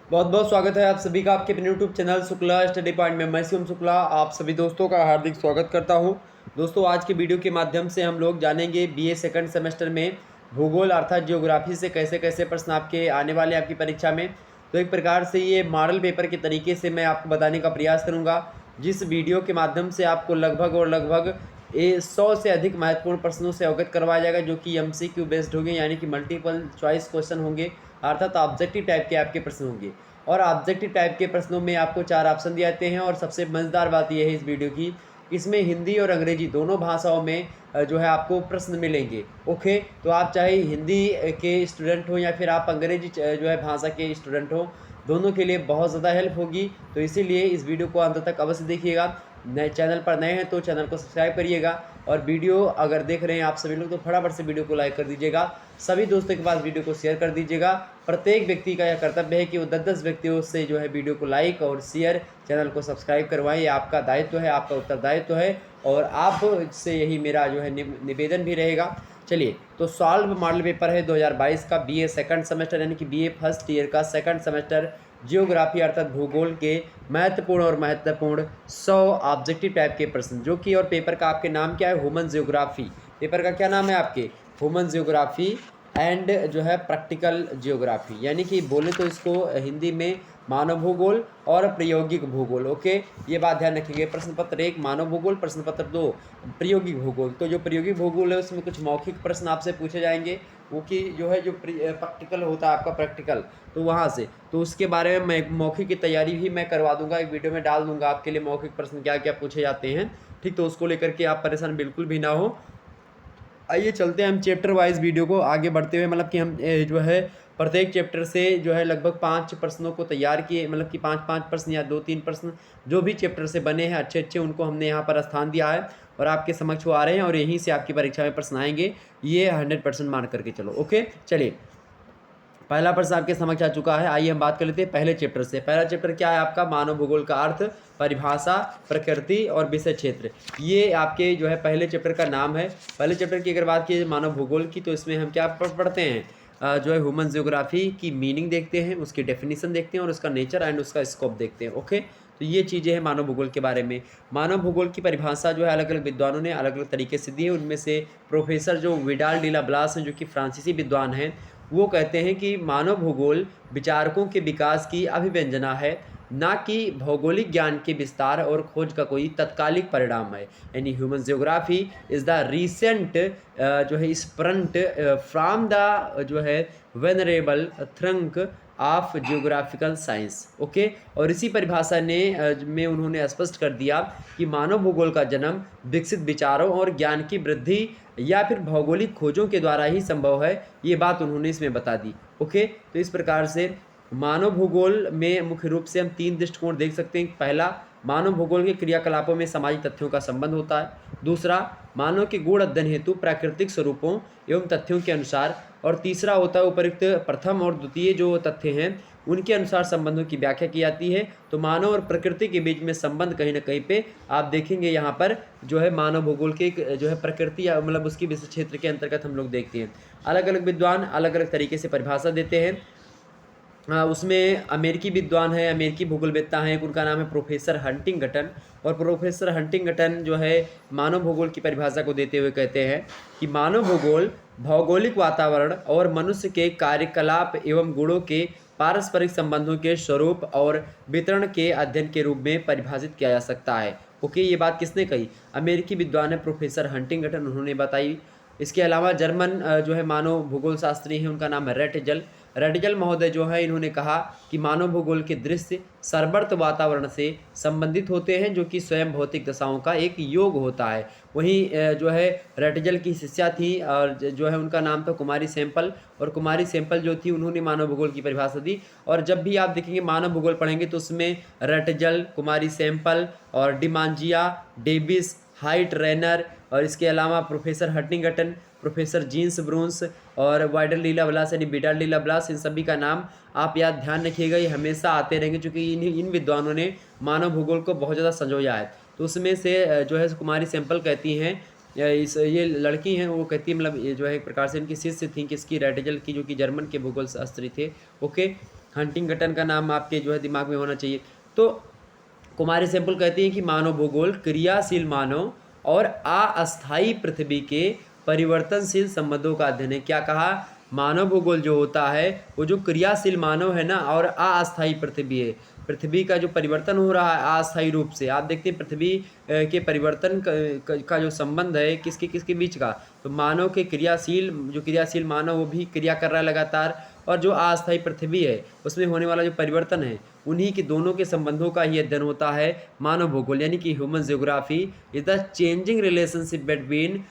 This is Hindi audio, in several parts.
बहुत बहुत स्वागत है आप सभी का आपके अपने YouTube channel Shukla study point में। मैं शिवम शुक्ला आप सभी दोस्तों का हार्दिक स्वागत करता हूं। दोस्तों, आज की वीडियो के माध्यम से हम लोग जानेंगे बीए सेकंड सेमेस्टर में भूगोल अर्थात जियोग्राफी से कैसे कैसे प्रश्न आपके आने वाले आपकी परीक्षा में। तो एक प्रकार से ये मॉडल पेपर के तरीके से मैं आपको बताने का प्रयास करूँगा, जिस वीडियो के माध्यम से आपको लगभग 100 से अधिक महत्वपूर्ण प्रश्नों से अवगत करवाया जाएगा, जो कि MCQ बेस्ड होंगे, यानी कि मल्टीपल चॉइस क्वेश्चन होंगे, अर्थात ऑब्जेक्टिव टाइप के आपके प्रश्न होंगे। और ऑब्जेक्टिव टाइप के प्रश्नों में आपको 4 ऑप्शन दिए जाते हैं। और सबसे मज़ेदार बात यह है इस वीडियो की, इसमें हिंदी और अंग्रेजी दोनों भाषाओं में जो है आपको प्रश्न मिलेंगे। ओके, तो आप चाहे हिंदी के स्टूडेंट हो या फिर आप अंग्रेजी जो है भाषा के स्टूडेंट हो, दोनों के लिए बहुत ज़्यादा हेल्प होगी। तो इसीलिए इस वीडियो को अंत तक अवश्य देखिएगा। नए चैनल पर नए हैं तो चैनल को सब्सक्राइब करिएगा, और वीडियो अगर देख रहे हैं आप सभी लोग तो फटाफट से वीडियो को लाइक कर दीजिएगा। सभी दोस्तों के पास वीडियो को शेयर कर दीजिएगा। प्रत्येक व्यक्ति का यह कर्तव्य है कि वो 10-10 व्यक्तियों से जो है वीडियो को लाइक और शेयर, चैनल को सब्सक्राइब करवाएं। ये आपका दायित्व है, आपका उत्तरदायित्व है, और आपसे यही मेरा जो है निवेदन भी रहेगा। चलिए, तो सॉल्व मॉडल पेपर है 2022 का बीए सेकंड सेमेस्टर, यानी कि बीए फर्स्ट ईयर का सेकंड सेमेस्टर जियोग्राफी अर्थात भूगोल के महत्वपूर्ण 100 ऑब्जेक्टिव टाइप के प्रश्न, जो कि और पेपर का आपके नाम क्या है, ह्यूमन जियोग्राफी। पेपर का क्या नाम है आपके, ह्यूमन जियोग्राफी एंड जो है प्रैक्टिकल जियोग्राफी, यानी कि बोले तो इसको हिंदी में मानव भूगोल और प्रायोगिक भूगोल। ओके, ये बात ध्यान रखिएगा। प्रश्न पत्र 1 मानव भूगोल, प्रश्न पत्र 2 प्रायोगिक भूगोल। तो जो प्रायोगिक भूगोल है उसमें कुछ मौखिक प्रश्न आपसे पूछे जाएंगे, वो कि जो है जो प्रैक्टिकल होता है आपका प्रैक्टिकल, तो वहाँ से तो उसके बारे में मैं मौखिक की तैयारी भी मैं करवा दूंगा, एक वीडियो में डाल दूंगा आपके लिए मौखिक प्रश्न क्या क्या पूछे जाते हैं। ठीक, तो उसको लेकर के आप परेशान बिल्कुल भी ना हो। आइए चलते हैं हम चैप्टर वाइज वीडियो को आगे बढ़ते हुए, मतलब कि हम जो है प्रत्येक चैप्टर से जो है लगभग 5 प्रश्नों को तैयार किए, मतलब कि 5-5 प्रश्न या 2-3 प्रश्न जो भी चैप्टर से बने हैं अच्छे अच्छे, उनको हमने यहाँ पर स्थान दिया है और आपके समक्ष वो आ रहे हैं, और यहीं से आपकी परीक्षा में प्रश्न आएंगे, ये 100% मान करके चलो। ओके, चलिए, पहला प्रश्न आपके समक्ष आ चुका है। आइए हम बात कर लेते हैं पहले चैप्टर से। पहला चैप्टर क्या है आपका, मानव भूगोल का अर्थ, परिभाषा, प्रकृति और विषय क्षेत्र। ये आपके जो है पहले चैप्टर का नाम है। पहले चैप्टर की अगर बात की मानव भूगोल की, तो इसमें हम क्या पढ़ते हैं, जो है ह्यूमन जियोग्राफी की मीनिंग देखते हैं, उसकी डेफिनेशन देखते हैं, और उसका नेचर एंड उसका स्कोप देखते हैं। ओके, तो ये चीज़ें हैं मानव भूगोल के बारे में। मानव भूगोल की परिभाषा जो है अलग अलग विद्वानों ने अलग अलग तरीके से दी है। उनमें से प्रोफेसर जो विडाल डी ला ब्लास हैं, जो कि फ्रांसीसी विद्वान हैं, वो कहते हैं कि मानव भूगोल विचारकों के विकास की अभिव्यंजना है, ना कि भौगोलिक ज्ञान के विस्तार और खोज का कोई तत्कालिक परिणाम है। यानी human geography is the recent जो है स्प्रंट फ्रॉम द जो है venerable trunk of geographical science. Okay, और इसी परिभाषा ने में उन्होंने स्पष्ट कर दिया कि मानव भूगोल का जन्म विकसित विचारों और ज्ञान की वृद्धि या फिर भौगोलिक खोजों के द्वारा ही संभव है। ये बात उन्होंने इसमें बता दी। ओके, तो इस प्रकार से मानव भूगोल में मुख्य रूप से हम 3 दृष्टिकोण देख सकते हैं। पहला, मानव भूगोल के क्रियाकलापों में सामाजिक तथ्यों का संबंध होता है। दूसरा, मानव के गूढ़ अध्ययन हेतु प्राकृतिक स्वरूपों एवं तथ्यों के अनुसार। और तीसरा होता है उपयुक्त प्रथम और द्वितीय जो तथ्य हैं उनके अनुसार संबंधों की व्याख्या की जाती है। तो मानव और प्रकृति के बीच में संबंध कहीं ना कहीं पे आप देखेंगे यहाँ पर जो है मानव भूगोल के जो है प्रकृति या मतलब उसकी विषय क्षेत्र के अंतर्गत हम लोग देखते हैं। अलग अलग विद्वान अलग अलग तरीके से परिभाषा देते हैं। उसमें अमेरिकी विद्वान है, अमेरिकी भूगोलवेत्ता हैं, उनका नाम है प्रोफेसर हंटिंगटन। और प्रोफेसर हंटिंगटन जो है मानव भूगोल की परिभाषा को देते हुए कहते हैं कि मानव भूगोल भौगोलिक वातावरण और मनुष्य के कार्यकलाप एवं गुणों के पारस्परिक संबंधों के स्वरूप और वितरण के अध्ययन के रूप में परिभाषित किया जा सकता है। ओके, ये बात किसने कही, अमेरिकी विद्वान है प्रोफेसर हंटिंगटन, उन्होंने बताई। इसके अलावा जर्मन जो है मानव भूगोल शास्त्री हैं, उनका नाम है रेटजल। रेटजल महोदय जो है इन्होंने कहा कि मानव भूगोल के दृश्य सरबर्त वातावरण से संबंधित होते हैं, जो कि स्वयं भौतिक दशाओं का एक योग होता है। वहीं जो है रेटजल की शिष्या थी और जो है उनका नाम था कुमारी सैंपल। और कुमारी सैंपल जो थी उन्होंने मानव भूगोल की परिभाषा दी। और जब भी आप देखेंगे मानव भूगोल पढ़ेंगे तो उसमें रेटजल, कुमारी सैंपल और डिमांजिया, डेविस, हाइट रेनर, और इसके अलावा प्रोफेसर हंटिंगटन, प्रोफेसर जीन्स ब्रूंस और वाइडल लीला ब्लास यानी बीडल लीला ब्लास, इन सभी का नाम आप याद ध्यान रखिएगा, ये हमेशा आते रहेंगे, क्योंकि इन विद्वानों ने मानव भूगोल को बहुत ज़्यादा संजोया है। तो उसमें से जो है कुमारी सैंपल कहती हैं, ये लड़की हैं, वो कहती है मतलब ये जो है एक प्रकार से इनकी शिष्य थी किसकी, रेटजल की, जो कि जर्मन के भूगोल शास्त्री थे। ओके, हंटिंगटन का नाम आपके जो है दिमाग में होना चाहिए। तो कुमारी सैंपल कहती हैं कि मानव भूगोल क्रियाशील मानव और अस्थायी पृथ्वी के परिवर्तनशील संबंधों का अध्ययन है। क्या कहा? मानव भूगोल जो होता है वो जो क्रियाशील मानव है ना और अस्थायी पृथ्वी है, पृथ्वी का जो परिवर्तन हो रहा है अस्थायी रूप से। आप देखते हैं पृथ्वी के परिवर्तन का जो संबंध है किसके किसके बीच का, तो मानव के क्रियाशील, जो क्रियाशील मानव वो भी क्रिया कर रहा है लगातार, और जो अस्थायी पृथ्वी है उसमें होने वाला जो परिवर्तन है, उन्हीं के दोनों के संबंधों का ही अध्ययन होता है मानव भूगोल। यानी कि human geography is the changing relationship between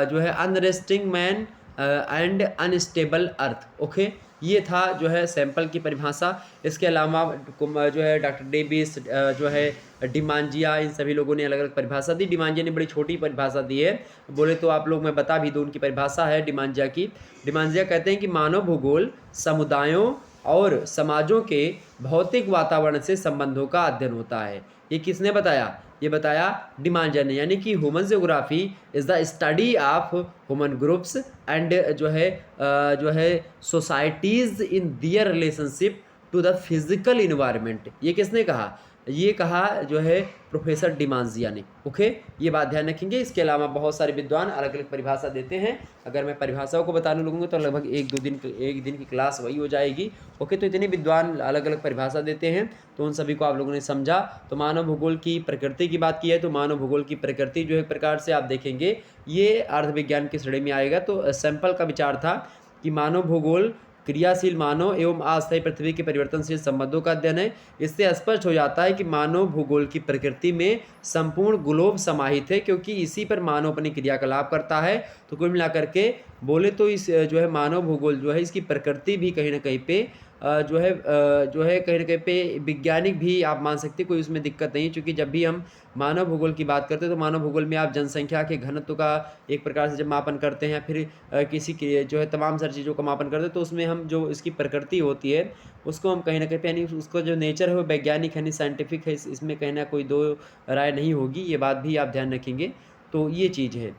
जो है unresting man and unstable earth. Okay, ये था जो है सैंपल की परिभाषा। इसके अलावा जो है डॉक्टर डेविस जो है डिमांजिया, इन सभी लोगों ने अलग अलग परिभाषा दी। डिमांजिया ने बड़ी छोटी परिभाषा दी है, बोले तो आप लोग मैं बता भी दूँ उनकी परिभाषा है डिमांजिया की। डिमांजिया कहते हैं कि मानव भूगोल समुदायों और समाजों के भौतिक वातावरण से संबंधों का अध्ययन होता है। ये किसने बताया? ये बताया डिमांजिया ने। यानी कि human geography is the study of human groups and जो है societies in their relationship to the physical environment. ये किसने कहा? ये कहा जो है प्रोफेसर डिमांजिया ने। ओके, ये बात ध्यान रखेंगे। इसके अलावा बहुत सारे विद्वान अलग अलग परिभाषा देते हैं। अगर मैं परिभाषाओं को बताने लगूंगा तो लगभग एक दिन की क्लास वही हो जाएगी। ओके, तो इतने विद्वान अलग अलग परिभाषा देते हैं, तो उन सभी को आप लोगों ने समझा। तो मानव भूगोल की प्रकृति की बात की है, तो मानव भूगोल की प्रकृति जो है एक प्रकार से आप देखेंगे ये अर्थ विज्ञान की श्रेणी में आएगा। तो सैंपल का विचार था कि मानव भूगोल क्रियाशील मानव एवं अस्थायी पृथ्वी के परिवर्तनशील संबंधों का अध्ययन है। इससे स्पष्ट हो जाता है कि मानव भूगोल की प्रकृति में संपूर्ण ग्लोब समाहित है, क्योंकि इसी पर मानव अपनी क्रियाकलाप करता है। तो कुल मिलाकर के बोले तो इस जो है मानव भूगोल जो है इसकी प्रकृति भी कहीं ना कहीं पे जो है कहीं ना कहीं पे वैज्ञानिक भी आप मान सकते, कोई उसमें दिक्कत नहीं है। क्योंकि जब भी हम मानव भूगोल की बात करते हैं तो मानव भूगोल में आप जनसंख्या के घनत्व का एक प्रकार से जब मापन करते हैं, फिर किसी की जो है तमाम सारी चीज़ों का मापन करते हैं, तो उसमें हम जो इसकी प्रकृति होती है उसको हम कहीं ना कहीं यानी उसको जो नेचर है वो वैज्ञानिक है, नहीं साइंटिफिक है, इसमें कहीं ना कोई दो राय नहीं होगी। ये बात भी आप ध्यान रखेंगे। तो ये चीज़ है,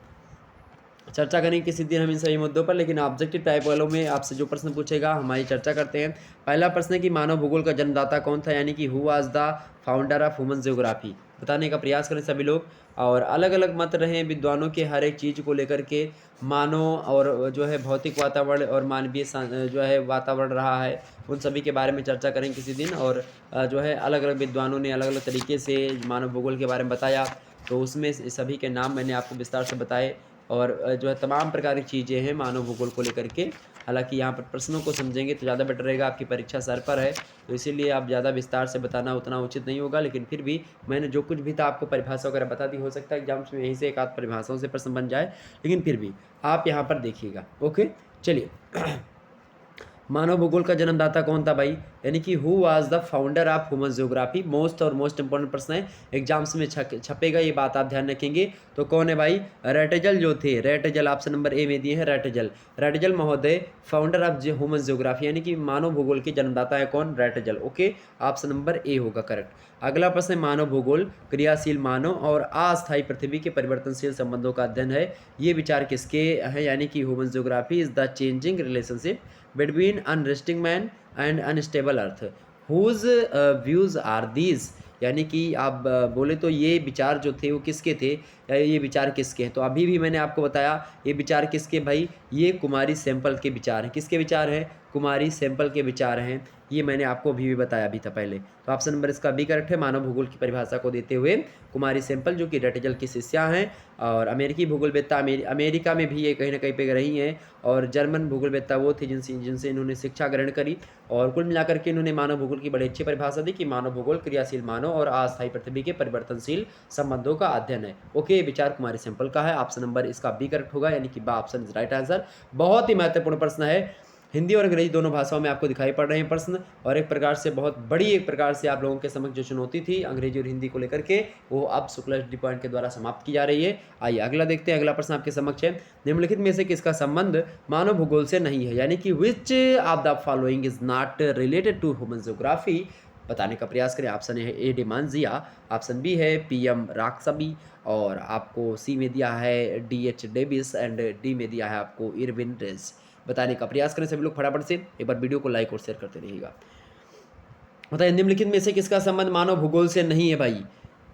चर्चा करेंगे किसी दिन हम इन सभी मुद्दों पर। लेकिन ऑब्जेक्टिव टाइप वालों में आपसे जो प्रश्न पूछेगा हमारी चर्चा करते हैं। पहला प्रश्न है कि मानव भूगोल का जन्मदाता कौन था, यानी कि who was the founder of human geography, बताने का प्रयास करें सभी लोग। और अलग अलग मत रहे विद्वानों के हर एक चीज़ को लेकर के, मानव और जो है भौतिक वातावरण और मानवीय जो है वातावरण रहा है, उन सभी के बारे में चर्चा करें किसी दिन। और जो है अलग अलग विद्वानों ने अलग अलग तरीके से मानव भूगोल के बारे में बताया, तो उसमें सभी के नाम मैंने आपको विस्तार से बताए। और जो है तमाम प्रकार की चीज़ें हैं मानव भूगोल को लेकर के। हालांकि यहाँ पर प्रश्नों को समझेंगे तो ज़्यादा बेटर रहेगा, आपकी परीक्षा सर पर है तो इसीलिए आप ज़्यादा विस्तार से बताना उतना उचित नहीं होगा। लेकिन फिर भी मैंने जो कुछ भी था आपको परिभाषा वगैरह बता दी। हो सकता है एग्जाम्स में यहीं से एक आध परिभाषाओं से प्रश्न बन जाए, लेकिन फिर भी आप यहाँ पर देखिएगा। ओके, चलिए मानव भूगोल का जन्मदाता कौन था भाई, यानी कि who was the founder of human geography. Most important प्रश्न है, एग्जाम्स में छपेगा, ये बात आप ध्यान रखेंगे। तो कौन है भाई? रेटजल जो थे, रेटजल ऑप्शन नंबर ए में दिए हैं, रेटजल महोदय फाउंडर ऑफ ह्यूमन जियोग्राफी, यानी कि मानव भूगोल के जन्मदाता है कौन? Ratzel. Okay, option number A होगा करेक्ट। अगला प्रश्न है मानव भूगोल क्रियाशील मानव और अस्थायी पृथ्वी के परिवर्तनशील संबंधों का अध्ययन है। ये विचार किसके हैं, यानी कि human geography is the changing relationship between unresting man and unstable earth, whose views are these. यानी कि आप बोले तो ये विचार जो थे वो किसके थे, या ये विचार किसके हैं? तो अभी भी मैंने आपको बताया ये विचार किसके भाई, ये कुमारी सैंपल के विचार हैं। किसके विचार हैं? कुमारी सैंपल के विचार हैं। ये मैंने आपको अभी भी बताया भी था पहले। तो ऑप्शन नंबर इसका बी करेक्ट है। मानव भूगोल की परिभाषा को देते हुए कुमारी सैंपल जो कि रेटजल की शिष्या हैं और अमेरिकी भूगोलवेत्ता, अमेरिका में भी ये कहीं ना कहीं पे रही हैं, और जर्मन भूगोलवेत्ता वो थी जिनसे इन्होंने शिक्षा ग्रहण करी। और कुल मिलाकर के इन्होंने मानव भूगोल की बड़ी अच्छी परिभाषा दी कि मानव भूगोल क्रियाशील मानव और अस्थायी पृथ्वी के परिवर्तनशील संबंधों का अध्ययन है। ओके, विचार कुमारी सैंपल का है। ऑप्शन नंबर इसका बी करेक्ट होगा, यानी कि बा ऑप्शन इज राइट आंसर। बहुत ही महत्वपूर्ण प्रश्न है, हिंदी और अंग्रेजी दोनों भाषाओं में आपको दिखाई पड़ रहे हैं प्रश्न, और एक प्रकार से बहुत बड़ी एक प्रकार से आप लोगों के समक्ष जो चुनौती थी अंग्रेजी और हिंदी को लेकर के, वो अब शुक्ला स्टडी पॉइंट के द्वारा समाप्त की जा रही है। आइए अगला देखते हैं। अगला प्रश्न आपके समक्ष है, निम्नलिखित में से किसका संबंध मानव भूगोल से नहीं है, यानी कि which of the following is not related to human geography, बताने का प्रयास करें। ऑप्शन है ए डिमांजिया, ऑप्शन बी है पीएम राक्सबी, और आपको सी में दिया है डीएच डेविस, एंड डी में दिया है आपको इरविन रेस। बताने का प्रयास करें सभी लोग फटाफट से। एक बार वीडियो को लाइक और शेयर करते रहिएगा। बताइए निम्नलिखित में से किसका संबंध मानव भूगोल से नहीं है भाई?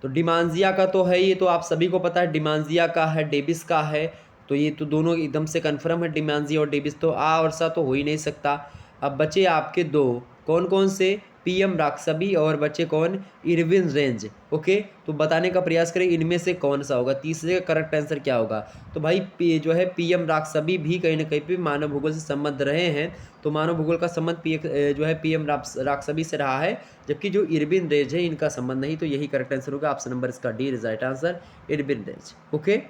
तो डिमांजिया का तो है, ये तो आप सभी को पता है, डिमांजिया का है, डेविस का है। तो ये तो दोनों एकदम से कन्फर्म है, डिमांजिया और डेविस। तो आ और सा तो हो ही नहीं सकता। अब बचे आपके दो, कौन कौन से? पीएम राक्सबी और बचे कौन? Irwin range. ओके, तो बताने का प्रयास करें इनमें से कौन सा होगा, तीसरे का करेक्ट आंसर क्या होगा? तो भाई जो है पीएम राक्सबी भी कहीं ना कहीं पे मानव भूगोल से संबंध रहे हैं। तो मानव भूगोल का संबंध जो है पीएम राक्सबी से रहा है, जबकि जो इरविन रेंज है इनका संबंध नहीं। तो यही करेक्ट आंसर होगा, ऑप्शन नंबर इसका D is right answer, Irwin range. Okay,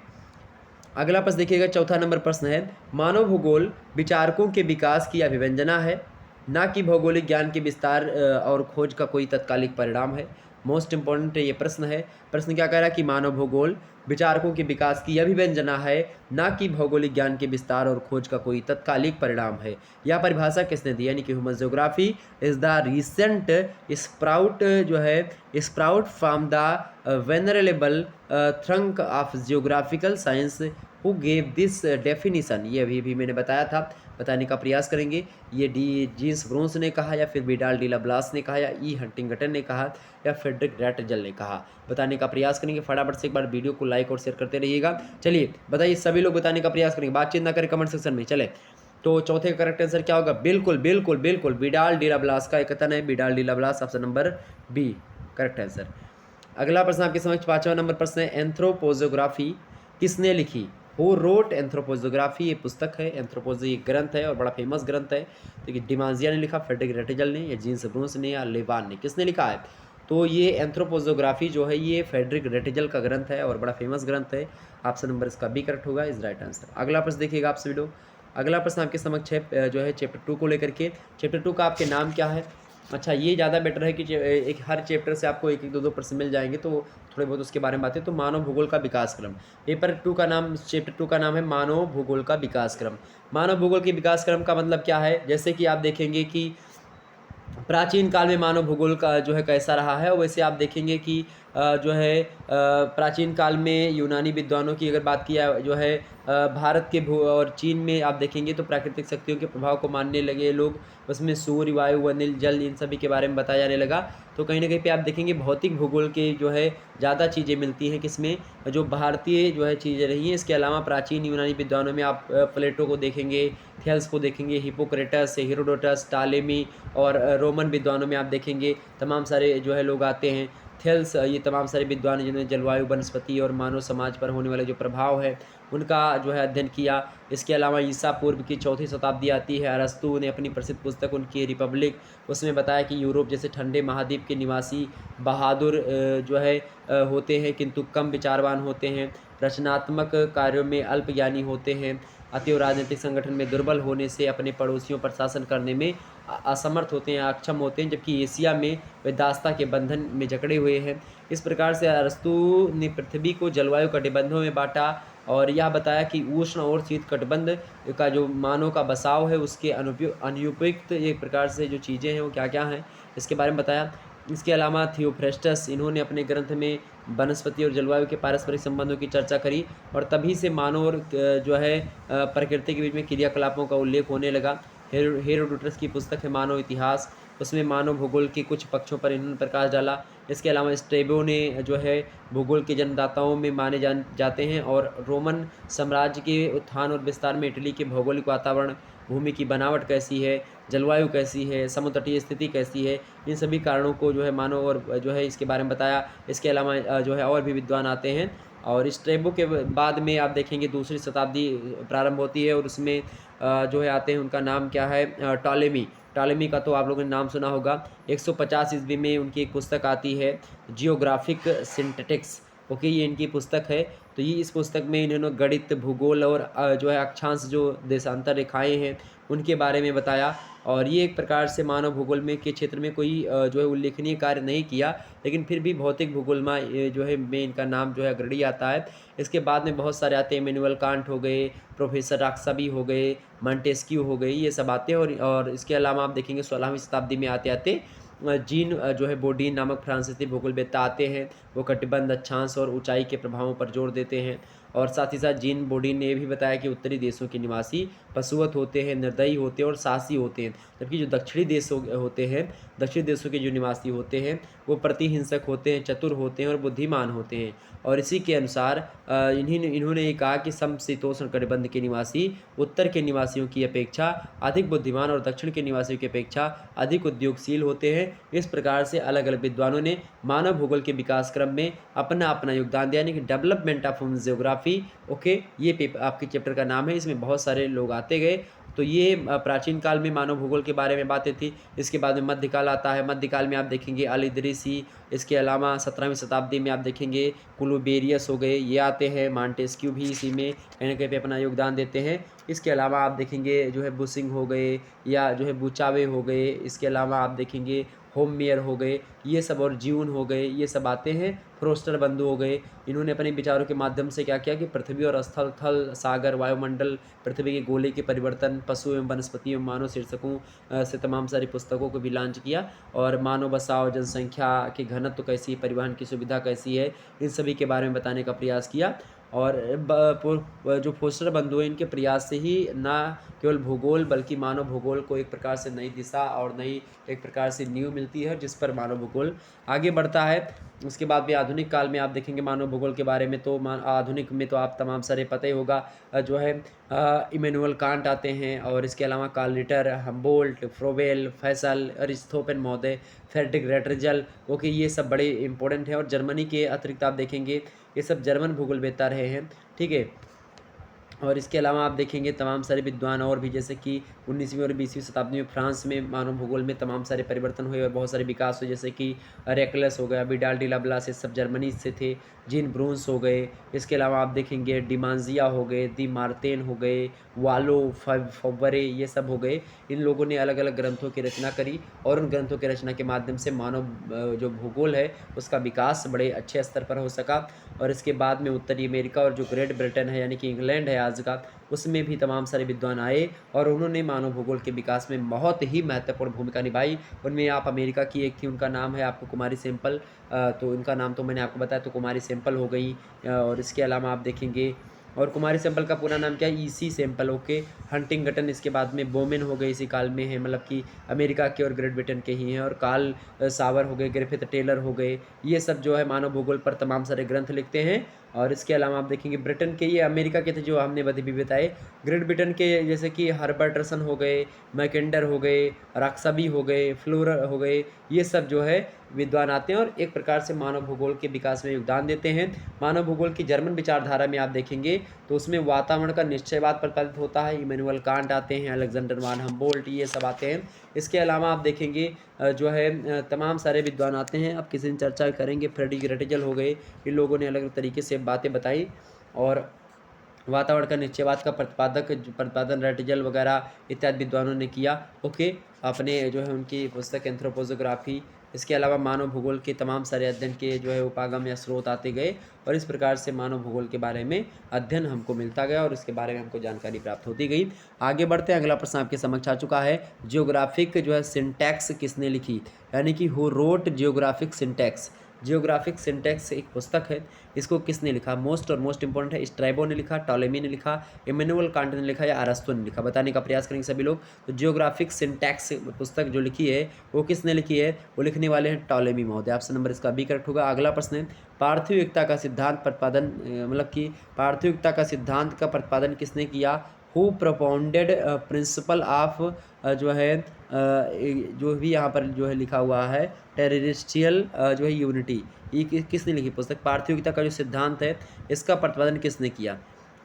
अगला प्रश्न देखिएगा, चौथा नंबर प्रश्न है, मानव भूगोल विचारकों के विकास की अभिव्यंजना है, ना कि भौगोलिक ज्ञान के विस्तार और खोज का कोई तत्कालिक परिणाम है। मोस्ट इंपॉर्टेंट ये प्रश्न है। प्रश्न क्या कह रहा है कि मानव भूगोल विचारकों के विकास की अभिव्यंजना है, ना कि भौगोलिक ज्ञान के विस्तार और खोज का कोई तत्कालिक परिणाम है। यह परिभाषा किसने दी? यानी कि human geography is the recent sprout जो है sprout from the venerable trunk of geographical science who gave this definition. ये अभी मैंने बताया था, बताने का प्रयास करेंगे। ये जीन्स ब्रोंस ने कहा, या फिर विडाल डी लाब्लास ने कहा, या ई हंटिंगटन ने कहा, या फ्रेडरिक रैटजल ने कहा। बताने का प्रयास करेंगे। फटाफट से एक बार वीडियो को लाइक और शेयर करते रहिएगा। चलिए बताइए, सभी लोग बताने का प्रयास करेंगे, बातचीत ना करें कमेंट सेक्शन में। चले, तो चौथे का करेक्ट आंसर क्या होगा? बिल्कुल बिल्कुल बिल्कुल विडाल डी लाब्लास का एक कथन है, Vidal de la Blache, option number B correct answer. अगला प्रश्न आपके समक्ष पांचवा नंबर प्रश्न है, एंथ्रोपोजोग्राफी किसने लिखी? Who wrote anthropogeography? ये पुस्तक है, एंथ्रोपोजी एक ग्रंथ है और बड़ा फेमस ग्रंथ है। देखिए डिमांजिया ने लिखा, फ्रेडरिक रैटजल ने, या जीन्स ब्रूंस ने, या लेवान ने, किसने लिखा है? तो ये एंथ्रोपोजोग्राफी जो है ये फ्रेडरिक रैटजल का ग्रंथ है और बड़ा फेमस ग्रंथ है। ऑप्शन नंबर इसका बी करेक्ट होगा, इज राइट आंसर। अगला प्रश्न देखिएगा आप सभी लोग। अगला प्रश्न आपके समक्ष है जो है चैप्टर 2 को लेकर के। चैप्टर 2 का आपके नाम क्या है? अच्छा, ये ज़्यादा बेटर है कि एक हर चैप्टर से आपको एक एक दो प्रश्न मिल जाएंगे, तो थोड़े बहुत उसके बारे में बातें। तो मानव भूगोल का विकास क्रम, पेपर 2 का नाम, चैप्टर 2 का नाम है मानव भूगोल का विकास क्रम। मानव भूगोल के विकास क्रम का मतलब क्या है? जैसे कि आप देखेंगे कि प्राचीन काल में मानव भूगोल का जो है कैसा रहा है, वैसे आप देखेंगे कि जो है प्राचीन काल में यूनानी विद्वानों की अगर बात किया जो है भारत के भू और चीन में आप देखेंगे तो प्राकृतिक शक्तियों के प्रभाव को मानने लगे लोग। उसमें सूर्य, वायु, अनिल, जल, इन सभी के बारे में बताया जाने लगा। तो कहीं ना कहीं पे आप देखेंगे भौतिक भूगोल के जो है ज़्यादा चीज़ें मिलती हैं किसमें? जो भारतीय जो है चीज़ें रही हैं। इसके अलावा प्राचीन यूनानी विद्वानों में आप प्लेटो को देखेंगे, थेल्स को देखेंगे, हिपोक्रेटस, हेरोडोटस, टालेमी, और रोमन विद्वानों में आप देखेंगे तमाम सारे जो है लोग आते हैं। थेल्स, ये तमाम सारे विद्वान जिन्होंने जलवायु, वनस्पति और मानव समाज पर होने वाले जो प्रभाव है उनका जो है अध्ययन किया। इसके अलावा ईसा पूर्व की 4वीं शताब्दी आती है। अरस्तु ने अपनी प्रसिद्ध पुस्तक उनकी रिपब्लिक, उसमें बताया कि यूरोप जैसे ठंडे महाद्वीप के निवासी बहादुर जो है होते हैं, किंतु कम विचारवान होते हैं, रचनात्मक कार्यों में अल्पज्ञानी होते हैं, अतएव राजनीतिक संगठन में दुर्बल होने से अपने पड़ोसियों पर शासन करने में असमर्थ होते हैं, अक्षम होते हैं, जबकि एशिया में वे दासता के बंधन में जकड़े हुए हैं। इस प्रकार से अरस्तु ने पृथ्वी को जलवायु कटिबंधों में बांटा और यह बताया कि उष्ण और शीत कटिबंध का जो मानव का बसाव है उसके अनुपयुक्त एक प्रकार से जो चीज़ें हैं वो क्या क्या हैं इसके बारे में बताया। इसके अलावा थियोफ्रेस्टस, इन्होंने अपने ग्रंथ में वनस्पति और जलवायु के पारस्परिक संबंधों की चर्चा करी और तभी से मानव और जो है प्रकृति के बीच में क्रियाकलापों का उल्लेख होने लगा। हेरोडोटस की पुस्तक है मानव इतिहास, उसमें मानव भूगोल के कुछ पक्षों पर इन्होंने प्रकाश डाला। इसके अलावा स्ट्रेबो ने जो है भूगोल के जन्मदाताओं में माने जाते हैं और रोमन साम्राज्य के उत्थान और विस्तार में इटली के भौगोलिक वातावरण, भूमि की बनावट कैसी है, जलवायु कैसी है, समुद्र तटीय स्थिति कैसी है, इन सभी कारणों को जो है मानव और जो है इसके बारे में बताया। इसके अलावा जो है और भी विद्वान आते हैं और स्ट्रेबो के बाद में आप देखेंगे 2री शताब्दी प्रारंभ होती है और उसमें जो है आते हैं, उनका नाम क्या है? टॉलेमी। टॉलेमी का तो आप लोगों ने नाम सुना होगा। 150 ईस्वी में उनकी एक पुस्तक आती है जियोग्राफिक सिंथेटिक्स। ओके, ये इनकी पुस्तक है। तो ये इस पुस्तक में इन्होंने गणित, भूगोल और जो है अक्षांश जो देशांतर रेखाएं हैं उनके बारे में बताया। और ये एक प्रकार से मानव भूगोल में के क्षेत्र में कोई जो है उल्लेखनीय कार्य नहीं किया, लेकिन फिर भी भौतिक भूगोल में जो है में इनका नाम जो है अग्रणी आता है। इसके बाद में बहुत सारे आते हैं, इमैनुअल कांट हो गए, प्रोफेसर राक्सबी हो गए, मॉन्टेस्क्यू हो गई, ये सब आते हैं। और इसके अलावा आप देखेंगे 16वीं शताब्दी में आते आते जीन जो है बोडीन नामक फ्रांसीसी भूगोलवेत्ता आते हैं। वो कटिबंध, अक्षांश और ऊंचाई के प्रभावों पर जोर देते हैं। और साथ ही साथ जीन बोडी ने भी बताया कि उत्तरी देशों के निवासी पशुवत होते हैं, निर्दयी होते हैं और साहसी होते हैं, जबकि जो दक्षिणी देश होते हैं, दक्षिणी देशों के जो निवासी होते हैं वो प्रतिहिंसक होते हैं, चतुर होते हैं और बुद्धिमान होते हैं। और इसी के अनुसार इन्होंने ये कहा कि समशीतोष्ण कटिबंध के निवासी उत्तर के निवासियों की अपेक्षा अधिक बुद्धिमान और दक्षिण के निवासियों की अपेक्षा अधिक उद्योगशील होते हैं। इस प्रकार से अलग अलग विद्वानों ने मानव भूगोल के विकास क्रम में अपना अपना योगदान दिया, यानी कि डेवलपमेंट ऑफ जियोग्राफी। ओके, ये पेपर आपके चैप्टर का नाम है, इसमें बहुत सारे लोग आते गए। तो ये प्राचीन काल में मानव भूगोल के बारे में बातें थी। इसके बाद में मध्यकाल आता है। मध्यकाल में आप देखेंगे अल इदरीसी, इसके अलावा 17वीं शताब्दी में आप देखेंगे क्लूबेरियस हो गए, ये आते हैं। मॉन्टेस्क्यू भी इसी में कहीं ना कहीं पे अपना योगदान देते हैं। इसके अलावा आप देखेंगे जो है बुशिंग हो गए या जो है बुचावे हो गए। इसके अलावा आप देखेंगे होममेयर हो गए, ये सब, और जीवन हो गए, ये सब आते हैं। फ्रोस्टर बंधु हो गए। इन्होंने अपने विचारों के माध्यम से क्या किया कि पृथ्वी और स्थल, थल, सागर, वायुमंडल, पृथ्वी के गोले के परिवर्तन, पशु एवं वनस्पति एवं मानव शीर्षकों से तमाम सारी पुस्तकों को भी लॉन्च किया। और मानव बसाव, जनसंख्या के घनत्व कैसी, परिवहन की सुविधा कैसी है, इन सभी के बारे में बताने का प्रयास किया। और जो फोस्टर बंधु हैं, इनके प्रयास से ही ना केवल भूगोल बल्कि मानव भूगोल को एक प्रकार से नई दिशा और नई एक प्रकार से नींव मिलती है, जिस पर मानव भूगोल आगे बढ़ता है। उसके बाद भी आधुनिक काल में आप देखेंगे मानव भूगोल के बारे में, तो आधुनिक में तो आप तमाम सारे पता ही होगा। जो है इमैनुअल कांट आते हैं, और इसके अलावा कार्ल रिटर, हम्बोल्ट, फ्रोबेल, फैसल, अरिस्थोफेन महोदय, फ्रेडरिक रेटरजल। ओके, ये सब बड़े इंपॉर्टेंट हैं। और जर्मनी के अतिरिक्त आप देखेंगे ये सब जर्मन भूगोलवेत्ता रहे हैं, ठीक है। और इसके अलावा आप देखेंगे तमाम सारे विद्वान और भी, जैसे कि 19वीं और 20वीं शताब्दी में फ्रांस में मानव भूगोल में तमाम सारे परिवर्तन हुए और बहुत सारे विकास हुए, जैसे कि रेकलस हो गया, विडाल डी लाब्लास, ये सब जर्मनी से थे। जीन ब्रूंस हो गए। इसके अलावा आप देखेंगे डिमांजिया हो गए, दी मार्तेन हो गए, वालो, फव्वरे, ये सब हो गए। इन लोगों ने अलग अलग ग्रंथों की रचना करी, और उन ग्रंथों की रचना के माध्यम से मानव जो भूगोल है उसका विकास बड़े अच्छे स्तर पर हो सका। और इसके बाद में उत्तरी अमेरिका और जो ग्रेट ब्रिटेन है, यानी कि इंग्लैंड है आज का, उसमें भी तमाम सारे विद्वान आए और उन्होंने मानव भूगोल के विकास में बहुत ही महत्वपूर्ण भूमिका निभाई। उनमें आप अमेरिका की एक थी, उनका नाम है आपको कुमारी सेम्पल। तो उनका नाम तो मैंने आपको बताया, तो कुमारी सेम्पल हो गई। और इसके अलावा आप देखेंगे, और कुमारी सेम्पल का पूरा नाम क्या है, ईसी सेम्पल। ओके, हंटिंगटन इसके बाद में, बोमेन हो गए इसी काल में है, मतलब कि अमेरिका के और ग्रेट ब्रिटेन के ही हैं। और कार्ल सावर हो गए, ग्रिफिथ टेलर हो गए, ये सब जो है मानव भूगोल पर तमाम सारे ग्रंथ लिखते हैं। और इसके अलावा आप देखेंगे ब्रिटेन के, ये अमेरिका के थे जो हमने भी बताए। ग्रेट ब्रिटेन के जैसे कि हर्बर्टसन हो गए, मैकेंडर हो गए, राक्साबी हो गए, फ्लोर हो गए, ये सब जो है विद्वान आते हैं और एक प्रकार से मानव भूगोल के विकास में योगदान देते हैं। मानव भूगोल की जर्मन विचारधारा में आप देखेंगे तो उसमें वातावरण का निश्चयवाद प्रतिपादित होता है। इमैनुअल कांट आते हैं, अलेक्जेंडर वान हम्बोल्ट, ये सब आते हैं। इसके अलावा आप देखेंगे जो है तमाम सारे विद्वान आते हैं। अब किसी दिन चर्चा करेंगे, फ्रेडरिक रेटजल हो गए, इन लोगों ने अलग अलग तरीके से बातें बताई। और वातावरण का निश्चयवाद का प्रतिपादन रेटजल वगैरह इत्यादि विद्वानों ने किया। ओके, अपने जो है उनकी पुस्तक एंथ्रोपोजोग्राफी। इसके अलावा मानव भूगोल के तमाम सारे अध्ययन के जो है उपागम या स्रोत आते गए, और इस प्रकार से मानव भूगोल के बारे में अध्ययन हमको मिलता गया और इसके बारे में हमको जानकारी प्राप्त होती गई। आगे बढ़ते हैं, अगला प्रश्न आपके समक्ष आ चुका है। जियोग्राफिक जो है सिंटैक्स किसने लिखी, यानी कि who wrote geographic syntax. Geographic syntax एक पुस्तक है, इसको किसने लिखा, मोस्ट और मोस्ट इंपॉर्टेंट है, स्ट्रैबो ने लिखा, टॉलेमी ने लिखा, इमैनुअल कांट ने लिखा, या अरस्तु ने लिखा, बताने का प्रयास करेंगे सभी लोग। तो जियोग्राफिक सिंटैक्स पुस्तक जो लिखी है वो किसने लिखी है, वो लिखने वाले हैं टॉलेमी महोदय। ऑप्शन नंबर इसका बी करेक्ट होगा। अगला प्रश्न है, पार्थिव एकता का सिद्धांत प्रतिपादन, मतलब कि पार्थिव एकता का सिद्धांत का प्रतिपादन किसने किया, हु प्रोपाउंडेड प्रिंसिपल ऑफ जो है जो भी यहाँ पर जो है लिखा हुआ है टेरेस्ट्रियल जो है यूनिटी, ये किसने लिखी पुस्तक। पार्थिव एकता का जो सिद्धांत है इसका प्रतिपादन किसने किया,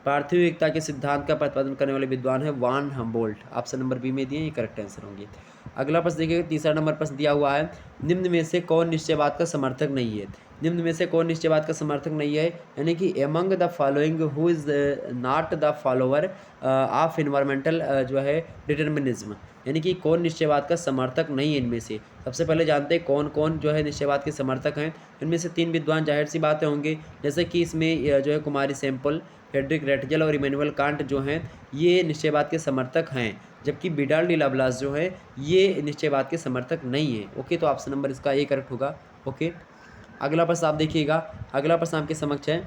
पार्थिव एकता के सिद्धांत का प्रतिपादन करने वाले विद्वान है वान हम्बोल्ट। ऑप्शन नंबर बी में दिए, ये करेक्ट आंसर होंगे। अगला प्रश्न देखिएगा, तीसरा नंबर प्रश्न दिया हुआ है, निम्न में से कौन निश्चयवाद का समर्थक नहीं है। निम्न में से कौन निश्चयवाद का समर्थक नहीं है, यानी कि among the following who is not the follower of environmental जो है डिटर्मिनिज्म, यानी कि कौन निश्चयवाद का समर्थक नहीं है इनमें से। सबसे पहले जानते हैं कौन कौन जो है निश्चयवाद के समर्थक हैं। इनमें से तीन विद्वान जाहिर सी बातें होंगे, जैसे कि इसमें जो है कुमारी सेम्पल, फ्रेडरिक रेटजल और इमैनुअल कांट जो हैं ये निश्चयवाद के समर्थक हैं, जबकि विडाल डी लाब्लास जो है ये निश्चयवाद के समर्थक नहीं है। ओके, तो ऑप्शन नंबर इसका ए करेक्ट होगा। ओके, अगला प्रश्न आप देखिएगा, अगला प्रश्न आपके समक्ष है,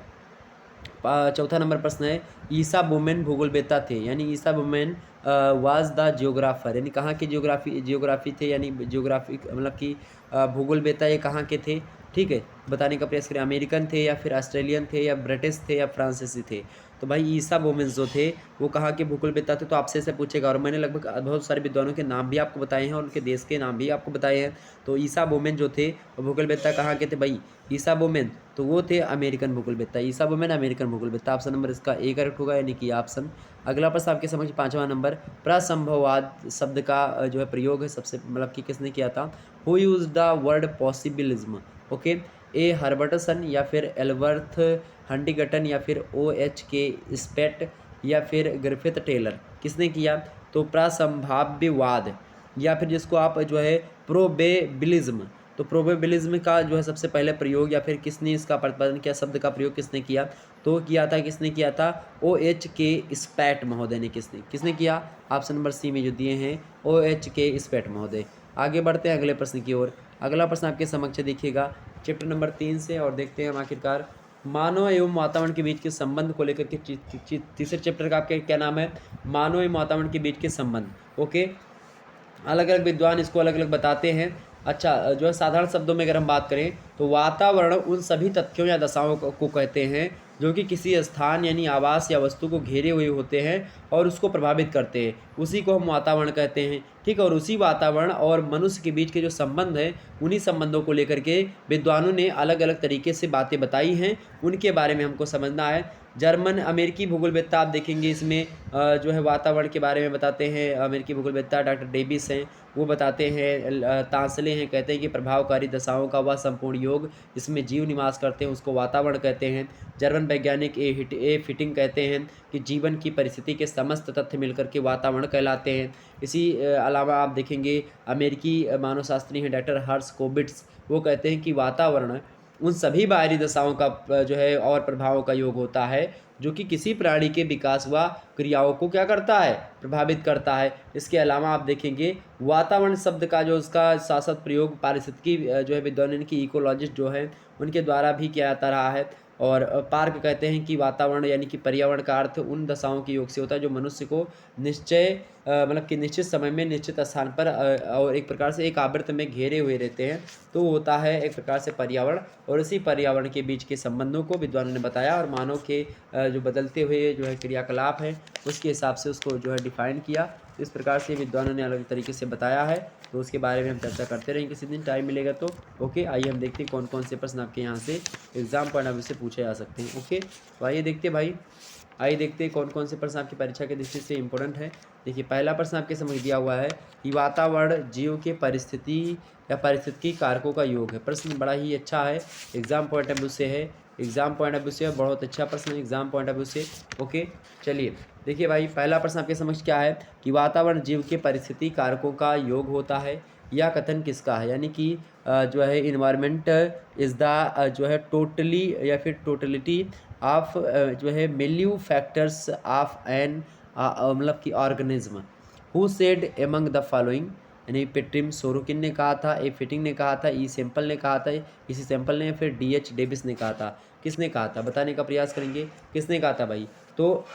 चौथा नंबर प्रश्न है, ईसा बोमेन भूगोलवेत्ता थे, यानी ईसा बोमेन वाज द जियोग्राफर, यानी कहाँ के जियोग्राफी थे, यानी जियोग्राफी मतलब कि भूगोलवेत्ता ये कहाँ के थे, ठीक है, बताने का प्रयास करें। अमेरिकन थे या फिर ऑस्ट्रेलियन थे या ब्रिटिश थे या फ्रांसीसी थे। तो भाई ईसा बोमेन जो थे वो कहाँ के भूगोलवेत्ता थे, तो आपसे ऐसे पूछेगा। और मैंने लगभग बहुत सारे विद्वानों के नाम भी आपको बताए हैं और उनके देश के नाम भी आपको बताए हैं। तो ईसा बोमेन जो थे वो भूगोलवेत्ता कहाँ के थे भाई, ईसा बोमेन तो वो थे अमेरिकन भूगोलवेत्ता, ईसा बोमेन अमेरिकन भूगोलवेत्ता। ऑप्शन नंबर इसका ए करेक्ट होगा, यानी कि ऑप्शन। अगला प्रश्न आपके समझ पाँचवां नंबर, प्रसंभववाद शब्द का जो है प्रयोग है सबसे मतलब कि किसने किया था, who used the word possibilism, okay, A Herbertson या फिर एल्बर्थ हंटिंगटन या फिर OH स्पेट या फिर ग्रिफिथ टेलर, किसने किया, तो प्रसंभाव्यवाद या फिर जिसको आप जो है प्रोबेबिलिज्म, तो प्रोबेबिलिज्म का जो है सबसे पहले प्रयोग या फिर किसने इसका प्रतिपादन किया, शब्द का प्रयोग किसने किया, तो किसने किया था, OH स्पैट महोदय ने, किसने किया, ऑप्शन नंबर सी में जो दिए हैं OH स्पैट महोदय। आगे बढ़ते हैं अगले प्रश्न की ओर। अगला प्रश्न आपके समक्ष देखिएगा चैप्टर नंबर 3 से, और देखते हैं हम आखिरकार मानव एवं वातावरण के बीच के संबंध को लेकर के तीसरे चैप्टर का आपके क्या नाम है, मानव एवं वातावरण के बीच के संबंध, ओके। अलग अलग विद्वान इसको अलग अलग बताते हैं। अच्छा, जो है साधारण शब्दों में अगर हम बात करें तो वातावरण उन सभी तथ्यों या दशाओं को कहते हैं जो कि किसी स्थान यानी आवास या वस्तु को घेरे हुए होते हैं और उसको प्रभावित करते हैं, उसी को हम वातावरण कहते हैं, ठीक है। और उसी वातावरण और मनुष्य के बीच के जो संबंध हैं, उन्हीं संबंधों को लेकर के विद्वानों ने अलग अलग तरीके से बातें बताई हैं, उनके बारे में हमको समझना है। जर्मन अमेरिकी भूगोलवेत्ता आप देखेंगे इसमें जो है वातावरण के बारे में बताते हैं। अमेरिकी भूगोलवेत्ता डॉक्टर डेविस हैं, वो बताते हैं, तांसले हैं, कहते हैं कि प्रभावकारी दशाओं का वह संपूर्ण योग इसमें जीव निवास करते हैं उसको वातावरण कहते हैं। जर्मन वैज्ञानिक ए फिटिंग कहते हैं कि जीवन की परिस्थिति के समस्त तथ्य मिलकर के वातावरण कहलाते हैं। इसी अलावा आप देखेंगे अमेरिकी मानवशास्त्री हैं डॉक्टर हर्ष कोबिट्स, वो कहते हैं कि वातावरण उन सभी बाहरी दशाओं का जो है और प्रभावों का योग होता है जो कि किसी प्राणी के विकास व क्रियाओं को क्या करता है, प्रभावित करता है। इसके अलावा आप देखेंगे वातावरण शब्द का जो उसका शाश्वत प्रयोग पारिस्थितिकी जो है विद्वान की इकोलॉजिस्ट जो है उनके द्वारा भी किया जाता रहा है। और पार्क कहते हैं कि वातावरण यानी कि पर्यावरण का अर्थ उन दशाओं के योग से होता है जो मनुष्य को मतलब कि निश्चित समय में निश्चित स्थान पर और एक प्रकार से एक आवृत्त में घेरे हुए रहते हैं, तो होता है एक प्रकार से पर्यावरण। और इसी पर्यावरण के बीच के संबंधों को विद्वानों ने बताया और मानव के जो बदलते हुए जो है क्रियाकलाप है उसके हिसाब से उसको जो है डिफाइन किया। इस प्रकार से विद्वानों ने अलग तरीके से बताया है, तो उसके बारे में हम चर्चा करते रहेंगे किसी दिन टाइम मिलेगा तो। ओके, आइए हम देखते हैं कौन कौन से प्रश्न आपके यहाँ से एग्जाम पॉइंट ऑफ व्यू से पूछे जा सकते हैं। ओके, तो आइए देखते हैं भाई, आइए देखते हैं कौन कौन से प्रश्न आपकी परीक्षा के दृष्टि से इंपॉर्टेंट है। देखिए, पहला प्रश्न आपके समझ दिया हुआ है कि वातावरण जीव के परिस्थिति या पारिस्थितिकी कारकों का योग है। प्रश्न बड़ा ही अच्छा है, एग्जाम पॉइंट ऑफ व्यू से है, एग्जाम पॉइंट ऑफ व्यू से बहुत अच्छा प्रश्न है एग्जाम पॉइंट ऑफ व्यू से। ओके, चलिए देखिए भाई, पहला प्रश्न आपके समझ क्या है कि वातावरण जीव के परिस्थिति कारकों का योग होता है। यह कथन किसका है, यानी कि जो है इन्वायरमेंट इज़ द जो है टोटली या फिर टोटलिटी ऑफ जो है मिल्यू फैक्टर्स ऑफ एन मतलब कि organism. Who said among the following, यानी पेट्रिम सोरोकिन ने कहा था, ए फिटिंग ने कहा था, ई सैम्पल ने कहा था, इसी सैम्पल ने, फिर DH डेविस ने कहा था। किसने कहा था बताने का प्रयास करेंगे, किसने कहा था भाई, तो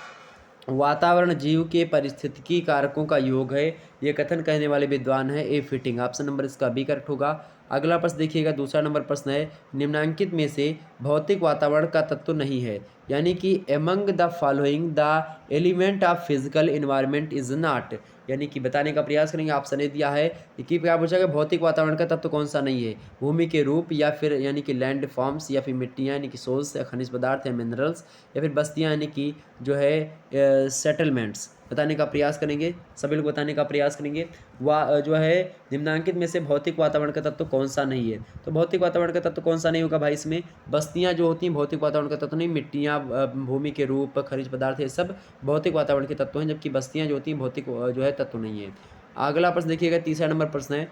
वातावरण जीव के पारिस्थितिकी कारकों का योग है, ये कथन कहने वाले विद्वान है ए फिटिंग। ऑप्शन नंबर इसका बी करेक्ट होगा। अगला प्रश्न देखिएगा, दूसरा नंबर प्रश्न है निम्नांकित में से भौतिक वातावरण का तत्व नहीं है, यानी कि among the following the element of physical environment is not, यानी कि बताने का प्रयास करेंगे। ऑप्शन ए दिया है कि क्या पूछा गया, भौतिक वातावरण का तत्व कौन सा नहीं है, भूमि के रूप या फिर यानी कि लैंड फॉर्म्स या फिर मिट्टियाँ यानी कि सोल्स या खनिज पदार्थ या मिनरल्स या फिर बस्तियाँ यानी कि जो है सेटलमेंट्स, बताने का प्रयास करेंगे, सभी लोग बताने का प्रयास करेंगे। जो है निम्नांकित में से भौतिक वातावरण का तत्व कौन सा नहीं है, तो भौतिक वातावरण का तत्व कौन सा नहीं होगा भाई, इसमें बस्तियां जो होती हैं भौतिक वातावरण का तत्व नहीं, मिट्टियां भूमि के रूप खनिज पदार्थ ये सब भौतिक वातावरण के तत्व हैं, जबकि बस्तियां जो होती हैं भौतिक जो है तत्व नहीं है। अगला प्रश्न देखिएगा, तीसरा नंबर प्रश्न है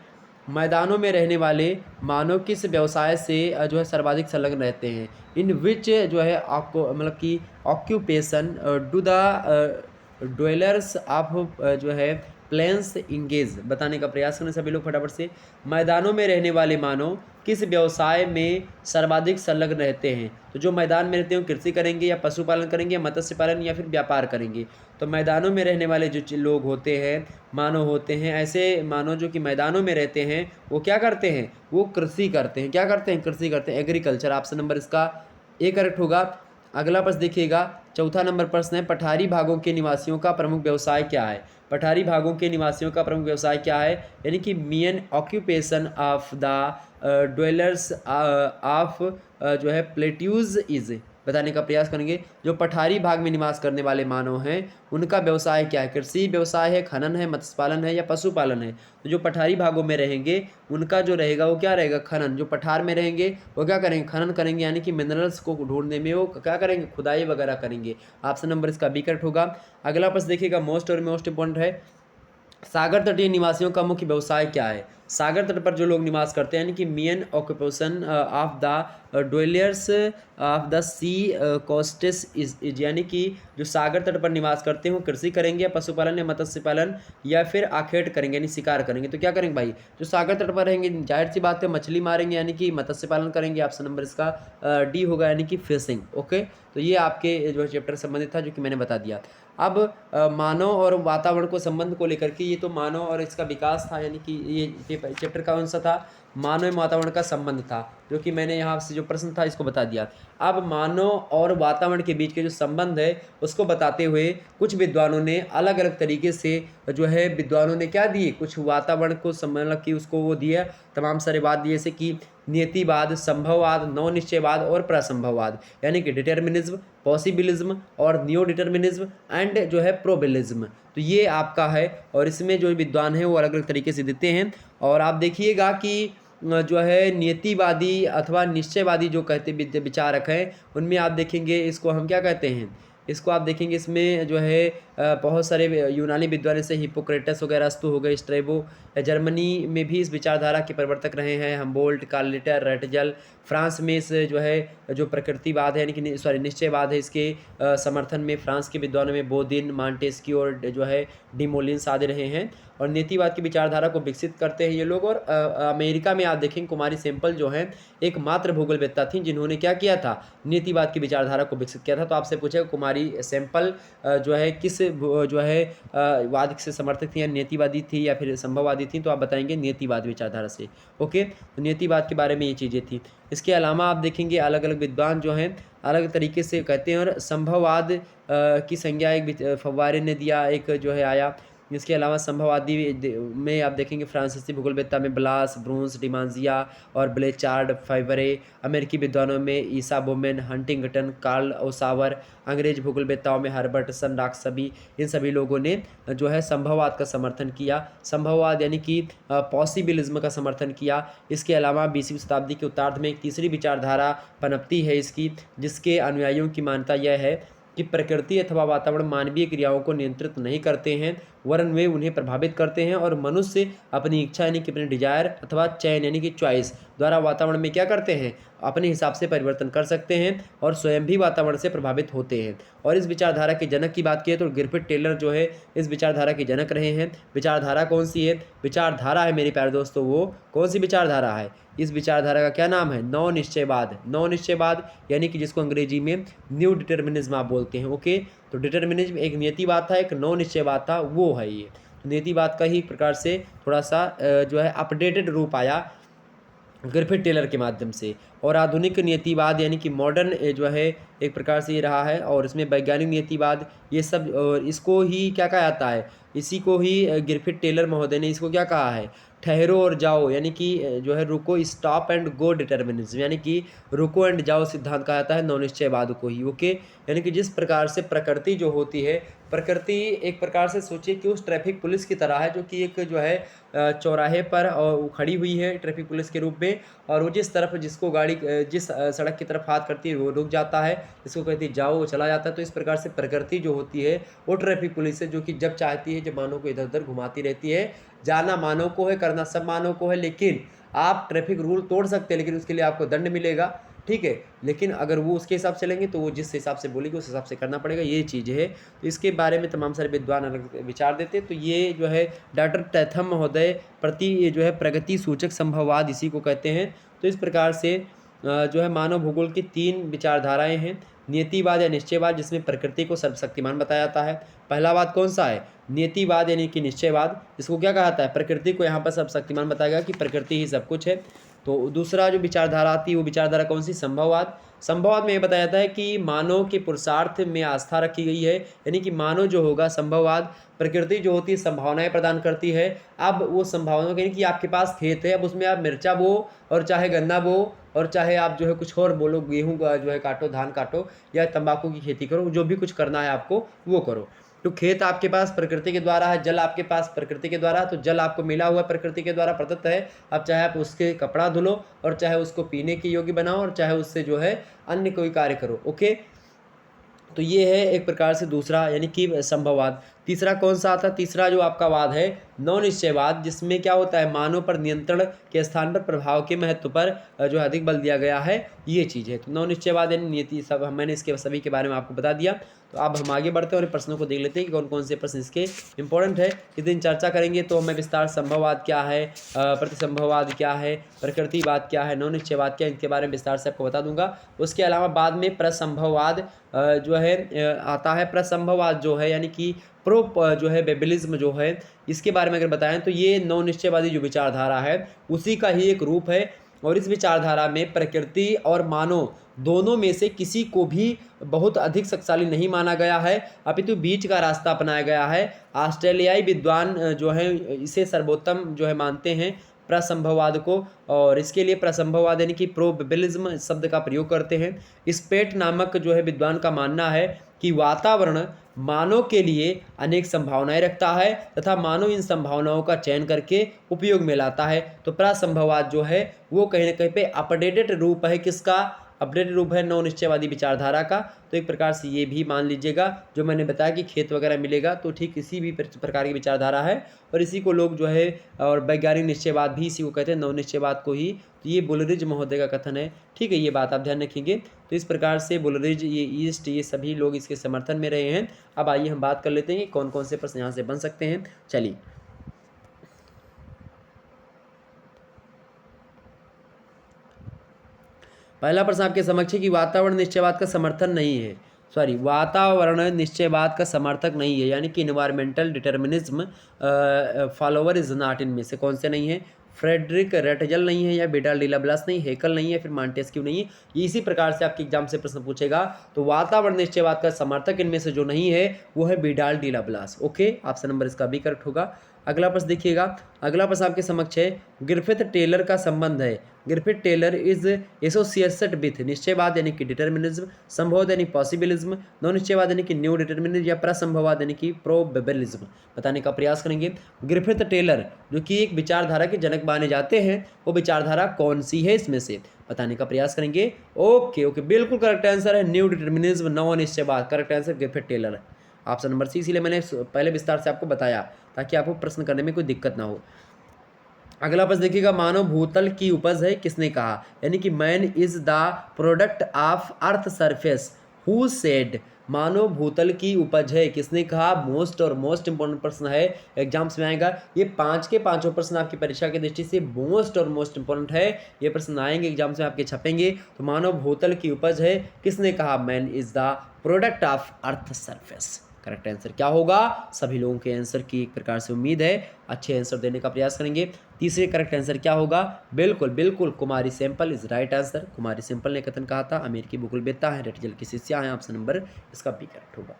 मैदानों में रहने वाले मानव किस व्यवसाय से जो है सर्वाधिक संलग्न रहते हैं, इन विच जो है आपको मतलब कि occupation do the dwellers of जो है प्लेन्स इंगेज, बताने का प्रयास करें सभी लोग फटाफट से। मैदानों में रहने वाले मानव किस व्यवसाय में सर्वाधिक संलग्न रहते हैं? तो जो मैदान में रहते हैं वो कृषि करेंगे या पशुपालन करेंगे या मत्स्य पालन या फिर व्यापार करेंगे। तो मैदानों में रहने वाले जो लोग होते हैं, मानव होते हैं, ऐसे मानव जो कि मैदानों में रहते हैं वो क्या करते हैं? वो कृषि करते हैं। क्या करते हैं? कृषि करते हैं, एग्रीकल्चर। ऑप्शन नंबर इसका ए करेक्ट होगा। अगला प्रश्न देखिएगा, चौथा नंबर प्रश्न है, पठारी भागों के निवासियों का प्रमुख व्यवसाय क्या है? पठारी भागों के निवासियों का प्रमुख व्यवसाय क्या है? यानी कि main occupation of the dwellers of जो है प्लेट्यूज इज, बताने का प्रयास करेंगे। जो पठारी भाग में निवास करने वाले मानव हैं उनका व्यवसाय क्या है? कृषि व्यवसाय है, खनन है, मत्स्य पालन है या पशुपालन है? तो जो पठारी भागों में रहेंगे उनका जो रहेगा वो क्या रहेगा? खनन। जो पठार में रहेंगे वो क्या करेंगे? खनन करेंगे, यानी कि मिनरल्स को ढूंढने में वो क्या करेंगे? खुदाई वगैरह करेंगे। ऑप्शन नंबर इसका बी करेक्ट होगा। अगला प्रश्न देखिएगा, मोस्ट इंपॉर्टेंट है, सागर तटीय निवासियों का मुख्य व्यवसाय क्या है? सागर तट पर जो लोग निवास करते हैं, यानी कि main occupation of the dwellers of the sea coasts is, यानी कि जो सागर तट पर निवास करते हैं वो कृषि करेंगे या पशुपालन या मत्स्य पालन या फिर आखेट करेंगे, यानी शिकार करेंगे। तो क्या करेंगे भाई? जो सागर तट पर रहेंगे जाहिर सी बात है मछली मारेंगे, यानी कि मत्स्य पालन करेंगे। ऑप्शन नंबर इसका डी होगा, यानी कि फिशिंग। ओके, तो ये आपके जो चैप्टर संबंधित था जो कि मैंने बता दिया। अब मानव और वातावरण को संबंध को लेकर के, ये तो मानव और इसका विकास था, यानी कि ये चैप्टर कौन सा था? मानव एवं वातावरण का संबंध था, जो कि मैंने यहाँ से जो प्रश्न था इसको बता दिया। अब मानव और वातावरण के बीच के जो संबंध है उसको बताते हुए कुछ विद्वानों ने अलग अलग तरीके से जो है विद्वानों ने क्या दिए? कुछ वातावरण को मतलब कि उसको वो दिया, तमाम सारे बात दिए, जैसे कि नियतिवाद, संभववाद, नौ निश्चयवाद और प्रसंभववाद, यानी कि डिटर्मिनिज्म, पॉसिबिलिज्म और नियो डिटर्मिनिज्म एंड जो है प्रोबेबिलिज्म। तो ये आपका है, और इसमें जो विद्वान हैं वो अलग अलग तरीके से देते हैं। और आप देखिएगा कि जो है नियतिवादी अथवा निश्चयवादी जो कहते विचारक हैं उनमें आप देखेंगे इसको हम क्या कहते हैं? इसको आप देखेंगे इसमें जो है बहुत सारे यूनानी विद्वान जैसे हिप्पोक्रेटस वगैरह, अस्तु हो गए, स्ट्रेबो। जर्मनी में भी इस विचारधारा के प्रवर्तक रहे हैं Humboldt, Karl litre, Ratzel. France में इस जो है जो प्रकृतिवाद है, यानी कि सॉरी निश्चयवाद है, इसके समर्थन में फ्रांस के विद्वानों में बोदिन, मांटेस्क्यू और जो है डिमोलिन्स आदि रहे हैं। और नीतिवाद की विचारधारा को विकसित करते हैं ये लोग। और अमेरिका में आप देखेंगे कुमारी सेम्पल जो है एकमात्र भूगोलवेत्ता थी जिन्होंने क्या किया था? नीतिवाद की विचारधारा को विकसित किया था। तो आपसे पूछेगा कुमारी सेम्पल जो है किस जो है वाद से समर्थक थी, या नीतिवादी थी या फिर संभववादी थी? तो आप बताएंगे नीतिवाद विचारधारा से। ओके, तो नीतिवाद के बारे में ये चीज़ें थी। इसके अलावा आप देखेंगे अलग अलग विद्वान जो हैं अलग तरीके से कहते हैं। और संभववाद की संज्ञा एक फव्वारे ने दिया, एक जो है आया। इसके अलावा संभववादी में आप देखेंगे फ्रांसीसी भूगोलवेत्ता में ब्लास, ब्रूंस, डिमांजिया और ब्लेचार्ड, फाइवरे। अमेरिकी विद्वानों में ईसा बोमेन, हंटिंगटन, कार्ल ओसावर। अंग्रेज भूगोलवेत्ताओं में हर्बर्टसन, राक्सबी। इन सभी लोगों ने जो है संभववाद का समर्थन किया, संभववाद यानी कि पॉसिबिलिज्म का समर्थन किया। इसके अलावा 20वीं शताब्दी के उत्तरार्ध में एक तीसरी विचारधारा पनपती है इसकी, जिसके अनुयायियों की मान्यता यह है कि प्रकृति अथवा वातावरण मानवीय क्रियाओं को नियंत्रित नहीं करते हैं, वरन वे उन्हें प्रभावित करते हैं। और मनुष्य अपनी इच्छा यानी कि अपने डिजायर अथवा चयन यानी कि चॉइस द्वारा वातावरण में क्या करते हैं? अपने हिसाब से परिवर्तन कर सकते हैं और स्वयं भी वातावरण से प्रभावित होते हैं। और इस विचारधारा के जनक की बात की तो ग्रिफिथ टेलर जो है इस विचारधारा के जनक रहे हैं। विचारधारा कौन सी है? विचारधारा है मेरे प्यारे दोस्तों वो कौन सी विचारधारा है? इस विचारधारा का क्या नाम है? नौ निश्चयवाद। नौ निश्चयवाद यानी कि जिसको अंग्रेजी में न्यू डिटर्मिनिज्म आप बोलते हैं। ओके, तो डिटर्मिनिज्म एक नियतिवाद था, एक नौ निश्चयवाद था, वो है ये। तो नियतिवाद का ही एक प्रकार से थोड़ा सा जो है अपडेटेड रूप आया ग्रिफिथ टेलर के माध्यम से। और आधुनिक नियतिवाद यानी कि मॉडर्न जो है एक प्रकार से ये रहा है। और इसमें वैज्ञानिक नियतिवाद ये सब, और इसको ही क्या कहा जाता है? इसी को ही ग्रिफिथ टेलर महोदय ने इसको क्या कहा है? ठहरो और जाओ, यानी कि जो है रुको, स्टॉप एंड गो डिटर्मिनिज्म, यानी कि रुको एंड जाओ सिद्धांत कहा जाता है नौ निश्चयवाद को ही। ओके, यानी कि जिस प्रकार से प्रकृति जो होती है, प्रकृति एक प्रकार से सोचिए कि उस ट्रैफिक पुलिस की तरह है जो कि एक जो है चौराहे पर और खड़ी हुई है ट्रैफिक पुलिस के रूप में। और वो जिस तरफ जिसको गाड़ी जिस सड़क की तरफ हाथ करती है वो रुक जाता है, जिसको कहती है जाओ वो चला जाता है। तो इस प्रकार से प्रकृति जो होती है वो ट्रैफिक पुलिस है जो कि जब चाहती है जब मानव को इधर उधर घुमाती रहती है। जाना मानव को है, करना सब मानव को है, लेकिन आप ट्रैफिक रूल तोड़ सकते हैं, लेकिन उसके लिए आपको दंड मिलेगा। ठीक है। लेकिन अगर वो उसके हिसाब से लेंगे तो वो जिस हिसाब से बोलेगी उस हिसाब से करना पड़ेगा, ये चीज़ है। तो इसके बारे में तमाम सारे विद्वान अलग विचार देते हैं। तो ये जो है डॉक्टर टैथम महोदय प्रति जो है प्रगति सूचक संभववाद इसी को कहते हैं। तो इस प्रकार से जो है मानव भूगोल की 3 विचारधाराएँ हैं। नियतिवाद या निश्चयवाद, जिसमें प्रकृति को सर्वशक्तिमान बताया जाता है। पहला वाद कौन सा है? नियतिवाद यानी कि निश्चयवाद। इसको क्या कहा जाता है? प्रकृति को यहाँ पर सर्वशक्तिमान बताया गया कि प्रकृति ही सब कुछ है। तो दूसरा जो विचारधारा आती है वो विचारधारा कौन सी? संभववाद। संभववाद में ये बताया जाता है कि मानव के पुरुषार्थ में आस्था रखी गई है, यानी कि मानव जो होगा संभववाद, प्रकृति जो होती है संभावनाएं प्रदान करती है। अब वो संभावनाओं यानी कि आपके पास खेत है, अब उसमें आप मिर्चा बो और चाहे गन्ना बो और चाहे आप जो है कुछ और बोलो, गेहूँ का जो है काटो, धान काटो या तंबाकू की खेती करो, जो भी कुछ करना है आपको वो करो। तो खेत आपके पास प्रकृति के द्वारा है, जल आपके पास प्रकृति के द्वारा है, तो जल आपको मिला हुआ प्रकृति के द्वारा प्रदत्त है। अब चाहे आप उसके कपड़ा धुलो और चाहे उसको पीने के योग्य बनाओ और चाहे उससे जो है अन्य कोई कार्य करो। ओके, तो ये है एक प्रकार से दूसरा यानी कि संभववाद। तीसरा कौन सा आता है? तीसरा जो आपका वाद है नौ निश्चयवाद, जिसमें क्या होता है मानव पर नियंत्रण के स्थान पर प्रभाव के महत्व पर जो है अधिक बल दिया गया है, ये चीज़ है। तो नौ निश्चयवाद यानी नियति, सब मैंने इसके सभी के बारे में आपको बता दिया। तो अब हम आगे बढ़ते हैं और प्रश्नों को देख लेते हैं कि कौन कौन से प्रश्न इसके इंपॉर्टेंट है। इस दिन चर्चा करेंगे तो हमें विस्तार संभववाद क्या है, प्रतिसंभववाद क्या है, प्रकृतिवाद क्या है, नौ निश्चयवाद क्या है, इनके बारे में विस्तार से आपको बता दूंगा। उसके अलावा बाद में प्रसंभववाद जो है आता है। प्रसंभववाद जो है यानी कि प्रो जो है बेबिलिज्म जो है, इसके बारे में अगर बताएं तो ये नौ निश्चयवादी जो विचारधारा है उसी का ही एक रूप है। और इस विचारधारा में प्रकृति और मानव दोनों में से किसी को भी बहुत अधिक शक्तिशाली नहीं माना गया है, अपितु बीच का रास्ता अपनाया गया है। ऑस्ट्रेलियाई विद्वान जो है इसे सर्वोत्तम जो है मानते हैं प्रसंभववाद को, और इसके लिए प्रसंभववाद यानी कि प्रोबेबिलिज्म शब्द का प्रयोग करते हैं। स्पेट नामक जो है विद्वान का मानना है कि वातावरण मानव के लिए अनेक संभावनाएं रखता है तथा मानव इन संभावनाओं का चयन करके उपयोग में लाता है। तो प्रसंभववाद जो है वो कहीं ना कहीं पे अपडेटेड रूप है, किसका? अपडेटेड रूप है नौ निश्चयवादी विचारधारा का। तो एक प्रकार से ये भी मान लीजिएगा, जो मैंने बताया कि खेत वगैरह मिलेगा तो ठीक इसी भी प्रकार की विचारधारा है, और इसी को लोग जो है और वैज्ञानिक निश्चयवाद भी इसी को कहते हैं, नौ निश्चयवाद को ही। तो ये बुलरिज महोदय का कथन है, ठीक है, ये बात आप ध्यान रखेंगे। तो इस प्रकार से बुलरिज, ये ईस्ट, ये सभी लोग इसके समर्थन में रहे हैं। अब आइए हम बात कर लेते हैं कि कौन कौन से प्रश्न यहाँ से बन सकते हैं। चलिए, पहला प्रश्न आपके समक्ष है कि वातावरण निश्चयवाद का समर्थन नहीं है, वातावरण निश्चयवाद का समर्थक नहीं है, यानी कि environmental determinism follower is not, इनमें से कौन से नहीं है? फ्रेडरिक रेटजल नहीं है, या विडाल डिलाब्लास नहीं, हेकल नहीं है, फिर मॉन्टेस्क्यू नहीं है। ये इसी प्रकार से आपके एग्जाम से प्रश्न पूछेगा। तो वातावरण निश्चयवाद का समर्थक इनमें से जो नहीं है वो है विडाल डिलाब्लास। ओके, ऑप्शन नंबर इसका भी करेक्ट होगा। अगला प्रश्न देखिएगा, अगला प्रश्न आपके समक्ष है ग्रिफिथ टेलर का संबंध है। Griffith Taylor is associated with निश्चयवाद यानी कि डिटर्मिनिज्म, संभववाद यानी पॉसिबिलिज्म, नौ निश्चयवाद यानी कि न्यू डिटर्मिनिज्म, या प्रसंभववाद यानी कि प्रोबेबिलिज्म बताने का प्रयास करेंगे। ग्रिफिथ टेलर जो कि एक विचारधारा के जनक माने जाते हैं, वो विचारधारा कौन सी है इसमें से बताने का प्रयास करेंगे। ओके ओके, बिल्कुल करेक्ट आंसर है न्यू डिटर्मिनिज्म, नौ निश्चयवाद, करेक्ट आंसर ग्रिफिथ टेलर है, ऑप्शन नंबर सी। इसीलिए मैंने पहले विस्तार से आपको बताया ताकि आपको प्रश्न करने में कोई दिक्कत ना हो। अगला प्रश्न देखिएगा, मानव भूतल की उपज है, किसने कहा? यानी कि man is the product of earth surface, who said? मानव भूतल की उपज है, किसने कहा? मोस्ट और मोस्ट इंपॉर्टेंट प्रश्न है, एग्जाम्स में आएगा। ये 5 के 5 प्रश्न आपकी परीक्षा की दृष्टि से मोस्ट और मोस्ट इंपॉर्टेंट है, ये प्रश्न आएंगे एग्जाम्स में आपके छपेंगे। तो मानव भूतल की उपज है, किसने कहा? Man is the product of earth surface. Correct answer क्या होगा? सभी लोगों के आंसर की एक प्रकार से उम्मीद है, अच्छे आंसर देने का प्रयास करेंगे। तीसरे करेक्ट आंसर क्या होगा? बिल्कुल बिल्कुल, कुमारी सैंपल इज राइट आंसर। कुमारी सैंपल ने कथन कहा था, अमेरिकी भूगोलवेत्ता है, रेटजल की शिष्या है, ऑप्शन नंबर इसका भी करेक्ट होगा।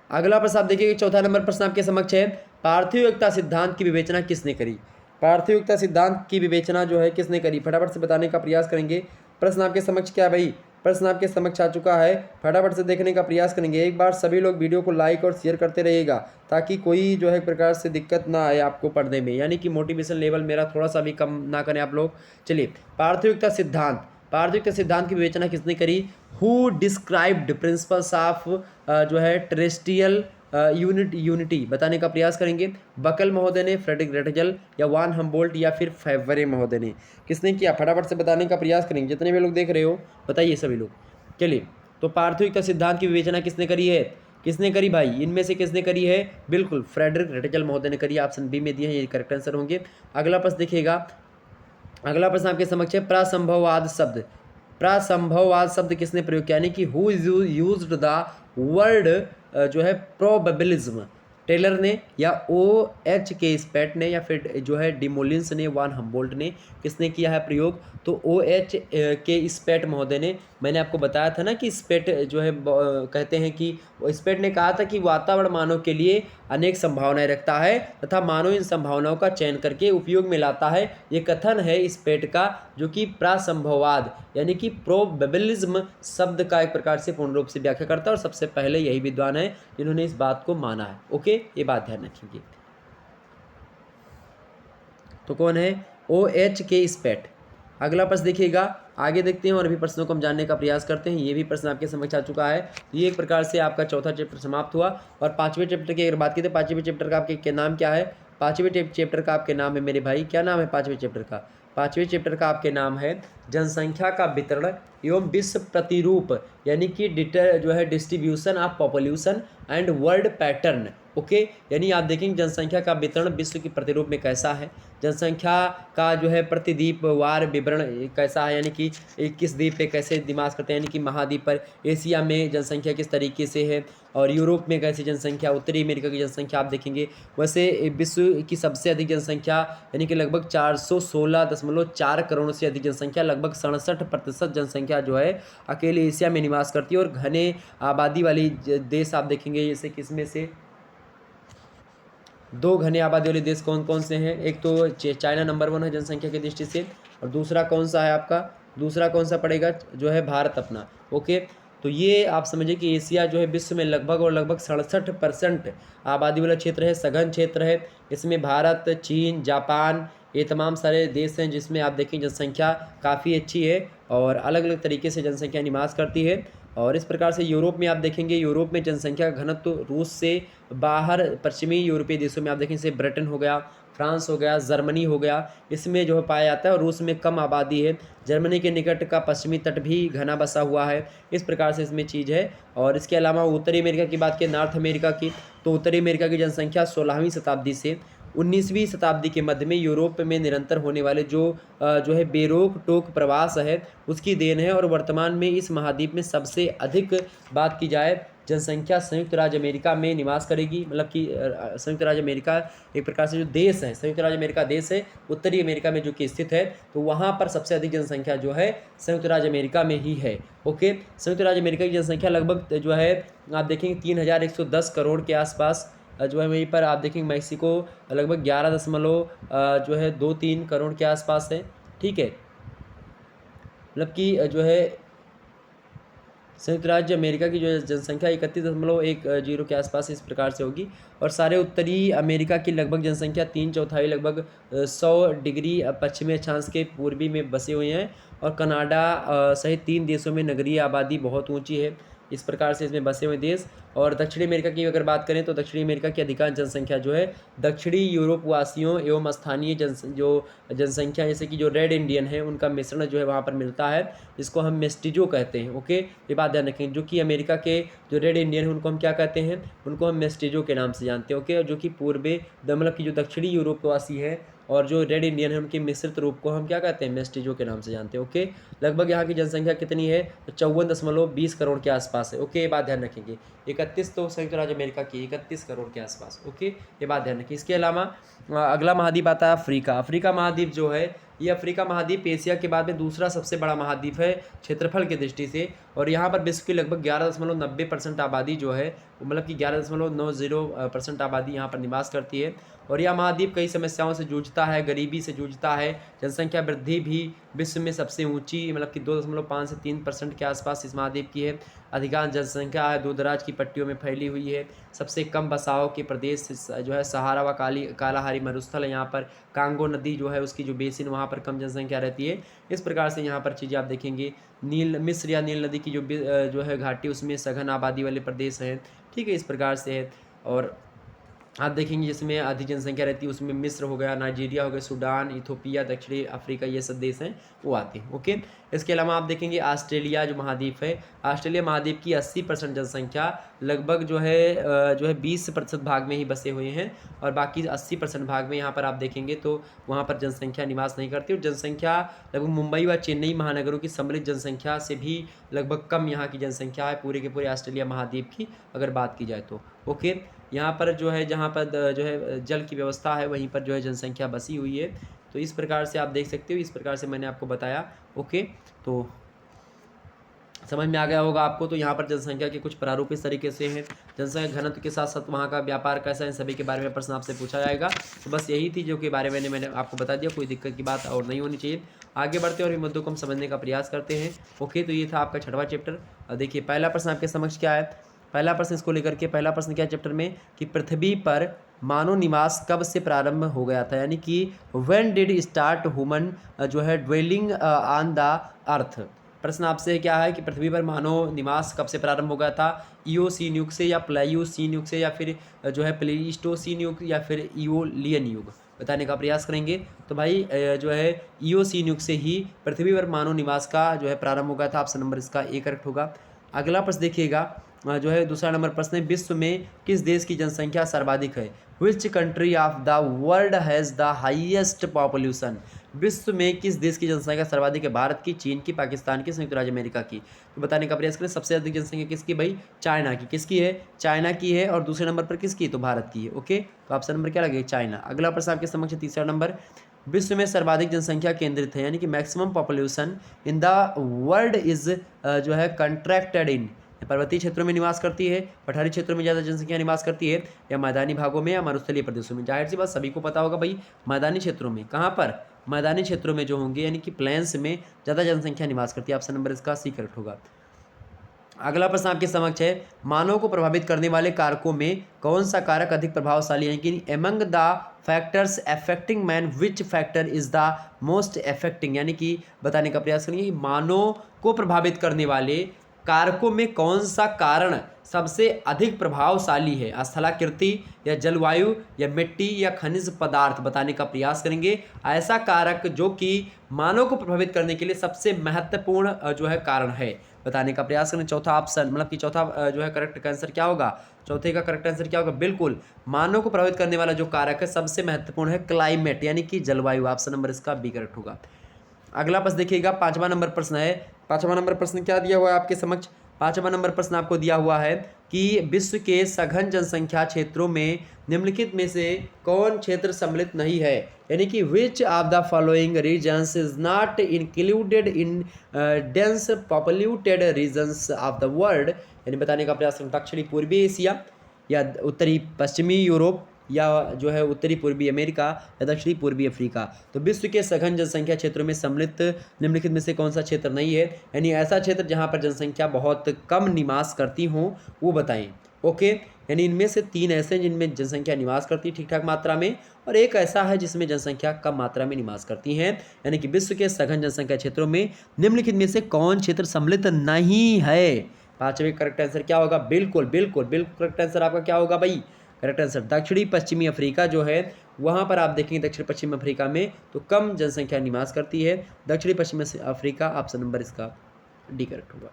अगला प्रश्न आप देखिए, चौथा नंबर प्रश्न आपके समक्ष है, पार्थिव एकता सिद्धांत की विवेचना किसने करी? पार्थिव एकता सिद्धांत की विवेचना जो है किसने करी, फटाफट से बताने का प्रयास करेंगे। प्रश्न आपके समक्ष क्या भाई? प्रश्न आपके समक्ष आ चुका है, फटाफट से देखने का प्रयास करेंगे। एक बार सभी लोग वीडियो को लाइक और शेयर करते रहिएगा ताकि कोई जो है प्रकार से दिक्कत ना आए आपको पढ़ने में, यानी कि मोटिवेशन लेवल मेरा थोड़ा सा भी कम ना करें आप लोग। चलिए, पार्थिविकता सिद्धांत, पार्थिविकता सिद्धांत की विवेचना किसने करी? हु डिस्क्राइब्ड प्रिंसिपल्स ऑफ जो है टेरेस्ट्रियल यूनिटी बताने का प्रयास करेंगे। बकल महोदय ने, फ्रेडरिक रेटजल या वान हम्बोल्ट या फिर फेवरे महोदय ने? किसने किया? फटाफट से बताने का प्रयास करेंगे। जितने भी लोग देख रहे हो बताइए सभी लोग। चलिए, तो पारस्योगिकता सिद्धांत की विवेचना किसने करी है? किसने करी भाई? इनमें से किसने करी है? बिल्कुल फ्रेडरिक रेटजल महोदय ने करी। ऑप्शन बी में दिए हैं, ये करेक्ट आंसर होंगे। अगला प्रश्न देखिएगा। अगला प्रश्न आपके समक्ष है, प्रसंभववाद शब्द। प्रसंभववाद शब्द किसने प्रयोग किया? यानी कि हु यूज्ड द वर्ड जो है प्रोबेबिलिज्म? टेलर ने या OH के स्पेट ने या फिर जो है डिमोलिंस ने, वान हम्बोल्ट ने? किसने किया है प्रयोग? तो OH के स्पेट महोदय ने। मैंने आपको बताया था ना कि स्पेट जो है कहते हैं कि स्पेट ने कहा था कि वातावरण मानव के लिए अनेक संभावनाएं रखता है तथा मानव इन संभावनाओं का चयन करके उपयोग में लाता है। ये कथन है स्पेट का, जो कि प्रसंभववाद यानी कि प्रोबेबिलिज्म शब्द का एक प्रकार से पूर्ण रूप से व्याख्या करता है, और सबसे पहले यही विद्वान है जिन्होंने इस बात को माना है। ओके, ये बात ध्यान रखेंगे। तो कौन है? OH के स्पेट। अगला प्रश्न देखिएगा, आगे देखते हैं और अभी प्रश्नों को हम जानने का प्रयास करते हैं। ये भी प्रश्न आपके समक्ष आ चुका है। ये एक प्रकार से आपका चौथा चैप्टर समाप्त हुआ। और पांचवें चैप्टर की अगर बात की तो पांचवें चैप्टर का आपके नाम क्या है? पांचवें चैप्टर का आपके नाम है मेरे भाई, क्या नाम है पांचवें चैप्टर का? पांचवें चैप्टर का आपके नाम है जनसंख्या का वितरण एवं विश्व प्रतिरूप, यानी कि जो है distribution of population and world pattern. Okay, यानी आप देखेंगे जनसंख्या का वितरण विश्व के प्रतिरूप में कैसा है, जनसंख्या का जो है प्रतिद्वीप वार विवरण कैसा है, यानी कि किस द्वीप पे कैसे निवास करते हैं, यानी कि महाद्वीप पर एशिया में जनसंख्या किस तरीके से है, और यूरोप में कैसी जनसंख्या, उत्तरी अमेरिका की जनसंख्या आप देखेंगे। वैसे विश्व की सबसे अधिक जनसंख्या यानी कि लगभग 416.4 करोड़ से अधिक जनसंख्या, लगभग 67% जनसंख्या जो है अकेले एशिया में निवास करती है। और घने आबादी वाली देश आप देखेंगे, जैसे किसमें से दो घने आबादी वाले देश कौन कौन से हैं? एक तो चाइना नंबर 1 है जनसंख्या की दृष्टि से, और दूसरा कौन सा है आपका? दूसरा कौन सा पड़ेगा? जो है भारत अपना। ओके, तो ये आप समझिए कि एशिया जो है विश्व में लगभग और लगभग 67% आबादी वाला क्षेत्र है, सघन क्षेत्र है। इसमें भारत, चीन, जापान, ये तमाम सारे देश हैं जिसमें आप देखें जनसंख्या काफ़ी अच्छी है और अलग अलग तरीके से जनसंख्या निवास करती है। और इस प्रकार से यूरोप में आप देखेंगे, यूरोप में जनसंख्या का घनत्व तो रूस से बाहर पश्चिमी यूरोपीय देशों में आप देखें, जैसे ब्रिटेन हो गया, फ्रांस हो गया, जर्मनी हो गया, इसमें जो है पाया जाता है। और रूस में कम आबादी है। जर्मनी के निकट का पश्चिमी तट भी घना बसा हुआ है। इस प्रकार से इसमें चीज़ है। और इसके अलावा उत्तरी अमेरिका की बात करें, नॉर्थ अमेरिका की, तो उत्तरी अमेरिका की जनसंख्या 16वीं शताब्दी से 19वीं शताब्दी के मध्य में यूरोप में निरंतर होने वाले जो है बेरोक टोक प्रवास है उसकी देन है। और वर्तमान में इस महाद्वीप में सबसे अधिक बात की जाए जनसंख्या संयुक्त राज्य अमेरिका में निवास करेगी, मतलब कि संयुक्त राज्य अमेरिका एक प्रकार से जो देश है, संयुक्त राज्य अमेरिका देश है उत्तरी अमेरिका में जो कि स्थित है, तो वहाँ पर सबसे अधिक जनसंख्या जो है संयुक्त राज्य अमेरिका में ही है। ओके, संयुक्त राज्य अमेरिका की जनसंख्या लगभग जो है आप देखेंगे 3110 करोड़ के आसपास जो है। वहीं पर आप देखेंगे मैक्सिको लगभग 11 दशमलव जो है 23 करोड़ के आसपास है। ठीक है, मतलब कि जो है संयुक्त राज्य अमेरिका की जो जनसंख्या 31.10 के आसपास इस प्रकार से होगी। और सारे उत्तरी अमेरिका की लगभग जनसंख्या 3/4 लगभग 100 डिग्री पश्चिमी अक्षांश के पूर्वी में बसे हुए हैं। और कनाडा सहित 3 देशों में नगरीय आबादी बहुत ऊंची है। इस प्रकार से इसमें बसे हुए देश। और दक्षिणी अमेरिका की अगर बात करें तो दक्षिणी अमेरिका की अधिकांश जनसंख्या जो है दक्षिणी यूरोप वासियों एवं स्थानीय जो जनसंख्या जैसे कि जो रेड इंडियन है उनका मिश्रण जो है वहाँ पर मिलता है, जिसको हम मेस्टिजो कहते हैं। ओके, ये बात ध्यान रखें। जो कि अमेरिका के जो रेड इंडियन है उनको हम क्या कहते हैं? उनको हम मेस्टिजो के नाम से जानते हैं। ओके, और जो कि पूर्वी मतलब कि जो दक्षिणी यूरोपवासी है और जो रेड इंडियन है उनके मिश्रित रूप को हम क्या कहते हैं? मेस्टिजो के नाम से जानते हैं। ओके, लगभग यहाँ की जनसंख्या कितनी है? तो 54.20 करोड़ के आसपास है। ओके, ये बात ध्यान रखेंगे। 31 तो संयुक्त राज्य अमेरिका की 31 करोड़ के आसपास। ओके, ये बात ध्यान रखिए। इसके अलावा अगला महाद्वीप आता है अफ्रीका। अफ्रीका महाद्वीप जो है, ये अफ्रीका महाद्वीप एशिया के बाद में दूसरा सबसे बड़ा महाद्वीप है क्षेत्रफल की दृष्टि से। और यहाँ पर विश्व की लगभग 11.90% आबादी जो है, मतलब कि 11.90% आबादी यहाँ पर निवास करती है। और यह महाद्वीप कई समस्याओं से जूझता है, गरीबी से जूझता है। जनसंख्या वृद्धि भी विश्व में सबसे ऊंची मतलब कि 2.5 से 3% के आसपास इस महाद्वीप की है। अधिकांश जनसंख्या है दूरदराज की पट्टियों में फैली हुई है। सबसे कम बसाव के प्रदेश जो है सहारा व कालाहारी मरुस्थल है। यहाँ पर कांगो नदी जो है उसकी जो बेसिन वहाँ पर कम जनसंख्या रहती है। इस प्रकार से यहाँ पर चीज़ें आप देखेंगे। मिस्र या नील नदी की जो है घाटी उसमें सघन आबादी वाले प्रदेश हैं। ठीक है, इस प्रकार से है। और आप देखेंगे जिसमें अधिक जनसंख्या रहती है उसमें मिस्र हो गया, नाइजीरिया हो गया, सूडान, इथोपिया, दक्षिणी अफ्रीका, ये सब देश हैं वो आते हैं। ओके, इसके अलावा आप देखेंगे ऑस्ट्रेलिया जो महाद्वीप है, ऑस्ट्रेलिया महाद्वीप की 80% जनसंख्या लगभग जो है 20% भाग में ही बसे हुए हैं और बाकी 80% भाग में यहाँ पर आप देखेंगे तो वहाँ पर जनसंख्या निवास नहीं करती और जनसंख्या लगभग मुंबई व चेन्नई महानगरों की सम्मिलित जनसंख्या से भी लगभग कम यहाँ की जनसंख्या है पूरे के पूरे ऑस्ट्रेलिया महाद्वीप की अगर बात की जाए तो। ओके, यहाँ पर जो है जहाँ पर जो है जल की व्यवस्था है वहीं पर जो है जनसंख्या बसी हुई है। तो इस प्रकार से आप देख सकते हो, इस प्रकार से मैंने आपको बताया। ओके, तो समझ में आ गया होगा आपको। तो यहाँ पर जनसंख्या के कुछ प्रारूप इस तरीके से हैं। जनसंख्या घनत्व के साथ साथ वहाँ का व्यापार कैसा है, सभी के बारे में प्रश्न आपसे पूछा जाएगा। तो बस यही थी जो कि बारे में मैंने आपको बता दिया, कोई दिक्कत की बात और नहीं होनी चाहिए। आगे बढ़ते हैं और इन मुद्दों को हम समझने का प्रयास करते हैं। ओके, तो ये था आपका 6वां चैप्टर। देखिए पहला प्रश्न आपके समक्ष क्या है, पहला प्रश्न इसको लेकर के, पहला प्रश्न क्या चैप्टर में कि पृथ्वी पर मानव निवास कब से प्रारंभ हो गया था, यानी कि व्हेन डिड स्टार्ट ह्यूमन जो है ड्वेलिंग ऑन द अर्थ। प्रश्न आपसे क्या है कि पृथ्वी पर मानव निवास कब से प्रारंभ हो गया था, ईओसीन युग से या प्लाइयोसीन युग से या फिर जो है प्लेइस्टोसीन युग या फिर ईओलियन युग, बताने का प्रयास करेंगे। तो भाई जो है ईओसीन युग से ही पृथ्वी पर मानव निवास का जो है प्रारंभ हो गया था। ऑप्शन नंबर इसका ए करेक्ट होगा। अगला प्रश्न देखिएगा, जो है दूसरा नंबर प्रश्न है, विश्व में किस देश की जनसंख्या सर्वाधिक है, which country of the world has the highest population. विश्व में किस देश की जनसंख्या सर्वाधिक है, भारत की, चीन की, पाकिस्तान की, संयुक्त राज्य अमेरिका की। तो बताने का प्रयास करें। सबसे अधिक जनसंख्या किसकी भाई, चाइना की। किसकी है, चाइना की है। और दूसरे नंबर पर किसकी, तो भारत की है। ओके, तो ऑप्शन नंबर क्या लगेगा, चाइना। अगला प्रश्न आपके समक्ष तीसरा नंबर, विश्व में सर्वाधिक जनसंख्या केंद्रित है, यानी कि maximum population in the world is जो है कंट्रैक्टेड इन, पर्वतीय क्षेत्रों में निवास करती है, पठारी क्षेत्रों में ज़्यादा जनसंख्या निवास करती है, या मैदानी भागों में या मरुस्थलीय प्रदेशों में। जाहिर सी बात सभी को पता होगा भाई, मैदानी क्षेत्रों में। कहाँ पर, मैदानी क्षेत्रों में जो होंगे यानी कि प्लेन्स में ज़्यादा जनसंख्या निवास करती है। ऑप्शन नंबर इसका सी करेक्ट होगा। अगला प्रश्न आपके समक्ष है, मानव को प्रभावित करने वाले कारकों में कौन सा कारक अधिक प्रभावशाली है, कि among the factors affecting man which factor is the most affecting, यानी कि बताने का प्रयास करेंगे कि मानव को प्रभावित करने वाले कारकों में कौन सा कारण सबसे अधिक प्रभावशाली है, स्थलाकृति या जलवायु या मिट्टी या खनिज पदार्थ, बताने का प्रयास करेंगे। ऐसा कारक जो कि मानव को प्रभावित करने के लिए सबसे महत्वपूर्ण जो है कारण है, बताने का प्रयास करें। चौथा ऑप्शन मतलब कि चौथा जो है करेक्ट आंसर क्या होगा, चौथे का करेक्ट आंसर क्या होगा, बिल्कुल मानव को प्रभावित करने वाला जो कारक है सबसे महत्वपूर्ण है क्लाइमेट, यानी कि जलवायु। ऑप्शन नंबर इसका बी करेक्ट होगा। अगला प्रश्न देखिएगा, 5वां नंबर प्रश्न है। 5वां नंबर प्रश्न क्या दिया हुआ है आपके समक्ष, 5वां नंबर प्रश्न आपको दिया हुआ है कि विश्व के सघन जनसंख्या क्षेत्रों में निम्नलिखित में से कौन क्षेत्र सम्मिलित नहीं है, यानी कि which of the following regions is not included in dense populated regions of the world, यानी बताने का प्रयास करें। दक्षिणी पूर्वी एशिया या उत्तरी पश्चिमी यूरोप या जो है उत्तरी पूर्वी अमेरिका या दक्षिणी पूर्वी अफ्रीका। तो विश्व के सघन जनसंख्या क्षेत्रों में सम्मिलित निम्नलिखित में से कौन सा क्षेत्र नहीं है, यानी ऐसा क्षेत्र जहां पर जनसंख्या बहुत कम निवास करती हो वो बताएं। ओके, यानी इनमें से 3 ऐसे हैं जिनमें जनसंख्या निवास करती है ठीक ठाक मात्रा में, और एक ऐसा है जिसमें जनसंख्या कम मात्रा में निवास करती हैं। यानी कि विश्व के सघन जनसंख्या क्षेत्रों में निम्नलिखित में से कौन क्षेत्र सम्मिलित नहीं है। 5वें करेक्ट आंसर क्या होगा, बिल्कुल बिल्कुल बिल्कुल करेक्ट आंसर आपका क्या होगा भाई, करेक्ट आंसर दक्षिणी पश्चिमी अफ्रीका जो है वहाँ पर आप देखेंगे दक्षिण पश्चिमी अफ्रीका में तो कम जनसंख्या निवास करती है, दक्षिणी पश्चिमी अफ्रीका। ऑप्शन नंबर इसका डी करेक्ट होगा।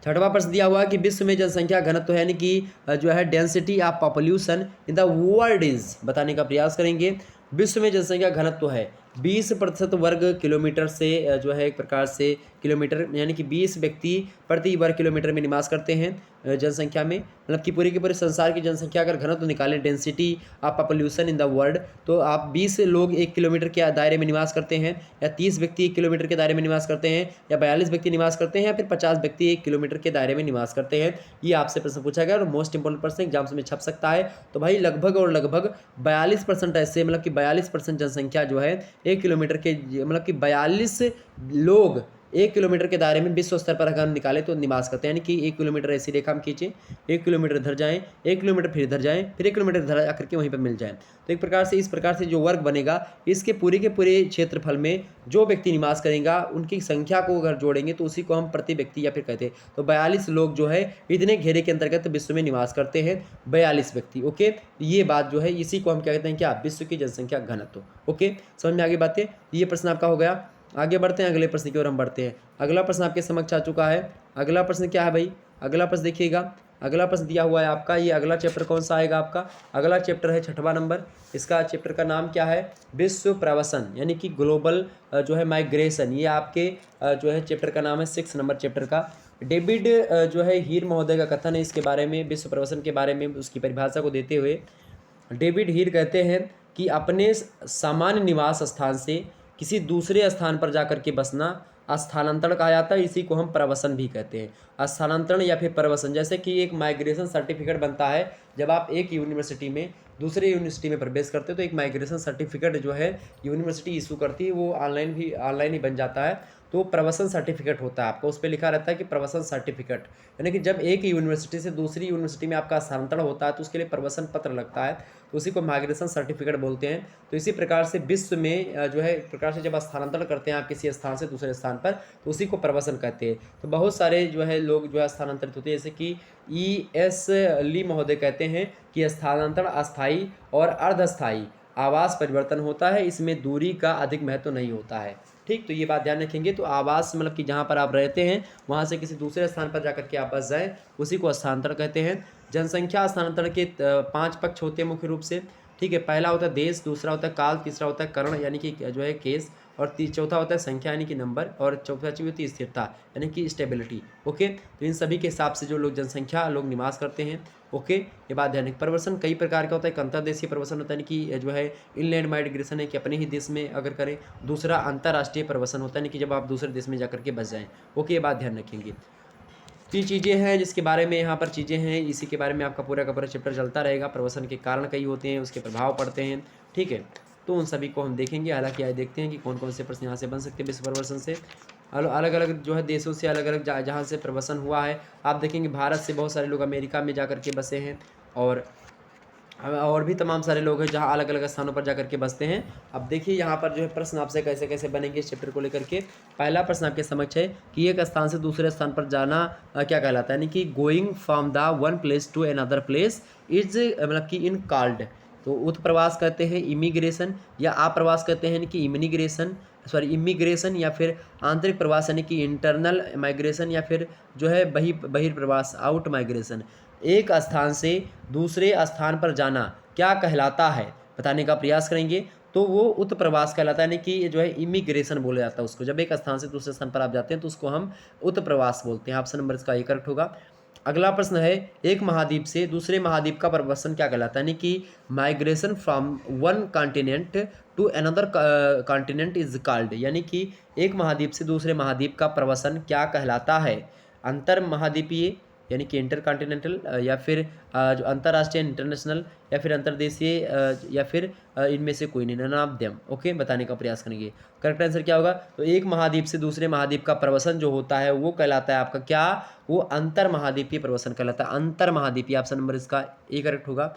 6वां प्रश्न दिया हुआ है कि विश्व में जनसंख्या घनत्व है, यानी कि जो है density of population in the world is, बताने का प्रयास करेंगे। विश्व में जनसंख्या घनत्व है 20% वर्ग किलोमीटर से जो है एक प्रकार से किलोमीटर, यानी कि 20 व्यक्ति प्रति वर्ग किलोमीटर में निवास करते हैं जनसंख्या में, मतलब कि पूरे के पूरे संसार की जनसंख्या अगर घनत्व निकालें density of population in the world, तो आप 20 लोग 1 किलोमीटर के दायरे में निवास करते हैं, या 30 व्यक्ति 1 किलोमीटर के दायरे में निवास करते हैं, या 42 व्यक्ति निवास करते हैं, या फिर 50 व्यक्ति 1 किलोमीटर के दायरे में निवास करते हैं। ये आपसे प्रश्न पूछा गया और मोस्ट इंपॉर्टेंट प्रश्न एग्जाम्स में छप सकता है। तो भाई लगभग और लगभग 42% ऐसे, मतलब कि 42% जनसंख्या जो है 1 किलोमीटर के, मतलब कि 42 लोग 1 किलोमीटर के दायरे में विश्व स्तर पर अगर हम निकालें तो निवास करते हैं, यानी कि 1 किलोमीटर ऐसी रेखा हम खींचें, 1 किलोमीटर इधर जाएँ, 1 किलोमीटर फिर इधर जाएँ, फिर 1 किलोमीटर इधर आकर के वहीं पर मिल जाएँ। तो एक प्रकार से इस प्रकार से जो वर्ग बनेगा, इसके पूरे के पूरे क्षेत्रफल में जो व्यक्ति निवास करेगा उनकी संख्या को अगर जोड़ेंगे तो उसी को हम प्रति व्यक्ति या फिर कहते हैं। तो 42 लोग जो है इतने घेरे के अंतर्गत विश्व में निवास करते हैं, 42 व्यक्ति। ओके, ये बात जो है इसी को हम क्या कहते हैं, क्या विश्व की जनसंख्या घनत्व। ओके, समझ में आगे बातें। ये प्रश्न आपका हो गया। आगे बढ़ते हैं, अगले प्रश्न की ओर हम बढ़ते हैं। अगला प्रश्न आपके समक्ष आ चुका है। अगला प्रश्न क्या है भाई? अगला प्रश्न देखिएगा, अगला प्रश्न दिया हुआ है आपका। ये अगला चैप्टर कौन सा आएगा आपका? अगला चैप्टर है 6वां नंबर। इसका चैप्टर का नाम क्या है? विश्व प्रवसन, यानी कि ग्लोबल जो है माइग्रेशन। ये आपके जो है चैप्टर का नाम है 6 नंबर चैप्टर का। डेविड जो है हीर महोदय का कथन है इसके बारे में, विश्व प्रवसन के बारे में उसकी परिभाषा को देते हुए। डेविड हीर कहते हैं कि अपने सामान्य निवास स्थान से किसी दूसरे स्थान पर जाकर के बसना स्थानांतरण कहा जाता है। इसी को हम प्रवसन भी कहते हैं, स्थानांतरण या फिर प्रवसन। जैसे कि एक माइग्रेशन सर्टिफिकेट बनता है, जब आप एक यूनिवर्सिटी में दूसरे यूनिवर्सिटी में प्रवेश करते हो तो एक माइग्रेशन सर्टिफिकेट जो है यूनिवर्सिटी इशू करती है, वो ऑनलाइन ही बन जाता है। तो प्रवसन सर्टिफिकेट होता है आपका, उस पर लिखा रहता है कि प्रवसन सर्टिफिकेट, यानी कि जब एक यूनिवर्सिटी से दूसरी यूनिवर्सिटी में आपका स्थानांतरण होता है तो उसके लिए प्रवसन पत्र लगता है, तो उसी को माइग्रेशन सर्टिफिकेट बोलते हैं। तो इसी प्रकार से विश्व में जो है एक प्रकार से जब स्थानांतरण करते हैं आप किसी स्थान से दूसरे स्थान पर, तो उसी को प्रवसन कहते हैं। तो बहुत सारे जो है लोग जो है स्थानांतरित होते हैं, जैसे कि E.S. ली महोदय कहते हैं कि स्थानांतरण अस्थायी और अर्धस्थायी आवास परिवर्तन होता है, इसमें दूरी का अधिक महत्व नहीं होता है। ठीक, तो ये बात ध्यान रखेंगे। तो आवास मतलब कि जहाँ पर आप रहते हैं वहाँ से किसी दूसरे स्थान पर जाकर के आप बस जाएँ, उसी को स्थानांतरण कहते हैं। जनसंख्या स्थानांतरण के 5 पक्ष होते हैं मुख्य रूप से। ठीक है, पहला होता है देश, दूसरा होता है काल, तीसरा होता है करण यानी कि जो है केस, और चौथा होता है संख्या यानी कि नंबर, और चौथा चीज होती है स्थिरता यानी कि स्टेबिलिटी। ओके, तो इन सभी के हिसाब से जो लोग जनसंख्या लोग निवास करते हैं। ओके, ये बात ध्यान रखें। प्रवसन कई प्रकार का होता है। एक अंतर्देशीय प्रवसन होता है, यानी कि जो है इनलैंड माइग्रेशन है कि अपने ही देश में अगर करें। दूसरा अंतर्राष्ट्रीय प्रवसन होता है, यानी कि जब आप दूसरे देश में जाकर के बस जाएँ। ओके, ये बात ध्यान रखेंगे। तो ये चीज़ें हैं जिसके बारे में यहाँ पर चीज़ें हैं, इसी के बारे में आपका पूरा का पूरा चैप्टर चलता रहेगा। प्रवसन के कारण कई होते हैं, उसके प्रभाव पड़ते हैं। ठीक है, तो उन सभी को हम देखेंगे। हालांकि आज देखते हैं कि कौन कौन से प्रश्न यहाँ से बन सकते हैं विश्व प्रवसन से। अलग अलग जो है देशों से अलग अलग जहाँ से प्रवसन हुआ है, आप देखेंगे भारत से बहुत सारे लोग अमेरिका में जाकर के बसे हैं, और भी तमाम सारे लोग हैं जहाँ अलग अलग स्थानों पर जाकर के बसते हैं। अब देखिए यहाँ पर जो है प्रश्न आपसे कैसे कैसे बनेंगे इस चैप्टर को लेकर के। पहला प्रश्न आपके समक्ष है कि एक स्थान से दूसरे स्थान पर जाना क्या कहलाता है, यानी कि going from the one place to another place is मतलब कि इन कॉल्ड। तो उत्प्रवास कहते हैं इमिग्रेशन, या आप्रवास कहते हैं कि इमिग्रेशन, या फिर आंतरिक प्रवास यानी कि इंटरनल माइग्रेशन, या फिर जो है बहिर्प्रवास आउट माइग्रेशन। एक स्थान से दूसरे स्थान पर जाना क्या कहलाता है बताने का प्रयास करेंगे, तो वो उत्प्रवास कहलाता है, यानी कि जो है इमिग्रेशन बोला जाता है उसको। जब एक स्थान से दूसरे स्थान पर आप जाते हैं तो उसको हम उत्प्रवास बोलते हैं। ऑप्शन नंबर इसका ये करेक्ट होगा। अगला प्रश्न है एक महाद्वीप से दूसरे महाद्वीप का प्रवसन क्या कहलाता है, यानी कि migration from one continent to another continent is called, यानी कि एक महाद्वीप से दूसरे महाद्वीप का प्रवसन क्या कहलाता है। अंतर महाद्वीपीय यानी कि इंटर कॉन्टिनेंटल, या फिर जो अंतर्राष्ट्रीय इंटरनेशनल, या फिर अंतर्देशीय, या फिर इनमें से कोई नहीं, नन ऑफ देम। ओके, बताने का प्रयास करेंगे। करेक्ट आंसर क्या होगा? तो एक महाद्वीप से दूसरे महाद्वीप का प्रवसन जो होता है वो कहलाता है आपका क्या? वो अंतर महाद्वीपीय प्रवसन कहलाता है। अंतर महाद्वीपीय, ऑप्शन नंबर इसका ए करेक्ट होगा।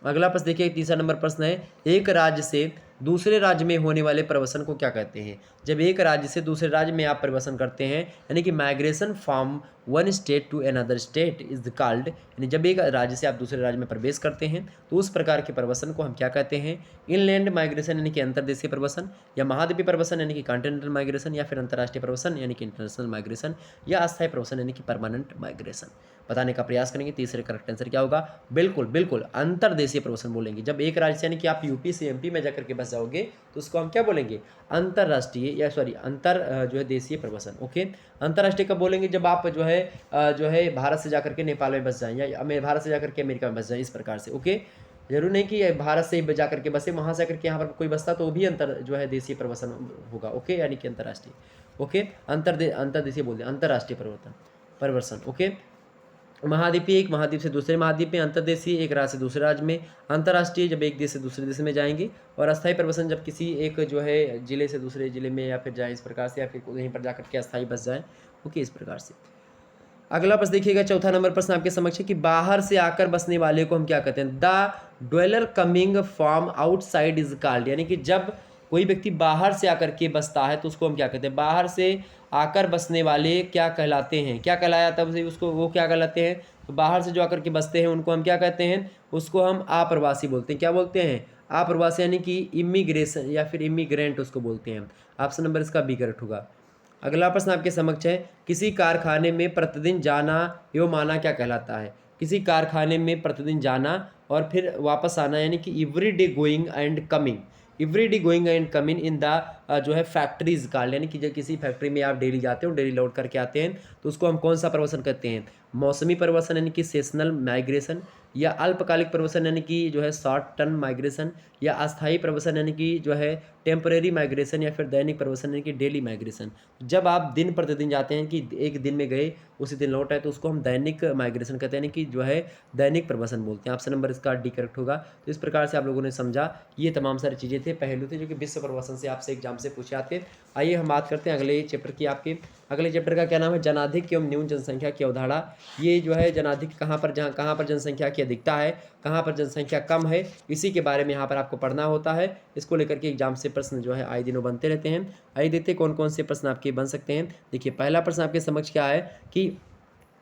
अगला प्रश्न देखिए, तीसरा नंबर प्रश्न है एक राज्य से दूसरे राज्य में होने वाले प्रवसन को क्या कहते हैं। जब एक राज्य से दूसरे राज्य में आप प्रवसन करते हैं, यानी कि migration from one state to another state is called, यानी जब एक राज्य से आप दूसरे राज्य में प्रवेश करते हैं तो उस प्रकार के प्रवसन को हम क्या कहते हैं? इनलैंड माइग्रेशन यानी कि अंतर्देशीय प्रवसन, या महाद्वीपीय प्रवसन यानी कि कॉन्टिनेंटल माइग्रेशन, या फिर अंतर्राष्ट्रीय प्रवसन यानी कि इंटरनेशनल माइग्रेशन, या अस्थायी प्रवसन यानी कि परमानेंट माइग्रेशन। बताने का प्रयास करेंगे। तीसरे करेक्ट आंसर क्या होगा? बिल्कुल बिल्कुल अंतर्देशीय प्रवसन बोलेंगे। जब एक राज्य से यानी कि आप यूपी से एमपी में जाकर के बस जाओगे तो उसको हम क्या बोलेंगे? अंतर्राष्ट्रीय, या सॉरी जो है देशीय प्रवसन। ओके, अंतर्राष्ट्रीय कब बोलेंगे? जब आप जो है भारत से जाकर के नेपाल में बस जाएं, या भारत से जाकर के अमेरिका में बस जाएं, इस प्रकार से। ओके, जरूर नहीं कि भारत से ही जाकर के बसे, वहाँ से जाकर के यहाँ पर कोई बसता तो वो भी जो है देशीय प्रवसन होगा। ओके, यानी कि अंतर्राष्ट्रीय। ओके, अंतर्देशीय बोलते हैं, अंतर्राष्ट्रीय प्रवर्तन प्रवसन। ओके, महाद्वीपीय, एक महाद्वीप से दूसरे महाद्वीप में, अंतर्देशीय, एक राज्य से दूसरे राज्य में, अंतर्राष्ट्रीय, जब एक देश से दूसरे देश में जाएंगे, और अस्थायी प्रवासन, जब किसी एक जो है जिले से दूसरे जिले में या फिर जाए इस प्रकार से, या फिर वहीं पर जाकर के अस्थायी बस जाए। ओके, इस प्रकार से। अगला प्रश्न देखिएगा, चौथा नंबर प्रश्न आपके समक्ष है कि बाहर से आकर बसने वाले को हम क्या कहते हैं? The dweller coming from outside is called, यानी कि जब कोई व्यक्ति बाहर से आकर के बसता है तो उसको हम क्या कहते हैं? बाहर से आकर बसने वाले क्या कहलाते हैं? क्या कहलाया तब से उसको, वो क्या कहलाते हैं? तो बाहर से जो आकर के बसते हैं उनको हम क्या कहते हैं? उसको हम अप्रवासी बोलते हैं। क्या बोलते हैं? अप्रवासी, यानी कि इमिग्रेशन या फिर इमिग्रेंट उसको बोलते हैं। ऑप्शन नंबर इसका बी करेक्ट होगा। अगला प्रश्न आपके समक्ष है, किसी कारखाने में प्रतिदिन जाना एवं आना क्या कहलाता है? किसी कारखाने में प्रतिदिन जाना और फिर वापस आना, यानी कि every day going and coming, every day going and coming in the जो है फैक्ट्रीज कॉल्ड, यानी कि जब किसी फैक्ट्री में आप डेली जाते हो, डेली लौट करके आते हैं, तो उसको हम कौन सा प्रवसन कहते हैं? मौसमी प्रवसन, यानी कि सेशनल माइग्रेशन, या अल्पकालिक प्रवसन, यानी कि जो है शॉर्ट टर्म माइग्रेशन, या अस्थायी प्रवसन, यानी कि जो है टेम्परेरी माइग्रेशन, या फिर दैनिक प्रवसन, यानी कि डेली माइग्रेशन। जब आप दिन प्रतिदिन जाते हैं कि एक दिन में गए उसी दिन लौट आए, तो उसको हम दैनिक माइग्रेशन कहते हैं, यानी कि जो है दैनिक प्रवसन बोलते हैं। ऑप्शन नंबर इसका डी करेक्ट होगा। तो इस प्रकार से आप लोगों ने समझा, ये तमाम सारी चीज़ें थे, पहलू थे जो कि विश्व प्रवसन से आपसे एग्जाम से पूछे आते हैं। आइए हम बात करते हैं अगले चैप्टर की। आपके अगले चैप्टर का क्या नाम है? जनाधिक्य एवं न्यून जनसंख्या की अवधारणा। ये जो है जनाधिक्य कहाँ पर जनसंख्या की अधिकता है, कहाँ पर जनसंख्या कम है, इसी के बारे में यहाँ पर आपको पढ़ना होता है। इसको लेकर के एग्जाम से प्रश्न जो है आए दिनों बनते रहते हैं। आइए देखते हैं कौन कौन से प्रश्न आपके बन सकते हैं। देखिए, पहला प्रश्न आपके समक्ष क्या है कि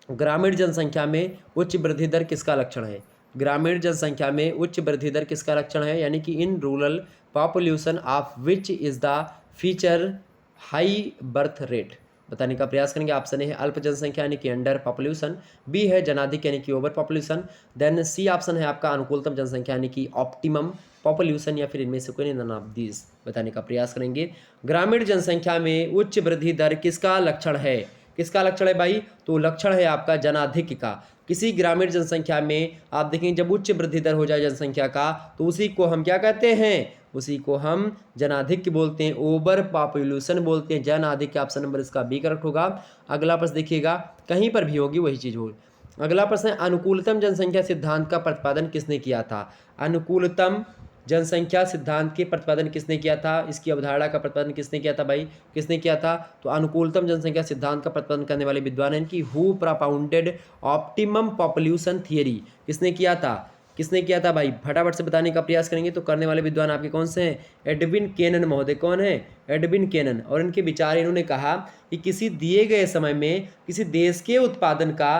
ग्रामीण जनसंख्या में उच्च वृद्धि दर किसका लक्षण है? ग्रामीण जनसंख्या में उच्च वृद्धि दर किसका लक्षण है? यानी कि in rural population of which is the feature high birth rate, बताने का प्रयास करेंगे। ऑप्शन ए है अल्प जनसंख्या यानी कि अंडर पॉपुलेशन, बी है जनाधिक्य यानी कि over population, then C option है आपका अनुकूलतम जनसंख्या यानी कि ऑप्टिमम पॉपुलेशन, या फिर इनमें से कोई नन ऑफ दीज, बताने का प्रयास करेंगे। ग्रामीण जनसंख्या में उच्च वृद्धि दर किसका लक्षण है? किसका लक्षण है भाई? तो लक्षण है आपका जनाधिक्य का। किसी ग्रामीण जनसंख्या में आप देखेंगे जब उच्च वृद्धि दर हो जाए जनसंख्या का, तो उसी को हम क्या कहते हैं? उसी को हम जनाधिक्य बोलते हैं, ओवर पॉपुलेशन बोलते हैं, जनाधिक्य। ऑप्शन नंबर इसका बी करेक्ट होगा। अगला प्रश्न देखिएगा, कहीं पर भी होगी वही चीज़ होगी। अगला प्रश्न है, अनुकूलतम जनसंख्या सिद्धांत का प्रतिपादन किसने किया था? अनुकूलतम जनसंख्या सिद्धांत के प्रतिपादन किसने किया था? इसकी अवधारणा का प्रतिपादन किसने किया था भाई? किसने किया था? तो अनुकूलतम जनसंख्या सिद्धांत का प्रतिपादन करने वाले विद्वान हैं कि who propounded optimum population theory, किसने किया था? किसने किया था भाई? फटाफट से बताने का प्रयास करेंगे। तो करने वाले विद्वान आपके कौन से हैं? एडविन केनन महोदय। कौन है? Edwin Cannan. और इनके विचार, इन्होंने कहा कि किसी दिए गए समय में किसी देश के उत्पादन का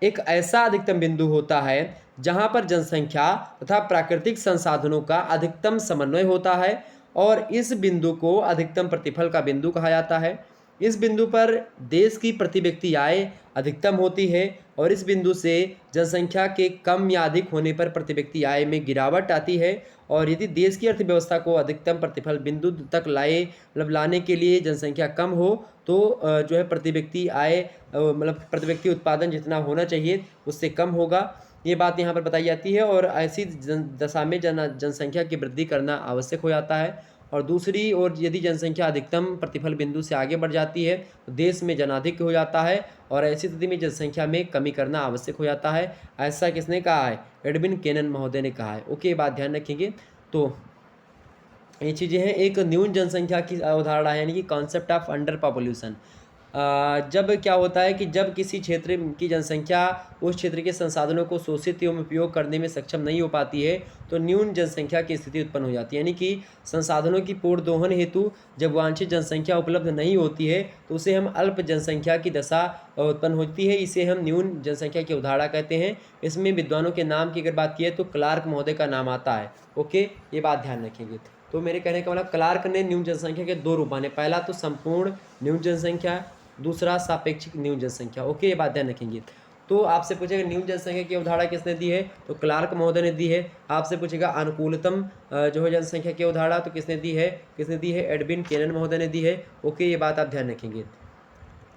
एक ऐसा अधिकतम बिंदु होता है जहां पर जनसंख्या तथा प्राकृतिक संसाधनों का अधिकतम समन्वय होता है, और इस बिंदु को अधिकतम प्रतिफल का बिंदु कहा जाता है। इस बिंदु पर देश की प्रति व्यक्ति आय अधिकतम होती है, और इस बिंदु से जनसंख्या के कम या अधिक होने पर प्रति व्यक्ति आय में गिरावट आती है। और यदि देश की अर्थव्यवस्था को अधिकतम प्रतिफल बिंदु तक लाने के लिए जनसंख्या कम हो, तो जो है प्रति व्यक्ति आय मतलब प्रति व्यक्ति उत्पादन जितना होना चाहिए उससे कम होगा। ये बात यहाँ पर बताई जाती है, और ऐसी दशा में जनसंख्या की वृद्धि करना आवश्यक हो जाता है। और दूसरी ओर यदि जनसंख्या अधिकतम प्रतिफल बिंदु से आगे बढ़ जाती है तो देश में जनाधिक्य हो जाता है, और ऐसी स्थिति में जनसंख्या में कमी करना आवश्यक हो जाता है। ऐसा किसने कहा है? एडविन केनन महोदय ने कहा है। ओके, ये बात ध्यान रखेंगे। तो ये चीज़ें हैं। एक न्यून जनसंख्या की अवधारणा है, यानी कि कॉन्सेप्ट ऑफ अंडर पॉपुलेशन। जब क्या होता है कि जब किसी क्षेत्र की जनसंख्या उस क्षेत्र के संसाधनों को शोषित एवं उपयोग करने में सक्षम नहीं हो पाती है, तो न्यून जनसंख्या की स्थिति उत्पन्न हो जाती है। यानी कि संसाधनों की पूर्ण दोहन हेतु जब वांछित जनसंख्या उपलब्ध नहीं होती है, तो उसे हम अल्प जनसंख्या की दशा उत्पन्न होती है। इसे हम न्यून जनसंख्या की अवधारणा कहते हैं। इसमें विद्वानों के नाम की अगर बात की है तो क्लार्क महोदय का नाम आता है। ओके, ये बात ध्यान रखेंगे। तो मेरे कहने का मतलब, क्लार्क ने न्यून जनसंख्या के दो रूप माने। पहला तो संपूर्ण न्यून जनसंख्या, दूसरा सापेक्षिक न्यून जनसंख्या। ओके, ये बात ध्यान रखेंगे। तो आपसे पूछेगा न्यून जनसंख्या की अवधारणा किसने दी है? तो क्लार्क महोदय ने दी है। आपसे पूछेगा अनुकूलतम जो है जनसंख्या की अवधारणा, तो किसने दी है? किसने दी है? एडविन केनन महोदय ने दी है। ओके, ये बात आप ध्यान रखेंगे।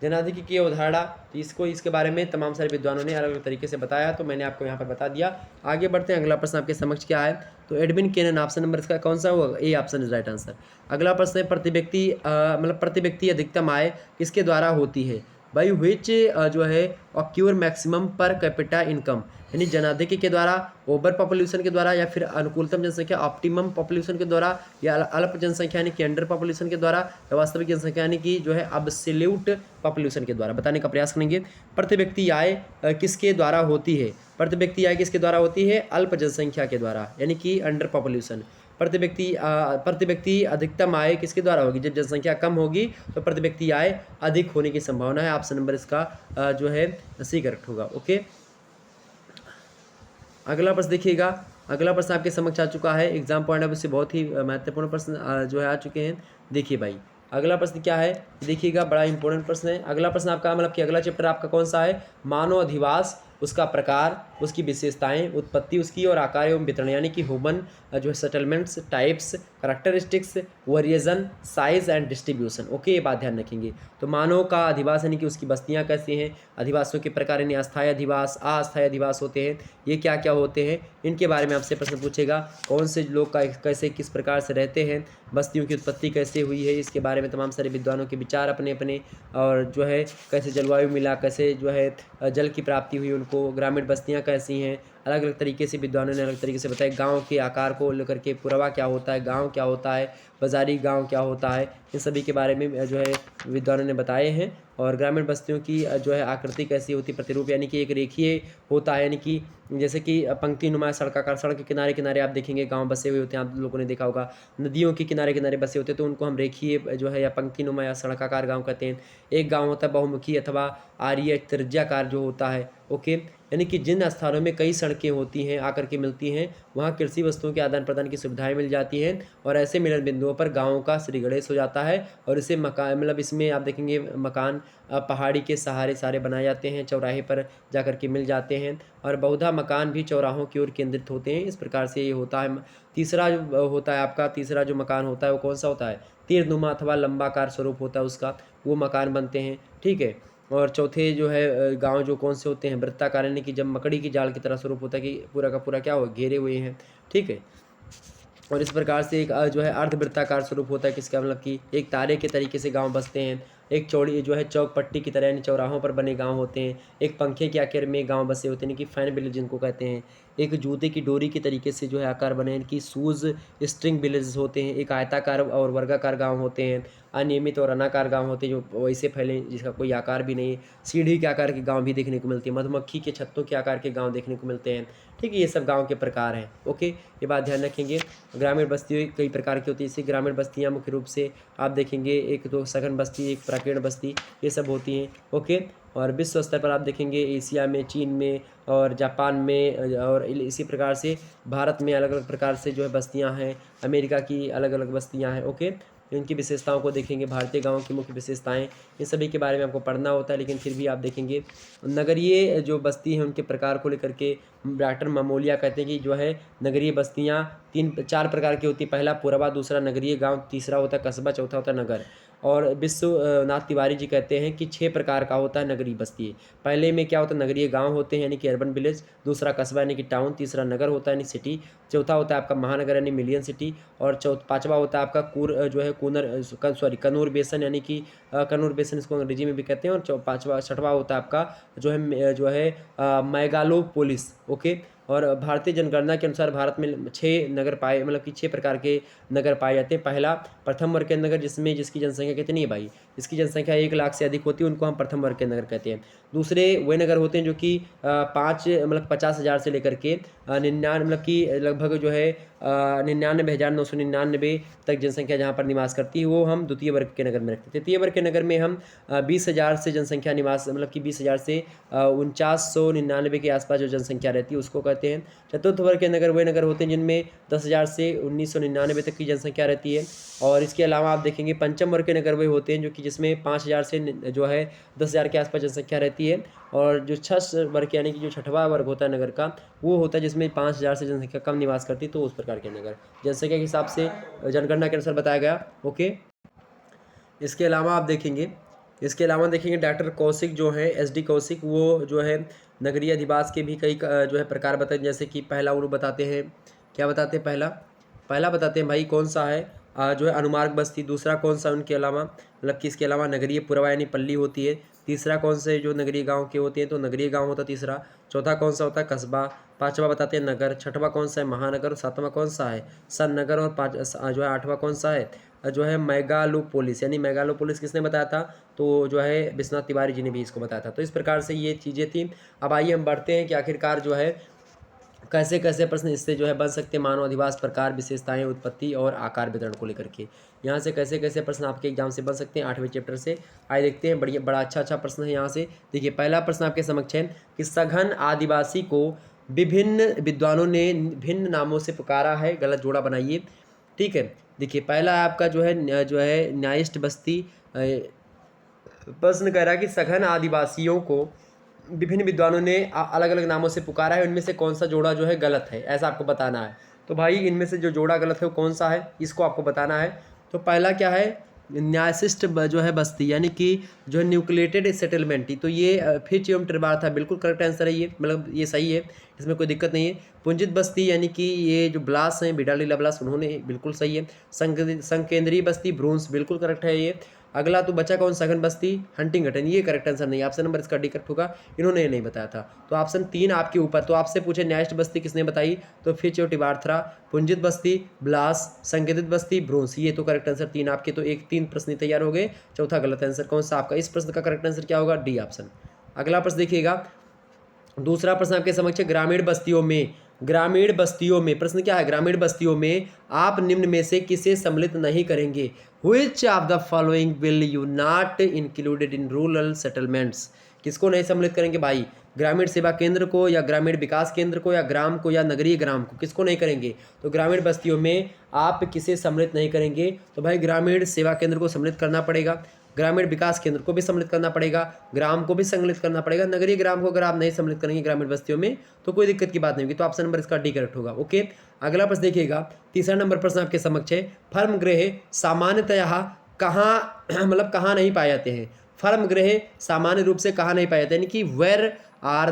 जनाधिक्य की अवधारणा, तो इसके बारे में तमाम सारे विद्वानों ने अलग अलग तरीके से बताया, तो मैंने आपको यहाँ पर बता दिया। आगे बढ़ते हैं। अगला प्रश्न आपके समक्ष क्या है? तो एडविन केनन, ऑप्शन नंबर इसका कौन सा होगा? A option is right answer. अगला प्रश्न है, प्रति व्यक्ति अधिकतम आय किसके द्वारा होती है? बाई विच जो है occur maximum per capita income, यानी जनाधिक्य के द्वारा, ओवर पॉपुलेशन के द्वारा, या फिर अनुकूलतम जनसंख्या ऑप्टिमम पॉपुलेशन के द्वारा, या अल्प जनसंख्या यानी कि अंडर पॉपुलेशन के द्वारा, या वास्तविक जनसंख्या यानी कि जो है अब्सोल्यूट पॉपुलेशन के द्वारा बताने का प्रयास करेंगे। प्रति व्यक्ति आय किसके द्वारा होती है? प्रति व्यक्ति आय किसके द्वारा होती है? अल्प जनसंख्या के द्वारा, यानी कि अंडर पॉपुलेशन। प्रति व्यक्ति अधिकतम आय किसके द्वारा होगी? जब जनसंख्या कम होगी तो प्रति व्यक्ति आय अधिक होने की संभावना है। ऑप्शन नंबर इसका जो है सी करेक्ट होगा। ओके, अगला प्रश्न देखिएगा। अगला प्रश्न आपके समक्ष आ चुका है, एग्जाम पॉइंट ऑफ व्यू से बहुत ही महत्वपूर्ण प्रश्न जो है आ चुके हैं। देखिए भाई, अगला प्रश्न क्या है, देखिएगा, बड़ा इंपॉर्टेंट प्रश्न है। अगला प्रश्न आपका मतलब कि अगला चैप्टर आपका कौन सा है? मानव अधिवास, उसका प्रकार, उसकी विशेषताएं, उत्पत्ति उसकी और आकार एवं वितरण, यानी कि ह्यूमन जो है settlements, types, characteristics, variation, size and distribution. Okay, ये बात ध्यान रखेंगे। तो मानव का अधिवास यानी कि उसकी बस्तियां कैसी हैं, अधिवासों के प्रकार यानी अस्थायी अधिवास, अस्थायी अधिवास होते हैं, ये क्या क्या होते हैं, इनके बारे में आपसे प्रश्न पूछेगा। कौन से लोग का कैसे किस प्रकार से रहते हैं, बस्तियों की उत्पत्ति कैसे हुई है, इसके बारे में तमाम सारे विद्वानों के विचार अपने अपने, और जो है कैसे जलवायु मिला, कैसे जो है जल की प्राप्ति हुई उनको, ग्रामीण बस्तियां कैसी हैं, अलग अलग तरीके से विद्वानों ने अलग तरीके से बताया। गांव के आकार को लेकर के पुरवा क्या होता है, गांव क्या होता है, बाजारी गांव क्या होता है, इन सभी के बारे में जो है विद्वानों ने बताए हैं। और ग्रामीण बस्तियों की जो है आकृति कैसी होती, प्रतिरूप, यानी कि एक रेखीय होता है, यानी कि जैसे कि पंक्ति नुमा सड़काकार, सड़क के किनारे किनारे आप देखेंगे गांव बसे हुए होते हैं, आप लोगों ने देखा होगा। नदियों के किनारे किनारे बसे होते हैं तो उनको हम रेखीय जो है या पंक्ति नुमा या सड़काकार गांव कहते हैं। एक गांव होता है बहुमुखी अथवा आर्य त्रिज्याकार जो होता है। ओके, यानी कि जिन स्थानों में कई सड़कें होती हैं आकर के मिलती हैं, वहाँ कृषि वस्तुओं के आदान प्रदान की सुविधाएं मिल जाती हैं, और ऐसे मिलन बिंदुओं पर गाँवों का श्री गणेश हो जाता है। और इसे मकान मतलब इसमें आप देखेंगे मकान पहाड़ी के सहारे सारे बनाए जाते हैं, चौराहे पर जाकर के मिल जाते हैं, और बहुधा मकान भी चौराहों की ओर केंद्रित होते हैं। इस प्रकार से ये होता है। तीसरा जो होता है आपका, तीसरा जो मकान होता है वो कौन सा होता है? तीरनुमा अथवा लंबाकार स्वरूप होता है उसका, वो मकान बनते हैं। ठीक है, और चौथे जो है गांव जो कौन से होते हैं? वृत्ताकार, यानी कि जब मकड़ी की जाल की तरह स्वरूप होता है कि पूरा का पूरा क्या हो, घेरे हुए हैं। ठीक है, और इस प्रकार से एक जो है अर्धवृत्ताकार स्वरूप होता है, किसका मतलब कि एक तारे के तरीके से गांव बसते हैं। एक चौड़ी जो है चौक पट्टी की तरह यानी चौराहों पर बने गांव होते हैं। एक पंखे के आकार में गांव बसे होते हैं, यानी कि फैन विलेज जिनको कहते हैं। एक जूते की डोरी की तरीके से जो है आकार बने, यानी कि शूज़ स्ट्रिंग विलेज होते हैं। एक आयताकार और वर्गाकार गांव होते हैं। अनियमित और अनाकार गांव होते हैं जो वैसे फैले जिसका कोई आकार भी नहीं। सीढ़ी के आकार के गांव भी देखने को मिलती है। मधुमक्खी के छत्तों के आकार के गांव देखने को मिलते हैं। ठीक है, ये सब गांव के प्रकार हैं। ओके, ये बात ध्यान रखेंगे। ग्रामीण बस्ती कई प्रकार की होती है। जैसे ग्रामीण बस्तियाँ मुख्य रूप से आप देखेंगे, एक तो सघन बस्ती, एक प्राकीर्ण बस्ती, ये सब होती हैं। ओके, और विश्व स्तर पर आप देखेंगे एशिया में, चीन में और जापान में, और इसी प्रकार से भारत में अलग अलग प्रकार से जो है बस्तियां हैं। अमेरिका की अलग अलग बस्तियां हैं। ओके, इनकी विशेषताओं को देखेंगे, भारतीय गांवों की मुख्य विशेषताएं, इन सभी के बारे में आपको पढ़ना होता है। लेकिन फिर भी आप देखेंगे नगरीय जो बस्ती हैं उनके प्रकार को लेकर के डॉक्टर मामोलिया कहते हैं कि जो है नगरीय बस्तियां 3-4 प्रकार की होती है। पहला पुरवा, दूसरा नगरीय गाँव, तीसरा होता है कस्बा, चौथा होता है नगर। और विश्वनाथ तिवारी जी कहते हैं कि 6 प्रकार का होता है नगरीय बस्ती। पहले में क्या होता है? नगरीय गांव होते हैं यानी कि अर्बन विलेज, दूसरा कस्बा यानी कि टाउन, तीसरा नगर होता है यानी सिटी, चौथा होता है आपका महानगर यानी मिलियन सिटी, और पाँचवा होता है आपका जो है कनूर बेसन, यानी कि कनूर बेसन इसको अंग्रेजी में भी कहते हैं। और पाँचवा छठवा होता है आपका जो है मेगालोपोलिस। ओके, और भारतीय जनगणना के अनुसार भारत में 6 नगर पाए मतलब कि 6 प्रकार के नगर पाए जाते हैं। पहला प्रथम वर्ग के नगर, जिसकी जनसंख्या कितनी है भाई? इसकी जनसंख्या 1 लाख से अधिक होती है, उनको हम प्रथम वर्ग के नगर कहते हैं। दूसरे वे नगर होते हैं जो कि 50,000 से लेकर के 99 मतलब कि लगभग जो है 99,999 तक जनसंख्या जहाँ पर निवास करती है, वो हम द्वितीय वर्ग के नगर में रखते हैं। तृतीय वर्ग के नगर में हम 20,000 से जनसंख्या निवास मतलब कि 20,000 से 4999 के आसपास जो जनसंख्या रहती है उसको कहते हैं। चतुर्थ वर्ग के नगर वे नगर होते हैं जिनमें 10,000 से 1999 तक की जनसंख्या रहती है। और इसके अलावा आप देखेंगे पंचम वर्ग के नगर वे होते हैं जो कि जिसमें 5,000 से जो है 10,000 के आसपास जनसंख्या रहती है। और जो 6 वर्ग यानी कि जो छठवां वर्ग होता है नगर का, वो होता है जिसमें 5,000 से जनसंख्या कम निवास करती है, तो उस प्रकार के नगर जनसंख्या के हिसाब से जनगणना के अनुसार बताया गया। ओके, इसके अलावा आप देखेंगे डॉक्टर कौशिक जो है SD कौशिक, वो जो है नगरीय अधिवास के भी कई जो है प्रकार बताए। जैसे कि पहला वो बताते हैं, क्या बताते हैं? पहला बताते हैं भाई कौन सा है? जो है अनुमार्ग बस्ती। दूसरा कौन सा उनके अलावा, मतलब किसके अलावा, नगरीय पुरवा यानी पल्ली होती है। तीसरा कौन से जो नगरीय गांव के होते हैं, तो नगरीय गांव होता है तीसरा। चौथा कौन सा होता है, कस्बा। पांचवा बताते हैं नगर। छठवां कौन सा है, महानगर। और सातवां कौन सा है, सन नगर। और जो है आठवां कौन सा है, जो है मेगालोपोलिस। यानी मेगालोपोलिस किसने बताया था, तो जो है विश्वनाथ तिवारी जी ने भी इसको बताया था। तो इस प्रकार से ये चीज़ें थी। अब आइए हम बढ़ते हैं कि आखिरकार जो है कैसे कैसे प्रश्न इससे जो है बन सकते हैं मानव अधिवास, प्रकार, विशेषताएं, उत्पत्ति और आकार वितरण को लेकर के। यहाँ से कैसे कैसे प्रश्न आपके एग्जाम से बन सकते हैं 8वें चैप्टर से। आइए देखते हैं, बड़ा अच्छा प्रश्न है यहाँ से। देखिए पहला प्रश्न आपके समक्ष है कि सघन आदिवासी को विभिन्न विद्वानों ने भिन्न नामों से पुकारा है। गलत जोड़ा बनाइए। ठीक है, देखिए पहला आपका जो है न्यायिष्ट बस्ती। प्रश्न कह रहा है कि सघन आदिवासियों को विभिन्न विद्वानों ने अलग अलग नामों से पुकारा है, उनमें से कौन सा जोड़ा जो है गलत है, ऐसा आपको बताना है। तो भाई इनमें से जो जोड़ा गलत है वो कौन सा है, इसको आपको बताना है। तो पहला क्या है, न्यायशिष्ट जो है बस्ती, यानी कि जो है न्यूक्लिएटेड सेटलमेंट। तो ये फिच एवं ट्रिबार था, बिल्कुल करेक्ट आंसर है ये, मतलब ये सही है, इसमें कोई दिक्कत नहीं है। पुंजित बस्ती यानी कि ये जो ब्लास हैं, बिडालीला ब्लास, उन्होंने बिल्कुल सही है। संकेंद्रीय बस्ती ब्रूंस, बिल्कुल करेक्ट है ये। अगला तो बचा कौन, सघन बस्ती हंटिंगटन, ये करेक्ट आंसर नहीं है, ऑप्शन नंबर इसका डी करेक्ट होगा, इन्होंने ये नहीं बताया था। तो ऑप्शन 3 आपके ऊपर। तो आपसे पूछे न्यायिष्ट बस्ती किसने बताई, तो फिच और टिबार्थरा। पुंजित बस्ती ब्लास, संकेतित बस्ती ब्रोंस, ये तो करेक्ट आंसर 3 आपके। तो 3 प्रश्न तैयार हो गए, चौथा गलत आंसर कौन सा आपका। इस प्रश्न का करेक्ट आंसर क्या होगा, डी ऑप्शन। अगला प्रश्न देखिएगा, दूसरा प्रश्न आपके समक्ष है, ग्रामीण बस्तियों में प्रश्न क्या है, ग्रामीण बस्तियों में आप निम्न में से किसे सम्मिलित नहीं करेंगे। Which of the following will you not included in rural settlements? किसको नहीं सम्मिलित करेंगे भाई, ग्रामीण सेवा केंद्र को, या ग्रामीण विकास केंद्र को, या ग्राम को, या नगरीय ग्राम को, किसको नहीं करेंगे। तो ग्रामीण बस्तियों में आप किसे सम्मिलित नहीं करेंगे, तो भाई ग्रामीण सेवा केंद्र को सम्मिलित करना पड़ेगा, ग्रामीण विकास केंद्र को भी सम्मिलित करना पड़ेगा, ग्राम को भी सम्मिलित करना पड़ेगा। नगरीय ग्राम को अगर आप नहीं सम्मिलित करेंगे ग्रामीण बस्तियों में तो कोई दिक्कत की बात नहीं होगी। तो ऑप्शन नंबर इसका डी करेक्ट होगा। ओके, अगला प्रश्न देखिएगा, तीसरा नंबर प्रश्न आपके समक्ष है, फर्म गृह सामान्यतः कहाँ मतलब कहाँ नहीं पाए जाते हैं। फर्म गृह सामान्य रूप से कहाँ नहीं पाए जाते, यानी कि where are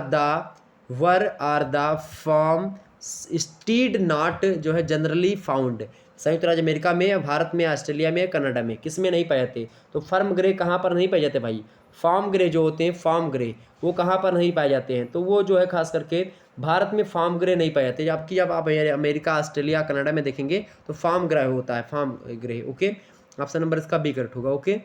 the farmstead not जो है जनरली फाउंड। संयुक्त राज्य अमेरिका में, भारत में, ऑस्ट्रेलिया में, कनाडा में, किस में नहीं पाए जाते। तो फर्म ग्रे कहाँ पर नहीं पाए जाते भाई, फार्म ग्रे जो होते हैं, फार्म ग्रे वो कहाँ पर नहीं पाए जाते हैं, तो वो जो है खास करके भारत में फार्म ग्रे नहीं पाए जाते। जबकि जब आप अमेरिका, ऑस्ट्रेलिया, कनाडा में देखेंगे तो फार्म ग्रे होता है, फार्म ग्रे। ओके, ऑप्शन नंबर इसका बी करेक्ट होगा। ओके,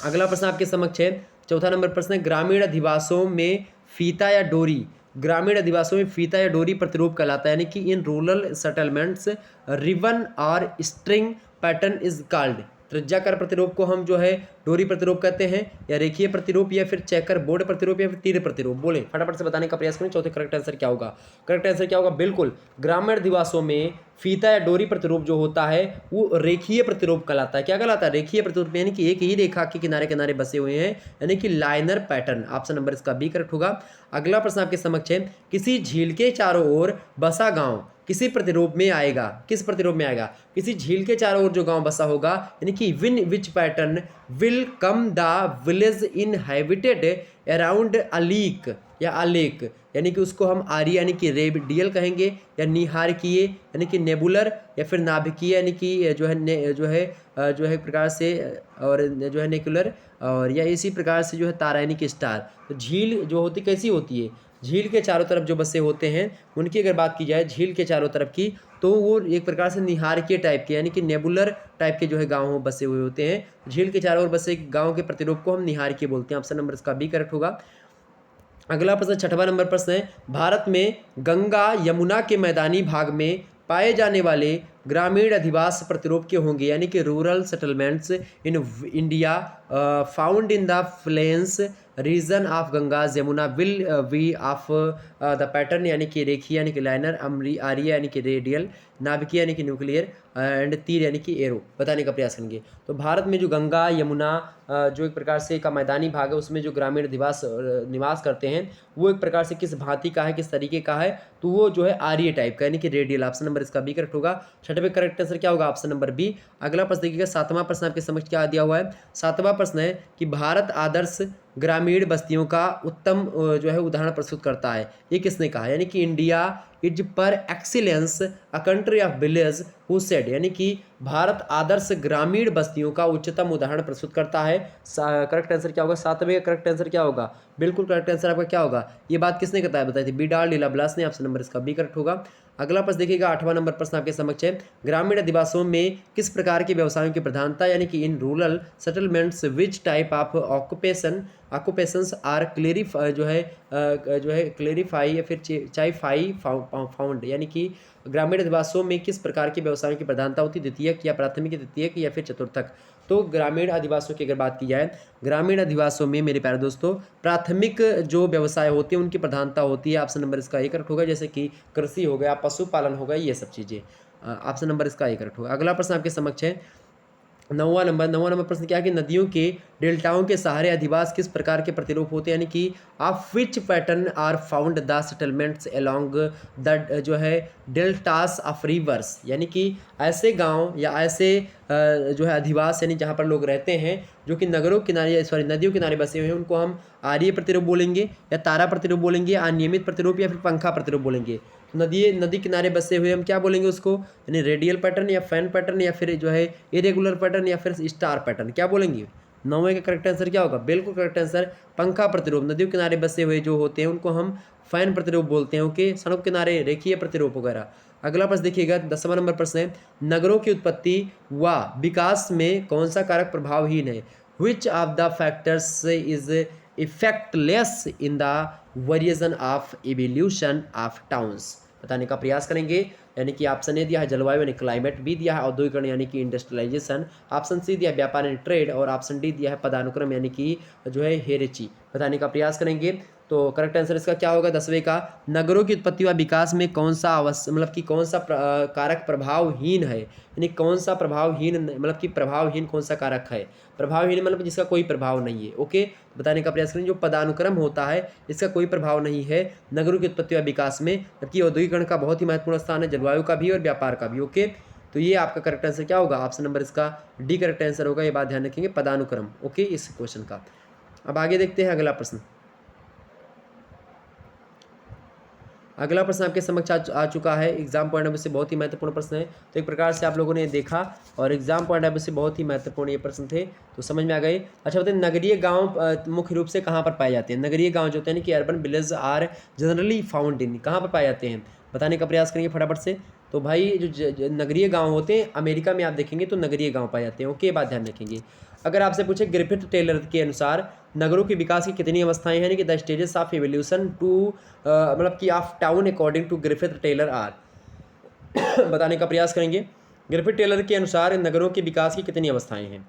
अगला प्रश्न आपके समक्ष है, चौथा नंबर प्रश्न है, ग्रामीण अधिवासों में फीता या डोरी, ग्रामीण अधिवासों में फीता या डोरी प्रतिरूप कहलाता है, यानी कि इन रूरल सेटलमेंट्स रिबन और स्ट्रिंग पैटर्न इज कॉल्ड। त्रिज्याकार प्रतिरूप को हम जो है डोरी प्रतिरूप कहते हैं, या रेखीय प्रतिरूप, या फिर चेकर बोर्ड प्रतिरूप, या फिर तीर प्रतिरूप। बोले फटाफट से बताने का प्रयास करें, चौथे करेक्ट आंसर क्या होगा। करेक्ट आंसर क्या होगा, बिल्कुल ग्रामीण अधिवासों में फीता या डोरी प्रतिरूप जो होता है वो रेखीय प्रतिरूप कहलाता है। क्या कहलाता है, रेखीय प्रतिरूप, यानी कि एक ही रेखा के किनारे किनारे बसे हुए हैं, यानी कि लाइनर पैटर्न। ऑप्शन नंबर इसका बी करेक्ट होगा। अगला प्रश्न आपके समक्ष है, किसी झील के चारों ओर बसा गांव किसी प्रतिरूप में आएगा, किस प्रतिरूप में आएगा, किसी झील के चारों ओर जो गांव बसा होगा, यानी कि win which pattern will come the village inhabited around a leak या अ लेक, यानी कि उसको हम आर्य यानी कि रेडियल कहेंगे, या निहारकीय यानी कि नेबुलर, या फिर नाभिकीय यानी कि जो है एक प्रकार से, और जो है नेकुलर, और या इसी प्रकार से जो है तारा यानी कि स्टार। तो झील जो होती कैसी होती है, झील के चारों तरफ जो बसे होते हैं उनकी अगर बात की जाए झील के चारों तरफ की, तो वो एक प्रकार से निहारकीय टाइप के यानी कि नेबुलर टाइप के जो है गाँव बसे हुए होते हैं। झील के चारों ओर बसे गाँव के प्रतिरूप को हम निहारकीय बोलते हैं। ऑप्शन नंबर इसका बी करेक्ट होगा। अगला प्रश्न, छठवां नंबर प्रश्न है, भारत में गंगा यमुना के मैदानी भाग में पाए जाने वाले ग्रामीण अधिवास प्रतिरूप के होंगे, यानी कि rural settlements in India found in the plains region of Ganga Yamuna will be of the pattern, यानी कि रेखीय यानी कि लाइनर, आर्य यानी कि रेडियल, नाभिकीय यानी कि न्यूक्लियर, एंड तीर यानी कि एरो। बताने का प्रयास करेंगे। तो भारत में जो गंगा यमुना जो एक प्रकार से का मैदानी भाग है उसमें जो ग्रामीण अधिवास निवास करते हैं वो एक प्रकार से किस भांति का है, किस तरीके का है, तो वो जो है आर्य टाइप का यानी कि रेडियल। ऑप्शन नंबर इसका बी करेक्ट होगा। छठवें करेक्ट आंसर क्या होगा, ऑप्शन नंबर बी। अगला प्रश्न देखिएगा, सातवां प्रश्न आपके समझ क्या दिया हुआ है। सातवां प्रश्न है कि भारत आदर्श ग्रामीण बस्तियों का उत्तम जो है उदाहरण प्रस्तुत करता है। ये किसने कहा? यानी कि इंडिया इज पर excellence a country of village who said, यानी कि भारत आदर्श ग्रामीण बस्तियों का उच्चतम उदाहरण प्रस्तुत करता है। करेक्ट आंसर क्या होगा? 7वें का करेक्ट आंसर क्या होगा? बिल्कुल करेक्ट आंसर आपका क्या होगा? ये बात किसने बताई थी? बिडाल लीलाब्लास ने। ऑप्शन नंबर इसका बी करेक्ट होगा। अगला प्रश्न देखिएगा, 8वां नंबर प्रश्न आपके समक्ष है। ग्रामीण अधिवासों में किस प्रकार के व्यवसायों की प्रधानता, यानी कि in rural settlements which type of occupations are clarify या फिर चाइफाई फाउंड, यानी कि ग्रामीण अधिवासों में किस प्रकार के व्यवसायों की प्रधानता होती है? द्वितीयक या प्राथमिक, द्वितीयक या फिर चतुर्थक? तो ग्रामीण अधिवासों की अगर बात की जाए, ग्रामीण अधिवासों में मेरे प्यारे दोस्तों प्राथमिक जो व्यवसाय होते हैं उनकी प्रधानता होती है। ऑप्शन नंबर इसका ए करेक्ट होगा, जैसे कि कृषि हो गया, पशुपालन हो गया, ये सब चीज़ें। ऑप्शन नंबर इसका ए करेक्ट होगा। अगला प्रश्न आपके समक्ष है, 9वां नंबर प्रश्न क्या है कि नदियों के डेल्टाओं के सहारे अधिवास किस प्रकार के प्रतिरूप होते हैं, यानी कि of which pattern are found the settlements along the जो है डेल्टास ऑफ रिवर्स, यानी कि ऐसे गांव या ऐसे जो है अधिवास यानी जहां पर लोग रहते हैं जो कि नगरों किनारे नदियों किनारे बसे हुए हैं, उनको हम आर्य प्रतिरूप बोलेंगे या तारा प्रतिरूप बोलेंगे, अनियमित प्रतिरूप या फिर पंखा प्रतिरूप बोलेंगे। नदी किनारे बसे हुए हम क्या बोलेंगे उसको? यानी रेडियल पैटर्न या फैन पैटर्न या फिर जो है इरेगुलर पैटर्न या फिर स्टार पैटर्न, क्या बोलेंगे? 9वें का करेक्ट आंसर क्या होगा? बिल्कुल करेक्ट आंसर पंखा प्रतिरूप। नदियों किनारे बसे हुए जो होते हैं उनको हम फैन प्रतिरूप बोलते हैं। ओके, सड़क किनारे रेखीय प्रतिरूप वगैरह। अगला प्रश्न देखिएगा, 10वां नंबर प्रश्न है, नगरों की उत्पत्ति व विकास में कौन सा कारक प्रभावहीन है? Which of the factors is effectless in the variation of evolution of towns? बताने का प्रयास करेंगे। यानी कि ऑप्शन ए दिया है जलवायु यानी क्लाइमेट, बी दिया है औद्योगिकरण यानी कि इंडस्ट्रियलाइजेशन, ऑप्शन सी दिया है व्यापार यानी ट्रेड, और ऑप्शन डी दिया है पदानुक्रम यानी कि जो है हेरेची। बताने का प्रयास करेंगे। तो करेक्ट आंसर इसका क्या होगा? 10वें का, नगरों की उत्पत्ति व विकास में कौन सा मतलब कि कौन सा कारक प्रभावहीन है, यानी कौन सा प्रभावहीन, मतलब कि प्रभावहीन कौन सा कारक है? प्रभावहीन मतलब जिसका कोई प्रभाव नहीं है। ओके, बताने का प्रयास करें। जो पदानुक्रम होता है इसका कोई प्रभाव नहीं है नगरों की उत्पत्ति व विकास में, जबकि औद्योगिकरण का बहुत ही महत्वपूर्ण स्थान है, जलवायु का भी और व्यापार का भी। ओके, तो ये आपका करेक्ट आंसर क्या होगा? ऑप्शन नंबर इसका डी करेक्ट आंसर होगा। ये बात ध्यान रखेंगे, पदानुक्रम। ओके, इस क्वेश्चन का। अब आगे देखते हैं अगला प्रश्न। अगला प्रश्न आपके समक्ष आ चुका है। एग्जाम पॉइंट ऑफ व्यू से बहुत ही महत्वपूर्ण प्रश्न है। तो एक प्रकार से आप लोगों ने देखा और एग्जाम पॉइंट ऑफ व्यू से बहुत ही महत्वपूर्ण ये प्रश्न थे, तो समझ में आ गए। अच्छा बताइए, नगरीय गांव मुख्य रूप से कहाँ पर पाए जाते हैं? नगरीय गांव जो होते हैं कि urban village are generally found in, कहाँ पर पाए जाते हैं? बताने का प्रयास करेंगे फटाफट से। तो भाई जो नगरीय गाँव होते हैं, अमेरिका में आप देखेंगे तो नगरीय गाँव पाए जाते हैं। ओके, बात ध्यान रखेंगे। अगर आपसे पूछे ग्रिफिथ टेलर के अनुसार नगरों के विकास की कितनी अवस्थाएं हैं, यानी कि the stages of evolution to मतलब कि of town according to Griffith Taylor are बताने का प्रयास करेंगे। ग्रिफिथ टेलर के अनुसार नगरों के विकास की कितनी अवस्थाएं हैं?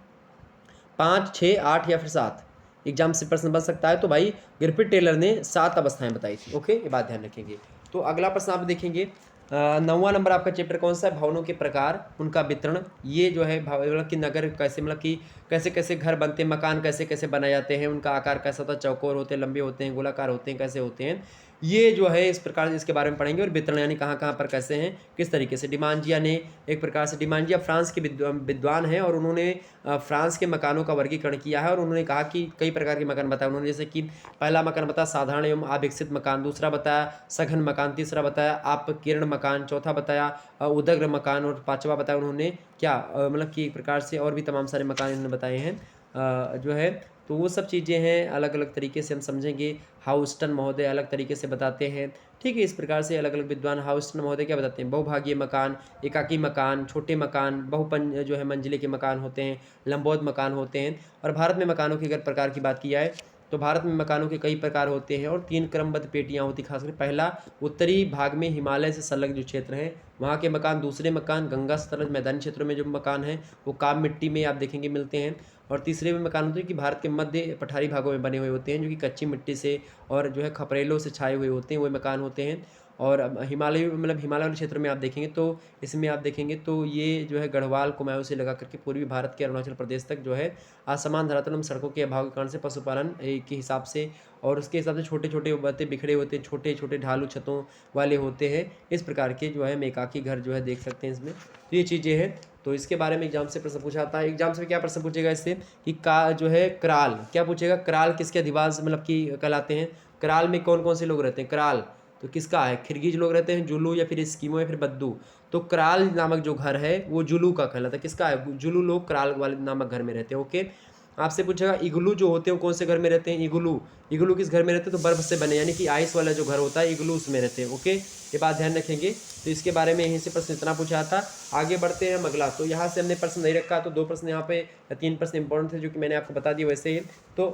5, 6, 8 या फिर 7? एग्जाम से प्रश्न बन सकता है। तो भाई ग्रिफिथ टेलर ने 7 अवस्थाएं बताई थी। ओके, ये बात ध्यान रखेंगे। तो अगला प्रश्न आप देखेंगे, 9वां नंबर आपका चैप्टर कौन सा है? भवनों के प्रकार, उनका वितरण। ये जो है मतलब कि नगर कैसे, मतलब कि कैसे कैसे घर बनते हैं, मकान कैसे कैसे बनाए जाते हैं, उनका आकार कैसा होता है, चौकोर होते हैं, लंबे होते हैं, गोलाकार होते हैं, कैसे होते हैं, ये जो है इस प्रकार इसके बारे में पढ़ेंगे। और वितरण यानी कहाँ कहाँ पर कैसे हैं, किस तरीके से। डिमांजिया ने एक प्रकार से, डिमांजिया फ्रांस के विद्वान हैं और उन्होंने फ्रांस के मकानों का वर्गीकरण किया है और उन्होंने कहा कि कई प्रकार के मकान बताए उन्होंने। जैसे कि पहला मकान बताया साधारण एवं अविकसित मकान, दूसरा बताया सघन मकान, तीसरा बताया अपकीर्ण मकान, चौथा बताया उदग्र मकान, और पांचवा बताया उन्होंने क्या मतलब कि एक प्रकार से और भी तमाम सारे मकान इन्होंने बताए हैं जो है। तो वो सब चीज़ें हैं, अलग अलग तरीके से हम समझेंगे। हाउस्टन महोदय अलग तरीके से बताते हैं। ठीक है, इस प्रकार से अलग अलग विद्वान हाउस्टन महोदय क्या बताते हैं? बहुभागीय मकान, एकाकी मकान, छोटे मकान, जो है मंजिले के मकान होते हैं, लंबोद मकान होते हैं। और भारत में मकानों के अगर प्रकार की बात की जाए तो भारत में मकानों के कई प्रकार होते हैं और 3 क्रमबद्ध पेटियाँ होती हैं। खासकर पहला, उत्तरी भाग में हिमालय से संलग्न जो क्षेत्र हैं वहाँ के मकान। दूसरे मकान गंगा सतलज मैदानी क्षेत्रों में जो मकान हैं वो काम मिट्टी में आप देखेंगे मिलते हैं। और तीसरे में मकान होते हैं कि भारत के मध्य पठारी भागों में बने हुए होते हैं, जो कि कच्ची मिट्टी से और जो है खपरेलों से छाए हुए होते हैं, वो मकान होते हैं। और हिमालय मतलब हिमालय वाले क्षेत्र में आप देखेंगे तो इसमें आप देखेंगे तो ये जो है गढ़वाल कुमाऊं से लगा करके पूर्वी भारत के अरुणाचल प्रदेश तक जो है असमान धरातल एवं सड़कों के अभाव के कारण से पशुपालन के हिसाब से और उसके हिसाब से छोटे छोटे बातें बिखरे होते हैं, छोटे छोटे ढालू छतों वाले होते हैं। इस प्रकार के जो है मेकाकी घर जो है देख सकते हैं इसमें। तो ये चीज़ें हैं। तो इसके बारे में एग्जाम से प्रश्न पूछा था। एग्जाम से क्या प्रश्न पूछेगा इससे कि का जो है कराल क्या पूछेगा, कराल किसके अधिवास मतलब कि कहलाते हैं, कराल में कौन कौन से लोग रहते हैं, कराल तो किसका है, खिरगिज लोग रहते हैं, जुलू या फिर एस्किमो या फिर बद्दू। तो कराल नामक जो घर है वो जुलू का कहलाता है, किसका है, जुलू लोग कराल वाले नामक घर में रहते हैं। ओके, आपसे पूछेगा इग्लू जो होते हैं वो कौन से घर में रहते हैं, इग्लू, इग्लू किस घर में रहते हैं, तो बर्फ से बने यानी कि आइस वाला जो घर होता है इग्लू उसमें रहते हैं। ओके, ये बात ध्यान रखेंगे। तो इसके बारे में यहीं से प्रश्न इतना पूछा था। आगे बढ़ते हैं हम अगला। तो यहाँ से हमने प्रश्न नहीं रखा, तो 2 प्रश्न यहाँ पे, 3 प्रश्न इंपॉर्टेंट थे जो कि मैंने आपको बता दिया वैसे ही। तो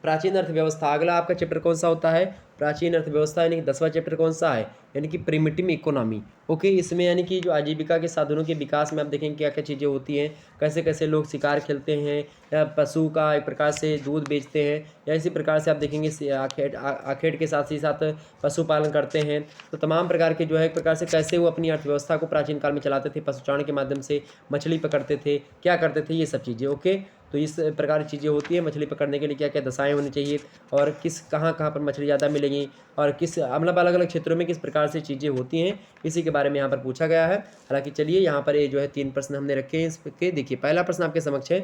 प्राचीन अर्थव्यवस्था, अगला आपका चैप्टर कौन सा होता है, प्राचीन अर्थव्यवस्था, यानी कि 10वां चैप्टर कौन सा है, यानी कि प्रिमिटिव इकोनॉमी। ओके, इसमें यानी कि जो आजीविका के साधनों के विकास में आप देखेंगे क्या क्या चीज़ें होती हैं, कैसे कैसे लोग शिकार खेलते हैं या पशु का एक प्रकार से दूध बेचते हैं, या इसी प्रकार से आप देखेंगे आखेट के साथ ही साथ पशुपालन करते हैं। तो तमाम प्रकार के जो है एक प्रकार से कैसे वो अपनी अर्थव्यवस्था को प्राचीन काल में चलाते थे, पशुचारण के माध्यम से मछली पकड़ते थे, क्या करते थे, ये सब चीज़ें। ओके, तो इस प्रकार की चीज़ें होती हैं। मछली पकड़ने के लिए क्या क्या दशाएं होनी चाहिए और किस कहाँ कहाँ पर मछली ज़्यादा मिलेगी और किस मतलब अलग अलग क्षेत्रों में किस प्रकार से चीज़ें होती हैं, इसी के बारे में यहाँ पर पूछा गया है। हालांकि चलिए यहाँ पर ये जो है 3 प्रश्न हमने रखे हैं इसके। देखिए पहला प्रश्न आपके समक्ष है,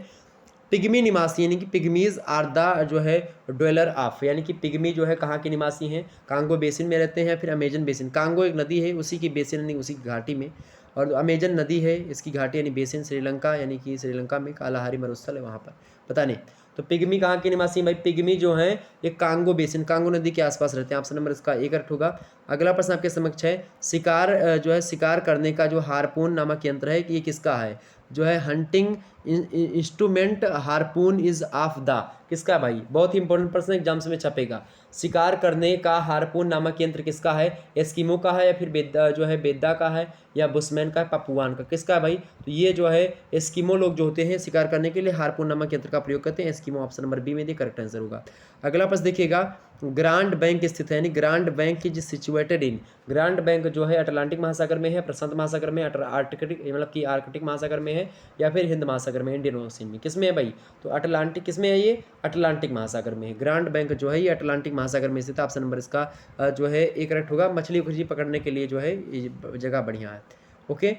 पिग्मी निवासी यानी कि पिग्मीज आर द जो है ड्वेलर ऑफ, यानी कि पिग्मी जो है कहाँ के निवासी हैं, कांगो बेसिन में रहते हैं, फिर अमेजन बेसिन, कांगो एक नदी है उसी की बेसिन यानी उसी की घाटी में, और अमेजन नदी है इसकी घाटी यानी बेसिन श्रीलंका, यानी कि श्रीलंका में कालाहारी मरुस्थल है वहाँ पर, पता नहीं। तो पिग्मी कहाँ के निवासी हैं भाई, पिग्मी जो है ये कांगो बेसिन, कांगो नदी के आसपास रहते हैं। ऑप्शन नंबर इसका 1 करेक्ट होगा। अगला प्रश्न आपके समक्ष है, शिकार जो है शिकार करने का जो हारपून नामक यंत्र है कि ये किसका है, जो है hunting instrument हारपून is of the, किसका भाई, बहुत ही इंपॉर्टेंट प्रश्न एग्जाम्स में छपेगा। शिकार करने का हारपून नामक यंत्र किसका है, एस्किमो का है या फिर बेदा जो है बेदा का है या बुशमैन का, पपुआन का, किसका है भाई, तो ये जो है एस्किमो लोग जो होते हैं शिकार करने के लिए हारपून नामक यंत्र का प्रयोग करते हैं, एस्किमो। ऑप्शन नंबर बी में दी करेक्ट आंसर होगा। अगला प्रश्न देखिएगा, ग्रांड बैंक स्थित है, यानी grand bank is situated in, grand bank जो है अटलांटिक महासागर में है, प्रशांत महासागर में, आर्कटिक मतलब कि आर्कटिक महासागर में है या फिर हिंद महासागर में, इंडियन ओशन में, किस में है भाई, तो अटलांटिक, किस में है ये, अटलांटिक महासागर में है। ग्रांड बैंक जो है ये अटलांटिक महासागर में स्थित है। ऑप्शन नंबर इसका जो है 1 करेक्ट होगा। मछली उछली पकड़ने के लिए जो है ये जगह बढ़िया है। ओके,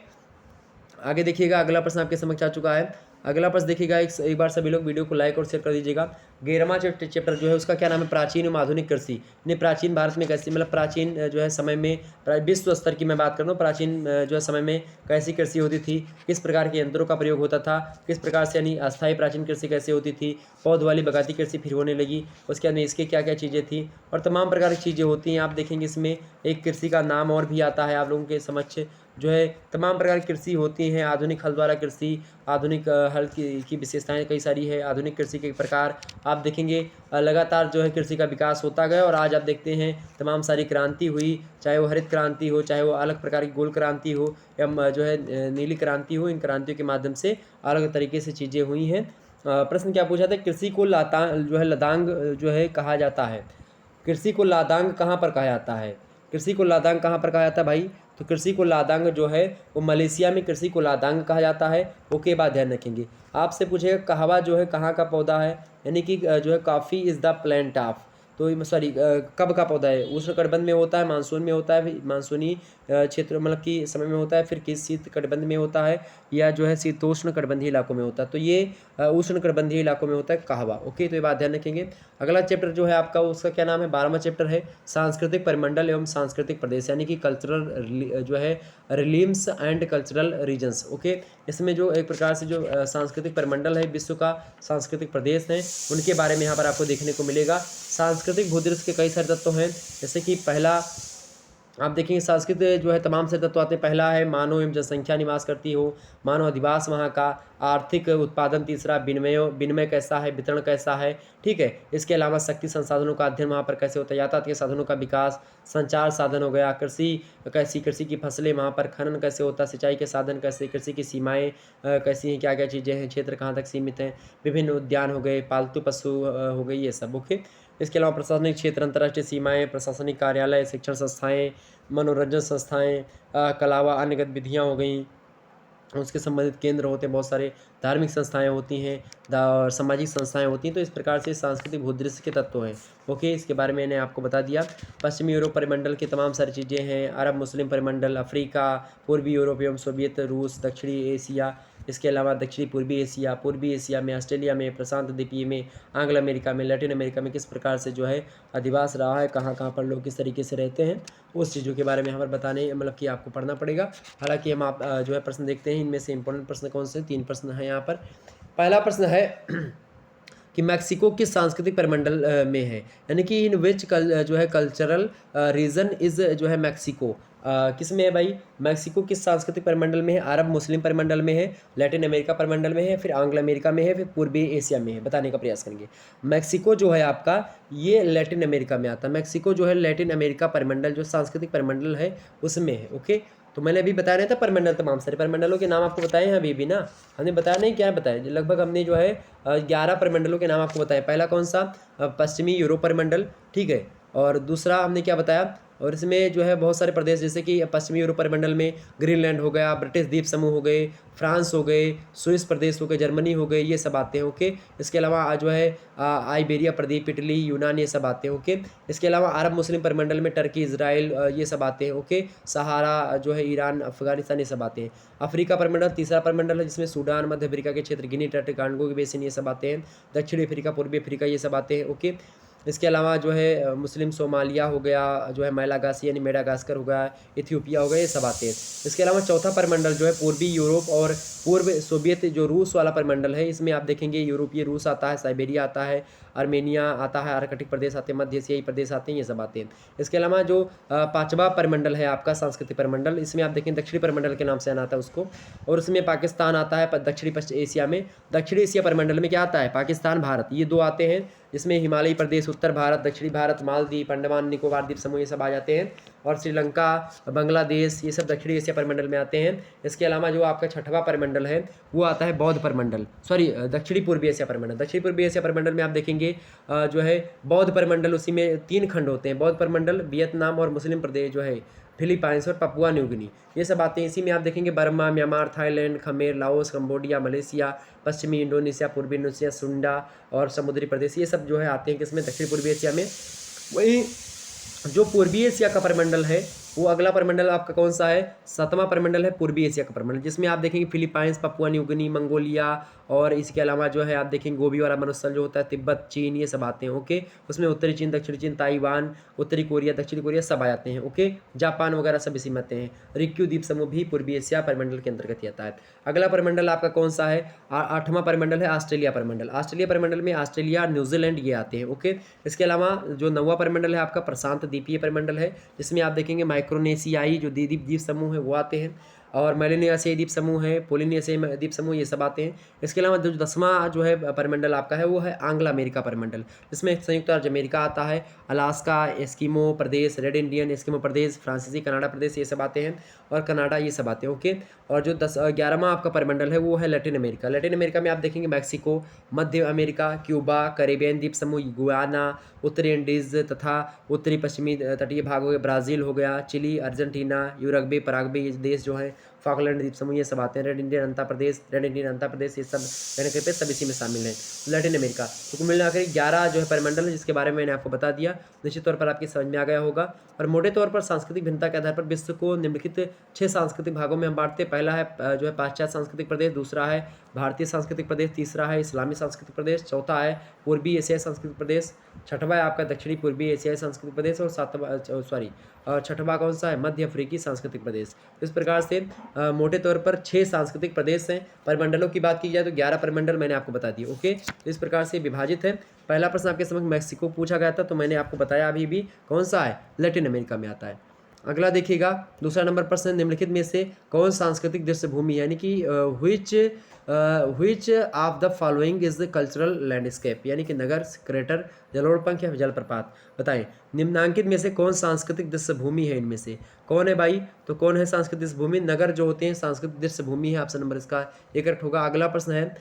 आगे देखिएगा, अगला प्रश्न आपके समक्ष आ चुका है। अगला प्रश्न देखिएगा, एक बार सभी लोग वीडियो को लाइक और शेयर कर दीजिएगा। 11वां चैप्टर जो है उसका क्या नाम है, प्राचीन एवं आधुनिक कृषि, यानी प्राचीन भारत में कैसी मतलब प्राचीन जो है समय में विश्व स्तर की मैं बात कर रहा हूँ, प्राचीन जो है समय में कैसी कृषि होती थी, किस प्रकार के यंत्रों का प्रयोग होता था, किस प्रकार से यानी अस्थायी प्राचीन कृषि कैसे होती थी, पौध वाली बगाती कृषि फिर होने लगी, उसके बाद में इसके क्या क्या चीज़ें थी और तमाम प्रकार की चीज़ें होती हैं। आप देखेंगे इसमें एक कृषि का नाम और भी आता है आप लोगों के समक्ष, जो है तमाम प्रकार की कृषि होती हैं। आधुनिक हल द्वारा कृषि, आधुनिक हल की विशेषताएं कई सारी है। आधुनिक कृषि के प्रकार आप देखेंगे लगातार जो है कृषि का विकास होता गया और आज आप देखते हैं तमाम सारी क्रांति हुई, चाहे वो हरित क्रांति हो, चाहे वो अलग प्रकार की गोल क्रांति हो या जो है नीली क्रांति हो, इन क्रांतियों के माध्यम से अलग तरीके से चीज़ें हुई हैं। प्रश्न क्या पूछा था, कृषि को जो है लदांग जो है कहा जाता है, कृषि को लादांग कहाँ पर कहा जाता है, कृषि को लादांग कहाँ पर कहा जाता है भाई, तो कृषि को लादांग जो है वो मलेशिया में कृषि को लादांग कहा जाता है। ओके, बात ध्यान रखेंगे। आपसे पूछेगा कहवा जो है कहाँ का पौधा है, यानी कि जो है coffee is the plant of, तो सॉरी कब का पौधा है, उष्णकटिबंध में होता है, मानसून में होता है, मानसूनी क्षेत्र मतलब कि समय में होता है, फिर किस शीत कटिबंध में होता है या जो है शीतोष्ण कटिबंधीय इलाकों में होता है, तो ये उष्ण कटिबंधीय इलाकों में होता है कहवा। ओके, तो ये बात ध्यान रखेंगे। अगला चैप्टर जो है आपका उसका क्या नाम है, 12वां चैप्टर है सांस्कृतिक परिमंडल एवं सांस्कृतिक प्रदेश, यानी कि कल्चरल जो है रिलीम्स एंड कल्चरल रीजन्स। ओके, इसमें जो एक प्रकार से जो सांस्कृतिक परिमंडल है, विश्व का सांस्कृतिक प्रदेश है, उनके बारे में यहाँ पर आपको देखने को मिलेगा। सांस्कृतिक भूदृश्य के कई सारे तत्व हैं, जैसे कि पहला आप देखेंगे संस्कृत जो है तमाम से तत्व आते हैं। पहला है मानव एवं जनसंख्या निवास करती हो, मानव अधिवास वहाँ का, आर्थिक उत्पादन तीसरा, विनिमय विनिमय कैसा है, वितरण कैसा है, ठीक है। इसके अलावा शक्ति संसाधनों का अध्ययन वहाँ पर कैसे होता है, यातायात के साधनों का विकास, संचार साधन हो गया, कृषि की फसलें वहाँ पर, खनन कैसे होता है, सिंचाई के साधन कैसे, कृषि की सीमाएँ कैसी हैं, क्या-क्या चीज़ें हैं, क्षेत्र कहाँ तक सीमित हैं, विभिन्न उद्यान हो गए, पालतू पशु हो गई, ये सब ओके। इसके अलावा प्रशासनिक क्षेत्र, अंतर्राष्ट्रीय सीमाएँ, प्रशासनिक कार्यालय, शिक्षण संस्थाएँ, मनोरंजन संस्थाएँ, के अलावा अन्य गतिविधियाँ हो गईं, उसके संबंधित केंद्र होते हैं बहुत सारे, धार्मिक संस्थाएँ होती हैं, और सामाजिक संस्थाएँ होती हैं। तो इस प्रकार से सांस्कृतिक भूदृश्य के तत्व हैं। ओके, इसके बारे में मैंने आपको बता दिया। पश्चिमी यूरोप परिमंडल की तमाम सारी चीज़ें हैं, अरब मुस्लिम परिमंडल, अफ्रीका, पूर्वी यूरोप एवं सोवियत रूस, दक्षिणी एशिया, इसके अलावा दक्षिणी पूर्वी एशिया में, ऑस्ट्रेलिया में, प्रशांत द्वीपीय में, आंग्ल अमेरिका में, लैटिन अमेरिका में किस प्रकार से जो है अधिवास रहा है, कहाँ-कहाँ पर लोग किस तरीके से रहते हैं, उस चीज़ों के बारे में यहाँ पर बताने मतलब कि आपको पढ़ना पड़ेगा। हालाँकि हम आप जो है प्रश्न देखते हैं, इनमें से इंपॉर्टेंट प्रश्न कौन से हैं, 3 प्रश्न हैं यहाँ पर। पहला प्रश्न है कि मैक्सिको किस सांस्कृतिक परिमंडल में है, यानी कि इन विच जो है कल्चरल रीजन इज जो है मैक्सिको, किस में है भाई, मैक्सिको किस सांस्कृतिक परिमंडल में है, अरब मुस्लिम परिमंडल में है, लैटिन अमेरिका परिमंडल में है, फिर आंग्ल अमेरिका में है, फिर पूर्वी एशिया में है, बताने का प्रयास करेंगे। मैक्सिको जो है आपका ये लैटिन अमेरिका में आता है, मैक्सिको जो है लैटिन अमेरिका परिमंडल जो सांस्कृतिक परिमंडल है उसमें है। ओके, तो मैंने अभी बताया नहीं था परिमंडल, तमाम सारे परिमंडलों के नाम आपको बताए हैं अभी भी ना, हमने बताया नहीं, क्या बताया, लगभग हमने जो है 11 परिमंडलों के नाम आपको बताए। पहला कौन सा, पश्चिमी यूरोप परिमंडल, ठीक है, और दूसरा हमने क्या बताया, और इसमें जो है बहुत सारे प्रदेश, जैसे कि पश्चिमी यूरोप परिमंडल में ग्रीनलैंड हो गया, ब्रिटिश द्वीप समूह हो गए, फ्रांस हो गए, स्विस प्रदेश हो गए, जर्मनी हो गए, ये सब आते हैं। ओके, इसके अलावा जो है आइबेरिया प्रदीप, इटली, यूनान, ये सब आते हैं। ओके, इसके अलावा अरब मुस्लिम परिमंडल में टर्की, इजराइल, ये सब आते हैं। ओके, सहारा जो है ईरान, अफगानिस्तान, ये सब आते हैं। अफ्रीका परिमंडल तीसरा परिमंडल है, जिसमें सूडान, मध्य अफ्रीका के क्षेत्र, गिनी तट, कांगो की बेसिन, ये सब आते हैं। दक्षिणी अफ्रीका, पूर्वी अफ्रीका, ये सब आते हैं। ओके, इसके अलावा जो है मुस्लिम सोमालिया हो गया, जो है मेलागासी यानी मेडागास्कर हो गया, इथियोपिया हो गया, ये सब आते हैं। इसके अलावा चौथा परिमंडल जो है पूर्वी यूरोप और पूर्व सोवियत जो रूस वाला परिमंडल है, इसमें आप देखेंगे यूरोपीय रूस आता है, साइबेरिया आता है, आर्मेनिया आता है, आर्कटिक प्रदेश आते हैं, मध्य एशियाई प्रदेश आते हैं, ये सब आते हैं। इसके अलावा जो पाँचवा परिमंडल है आपका सांस्कृतिक परिमंडल, इसमें आप देखें दक्षिणी परिमंडल के नाम से आता है उसको, और उसमें पाकिस्तान आता है दक्षिणी पश्चिम एशिया में। दक्षिणी एशिया परिमंडल में क्या आता है, पाकिस्तान, भारत, ये दो आते हैं, जिसमें हिमालयी प्रदेश, उत्तर भारत, दक्षिणी भारत, मालदीव, अंडमान निकोबार द्वीप समूह, ये सब आ जाते हैं, और श्रीलंका, बांग्लादेश, ये सब दक्षिणी एशिया परिमंडल में आते हैं। इसके अलावा जो आपका छठवां परिमंडल है वो आता है बौद्ध परिमंडल, सॉरी दक्षिणी पूर्वी एशिया परिमंडल। दक्षिणी पूर्वी एशिया परिमंडल में आप देखेंगे जो है बौद्ध परिमंडल, उसी में 3 खंड होते हैं, बौद्ध परिमंडल, वियतनाम और मुस्लिम प्रदेश जो है फिलीपाइंस और पपुआ न्यू गिनी, ये सब आते हैं। इसी में आप देखेंगे Burma, Myanmar, Thailand, Khmer, Laos, Cambodia, Malaysia, पश्चिमी इंडोनेशिया, पूर्वी इंडोनेशिया, सुंडा और समुद्री प्रदेश, ये सब जो है आते हैं किसमें, दक्षिण पूर्वी एशिया में। वहीं जो पूर्वी एशिया का परिमंडल है वो अगला परिमंडल आपका कौन सा है, 7वां परिमंडल है पूर्वी एशिया का परिमंडल, जिसमें आप देखेंगे Philippines, Papua New Guinea, Mongolia, और इसके अलावा जो है आप देखेंगे गोबी वाला मरुस्थल जो होता है, तिब्बत, चीन, ये सब आते हैं। ओके, उसमें उत्तरी चीन, दक्षिणी चीन, ताइवान, उत्तरी कोरिया, दक्षिणी कोरिया, सब आ जाते हैं। ओके, जापान वगैरह सब इसी में आते हैं। रिक्यू द्वीप समूह भी पूर्वी एशिया परिमंडल के अंतर्गत ही आता है। अगला परिमंडल आपका कौन सा है, 8वां परिमंडल है ऑस्ट्रेलिया परिमंडल। ऑस्ट्रेलिया परिमंडल में ऑस्ट्रेलिया, न्यूजीलैंड, ये आते हैं। ओके, इसके अलावा जो 9वां परिमंडल है आपका प्रशांत द्वीपीय परिमंडल है, जिसमें आप देखेंगे माइक्रोनेशियाई जो द्वीप समूह है वो आते हैं, और मेलानेशियाई द्वीप समूह है, पोलिनेशियाई द्वीप समूह, ये सब आते हैं। इसके अलावा जो 10वां जो है परिमंडल आपका है वो है आंग्ल अमेरिका परिमंडल, जिसमें संयुक्त राज्य अमेरिका आता है, अलास्का, एस्किमो प्रदेश, रेड इंडियन एस्किमो प्रदेश, फ्रांसीसी कनाडा प्रदेश, ये सब आते हैं, और कनाडा, ये सब आते हैं। ओके, और जो 11वां आपका परिमंडल है वो है लैटिन अमेरिका। लैटिन अमेरिका में आप देखेंगे मैक्सिको, मध्य अमेरिका, क्यूबा, कैरेबियन द्वीप समूह, गुयाना, उत्तरी इंडीज तथा उत्तरी पश्चिमी तटीय भाग हो गया, ब्राज़ील हो गया, चिली, अर्जेंटीना, यूरुग्वे, पराग्वे, ये देश जो है, फॉकलैंड द्वीप समूह, ये सब आते हैं। रेड इंडियन आंध्र प्रदेश, ये सब कहने के सब इसी में शामिल हैं, लैटिन अमेरिका। तो कुल मिलाकर 11 जो है परिमंडल है, जिसके बारे में मैंने आपको बता दिया, निश्चित तौर पर आपकी समझ में आ गया होगा। और मोटे तौर पर सांस्कृतिक भिन्नता के आधार पर विश्व को निम्नलिखित 6 सांस्कृतिक भागों में हम बांटते हैं। पहला है जो है पाश्चात्य सांस्कृतिक प्रदेश, दूसरा है भारतीय सांस्कृतिक प्रदेश, तीसरा है इस्लामी सांस्कृतिक प्रदेश, चौथा है पूर्वी एशियाई सांस्कृतिक प्रदेश, छठवां है आपका दक्षिणी पूर्वी एशियाई सांस्कृतिक प्रदेश, और छठवां कौन सा है, मध्य अफ्रीकी सांस्कृतिक प्रदेश। इस प्रकार से मोटे तौर पर 6 सांस्कृतिक प्रदेश हैं। परिमंडलों की बात की जाए तो 11 परिमंडल मैंने आपको बता दिए। ओके, तो इस प्रकार से विभाजित है। पहला प्रश्न आपके समझ मैक्सिको पूछा गया था, तो मैंने आपको बताया अभी भी कौन सा है, लैटिन अमेरिका में आता है। अगला देखिएगा, दूसरा नंबर प्रश्न, निम्नलिखित में से कौन सांस्कृतिक दृश्यभूमि यानी कि which of the following is the cultural landscape, यानी कि नगर, क्रेटर, जलोढ़ या जलप्रपात, बताएं निम्नांकित में से कौन सांस्कृतिक दृश्यभूमि है, इनमें से कौन है भाई, तो कौन है सांस्कृतिक दृश्यभूमि, नगर जो होते हैं सांस्कृतिक दृश्यभूमि है, ऑप्शन नंबर इसका एक करेक्ट होगा। अगला प्रश्न है,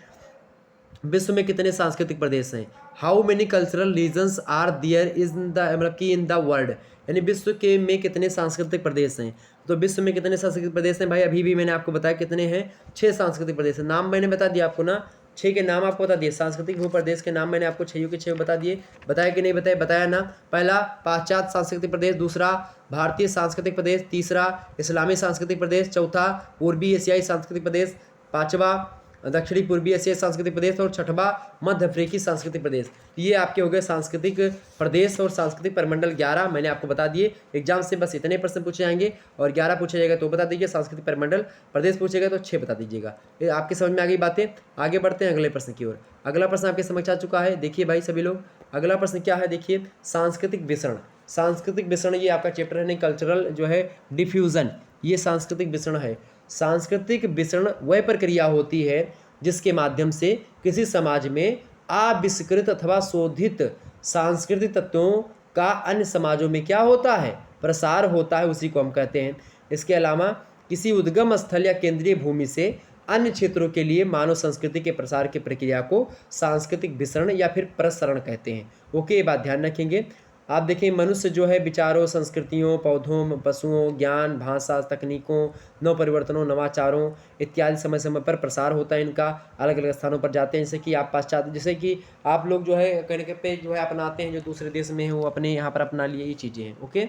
विश्व में कितने सांस्कृतिक प्रदेश हैं, how many cultural regions are there in the, मतलब कि इन द वर्ल्ड, यानी विश्व के में कितने सांस्कृतिक प्रदेश हैं, तो विश्व में कितने सांस्कृतिक प्रदेश हैं भाई, अभी भी मैंने आपको बताया कितने हैं, 6 सांस्कृतिक प्रदेश हैं, नाम मैंने बता दिया आपको ना, 6 के नाम आपको बता दिए, सांस्कृतिक भू प्रदेश के नाम मैंने आपको 6 के 6 बता दिए, बताया कि नहीं बताया, बताया ना। पहला पाश्चात्य सांस्कृतिक प्रदेश, दूसरा भारतीय सांस्कृतिक प्रदेश, तीसरा इस्लामी सांस्कृतिक प्रदेश, चौथा पूर्वी एशियाई सांस्कृतिक प्रदेश, पांचवा दक्षिणी पूर्वी एशियाई सांस्कृतिक प्रदेश और छठवा मध्य अफ्रीकी सांस्कृतिक प्रदेश। ये आपके हो गए सांस्कृतिक प्रदेश और सांस्कृतिक परिमंडल 11 मैंने आपको बता दिए। एग्जाम से बस इतने प्रश्न पूछे जाएंगे और 11 पूछा जाएगा तो बता दीजिए, सांस्कृतिक परिमंडल प्रदेश पूछेगा तो 6 बता दीजिएगा। ये आपकी समझ में आ गई बातें। आगे बढ़ते हैं अगले प्रश्न की ओर। अगला प्रश्न आपके समक्ष आ चुका है, देखिए भाई सभी लोग, अगला प्रश्न क्या है, देखिए सांस्कृतिक विसरण। सांस्कृतिक विसरण ये आपका चैप्टर है, नहीं कल्चरल जो है डिफ्यूजन, ये सांस्कृतिक विसरण है। सांस्कृतिक विसरण वह प्रक्रिया होती है जिसके माध्यम से किसी समाज में आविष्कृत अथवा शोधित सांस्कृतिक तत्वों का अन्य समाजों में क्या होता है, प्रसार होता है, उसी को हम कहते हैं। इसके अलावा किसी उद्गम स्थल या केंद्रीय भूमि से अन्य क्षेत्रों के लिए मानव संस्कृति के प्रसार की प्रक्रिया को सांस्कृतिक विसरण या फिर प्रसरण कहते हैं। ओके, ये बात ध्यान रखेंगे। आप देखें, मनुष्य जो है विचारों, संस्कृतियों, पौधों, पशुओं, ज्ञान, भाषा, तकनीकों, नव परिवर्तनों, नवाचारों इत्यादि समय समय पर प्रसार होता है, इनका अलग अलग स्थानों पर जाते हैं। जैसे कि आप पाश्चात्य, जैसे कि आप लोग जो है कहीं कहीं पे जो है अपनाते हैं, जो दूसरे देश में है वो अपने यहाँ पर अपना लिए, ये चीज़ें हैं। ओके,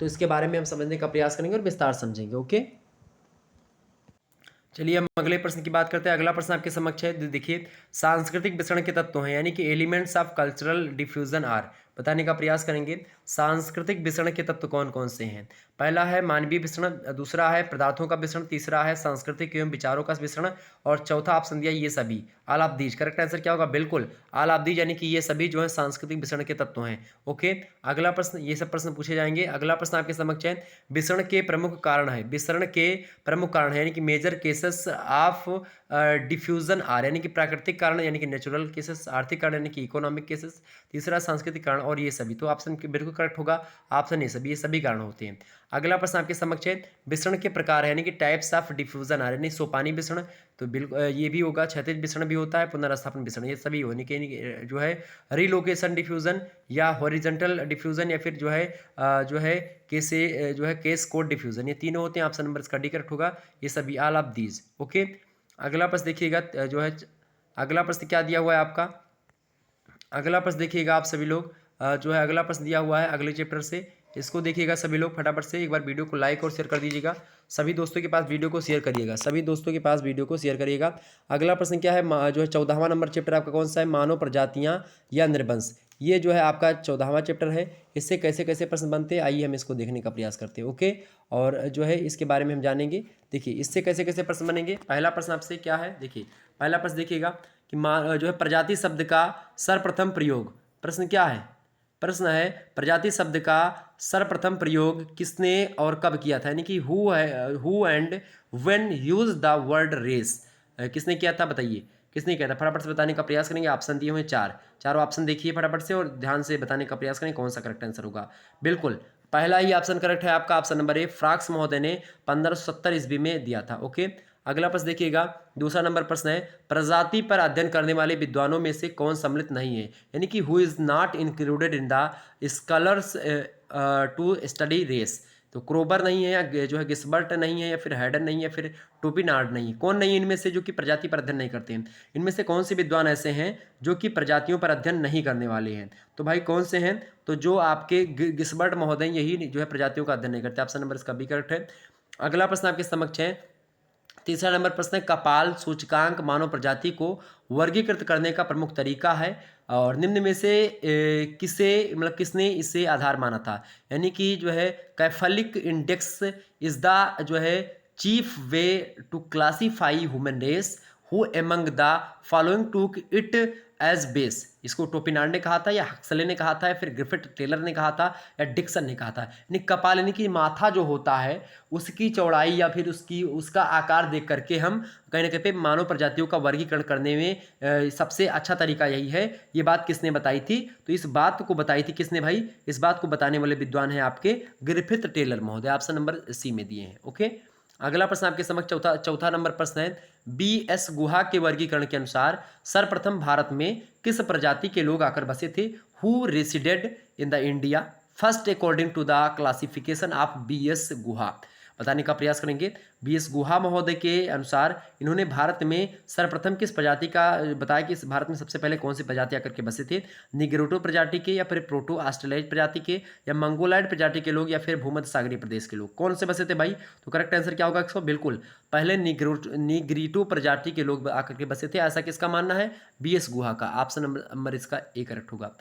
तो इसके बारे में हम समझने का प्रयास करेंगे और विस्तार समझेंगे। ओके, चलिए हम अगले प्रश्न की बात करते हैं। अगला प्रश्न आपके समक्ष है, देखिए सांस्कृतिक विसरण के तत्व हैं, यानी कि elements of cultural diffusion are, बताने का प्रयास करेंगे। सांस्कृतिक विसरण के तत्व कौन कौन से हैं? पहला है मानवीय विसरण, दूसरा है पदार्थों का विसरण, तीसरा है सांस्कृतिक एवं विचारों का विसरण और चौथा ऑप्शन दिया ये सभी, all of these. Correct answer क्या होगा? बिल्कुल ऑल ऑफ दीज, यानी कि ये सभी जो है सांस्कृतिक विसरण के तत्व हैं। ओके, अगला प्रश्न, ये सब प्रश्न पूछे जाएंगे। अगला प्रश्न आपके समक्ष है, विसरण के प्रमुख कारण है, विसरण के प्रमुख कारण है यानी कि major cases of diffusion are, यानी कि प्राकृतिक कारण यानी कि नेचुरल केसेस, आर्थिक कारण यानी कि इकोनॉमिक केसेस, तीसरा सांस्कृतिक कारण और ये सभी। तो ऑप्शन बिल्कुल करेक्ट होगा, ऑप्शन ये सभी, ये सभी कारण होते हैं। अगला प्रश्न आपके समक्ष है, विसरण के प्रकार है यानी कि टाइप्स ऑफ डिफ्यूजन आर, यानी सोपानी विसरण, तो बिल्कुल ये भी होगा, क्षैतिज विसरण भी होता है, पुनर्स्थापन विसरण, ये सभी होने के जो है रिलोकेशन डिफ्यूजन या हॉरिजॉन्टल डिफ्यूजन या फिर जो है कैसे जो है केस कोड डिफ्यूजन, ये तीनों होते हैं। ऑप्शन नंबर इसका डी करेक्ट होगा, ये सभी ऑल ऑफ दीज। ओके, अगला प्रश्न देखिएगा जो है, अगला प्रश्न क्या दिया हुआ है आपका, अगला प्रश्न देखिएगा आप सभी लोग, जो है अगला प्रश्न दिया हुआ है अगले चैप्टर से, इसको देखिएगा सभी लोग फटाफट से। एक बार वीडियो को लाइक और शेयर कर दीजिएगा, सभी दोस्तों के पास वीडियो को शेयर करिएगा, सभी दोस्तों के पास वीडियो को शेयर करिएगा। अगला प्रश्न क्या है, जो है 14वां नंबर चैप्टर आपका कौन सा है, मानव प्रजातियाँ या निर्वंश, ये जो है आपका 14वां चैप्टर है। इससे कैसे कैसे प्रश्न बनते हैं, आइए हम इसको देखने का प्रयास करते हैं। ओके, और जो है इसके बारे में हम जानेंगे। देखिए इससे कैसे कैसे प्रश्न बनेंगे। पहला प्रश्न आपसे क्या है, देखिए पहला प्रश्न देखिएगा कि जो है प्रजाति शब्द का सर्वप्रथम प्रयोग, प्रश्न क्या है, प्रश्न है प्रजाति शब्द का सर्वप्रथम प्रयोग किसने और कब किया था, यानी कि who and when use the word race, किसने किया था, बताइए किसने किया था, फटाफट से बताने का प्रयास करेंगे। ऑप्शन दिए हुए चारों ऑप्शन देखिए फटाफट से और ध्यान से बताने का प्रयास करें कौन सा करेक्ट आंसर होगा। बिल्कुल पहला ही ऑप्शन करेक्ट है आपका, ऑप्शन नंबर ए, फ्राक्स महोदय ने 1570 ईस्वी में दिया था। ओके, अगला प्रश्न देखिएगा, दूसरा नंबर प्रश्न है, प्रजाति पर अध्ययन करने वाले विद्वानों में से कौन सम्मिलित नहीं है, यानी कि who is not included in the scholars to study race, तो क्रोबर नहीं है या जो है गिस्बर्ट नहीं है या फिर हैडन नहीं है, फिर टोपिनार्ड नहीं है, कौन नहीं है इनमें से जो कि प्रजाति पर अध्ययन नहीं करते हैं, इनमें से कौन से विद्वान ऐसे हैं जो कि प्रजातियों पर अध्ययन नहीं करने वाले हैं, तो भाई कौन से हैं, तो जो आपके गिस्बर्ट महोदय यही जो है प्रजातियों का अध्ययन नहीं करते, ऑप्शन नंबर इसका बी करेक्ट है। अगला प्रश्न आपके समक्ष है, तीसरा नंबर प्रश्न है, कपाल सूचकांक मानव प्रजाति को वर्गीकृत करने का प्रमुख तरीका है और निम्न में से किसने इसे आधार माना था, यानी कि जो है कैफलिक इंडेक्स इज द जो है chief way to classify human race who among the following took it as base, इसको टोपिनार्ड ने कहा था या हक्सले ने कहा था या फिर ग्रिफिथ टेलर ने कहा था या डिक्सन ने कहा था। यानी कपाल यानी कि माथा जो होता है उसकी चौड़ाई या फिर उसका आकार देख करके हम कहीं ना कहीं पे मानव प्रजातियों का वर्गीकरण करने में सबसे अच्छा तरीका यही है। ये बात किसने बताई थी? तो इस बात को बताई थी किसने भाई? इस बात को बताने वाले विद्वान हैं आपके ग्रिफिथ टेलर महोदय। ऑप्शन नंबर सी में दिए हैं। ओके, अगला प्रश्न आपके समक्ष चौथा नंबर प्रश्न है, बी.एस. गुहा के वर्गीकरण के अनुसार सर्वप्रथम भारत में किस प्रजाति के लोग आकर बसे थे? Who resided in the India first according to the classification of B S. Guha. बताने का प्रयास करेंगे। बी.एस. गुहा महोदय के अनुसार इन्होंने भारत में सर्वप्रथम किस प्रजाति का बताया कि भारत में सबसे पहले कौन सी प्रजाति आकर के बसे थे? निग्रोटो प्रजाति के या फिर प्रोटो ऑस्ट्रेलियाई प्रजाति के या मंगोलाइड प्रजाति के लोग या फिर भूमध्य सागरीय प्रदेश के लोग? कौन से बसे थे भाई? तो करेक्ट आंसर क्या होगा इसको? बिल्कुल पहले निग्रीटो प्रजाति के लोग आकर के बसे थे, ऐसा किसका मानना है? बी.एस. गुहा का। ऑप्शन नंबर इसका ए करेक्ट होगा।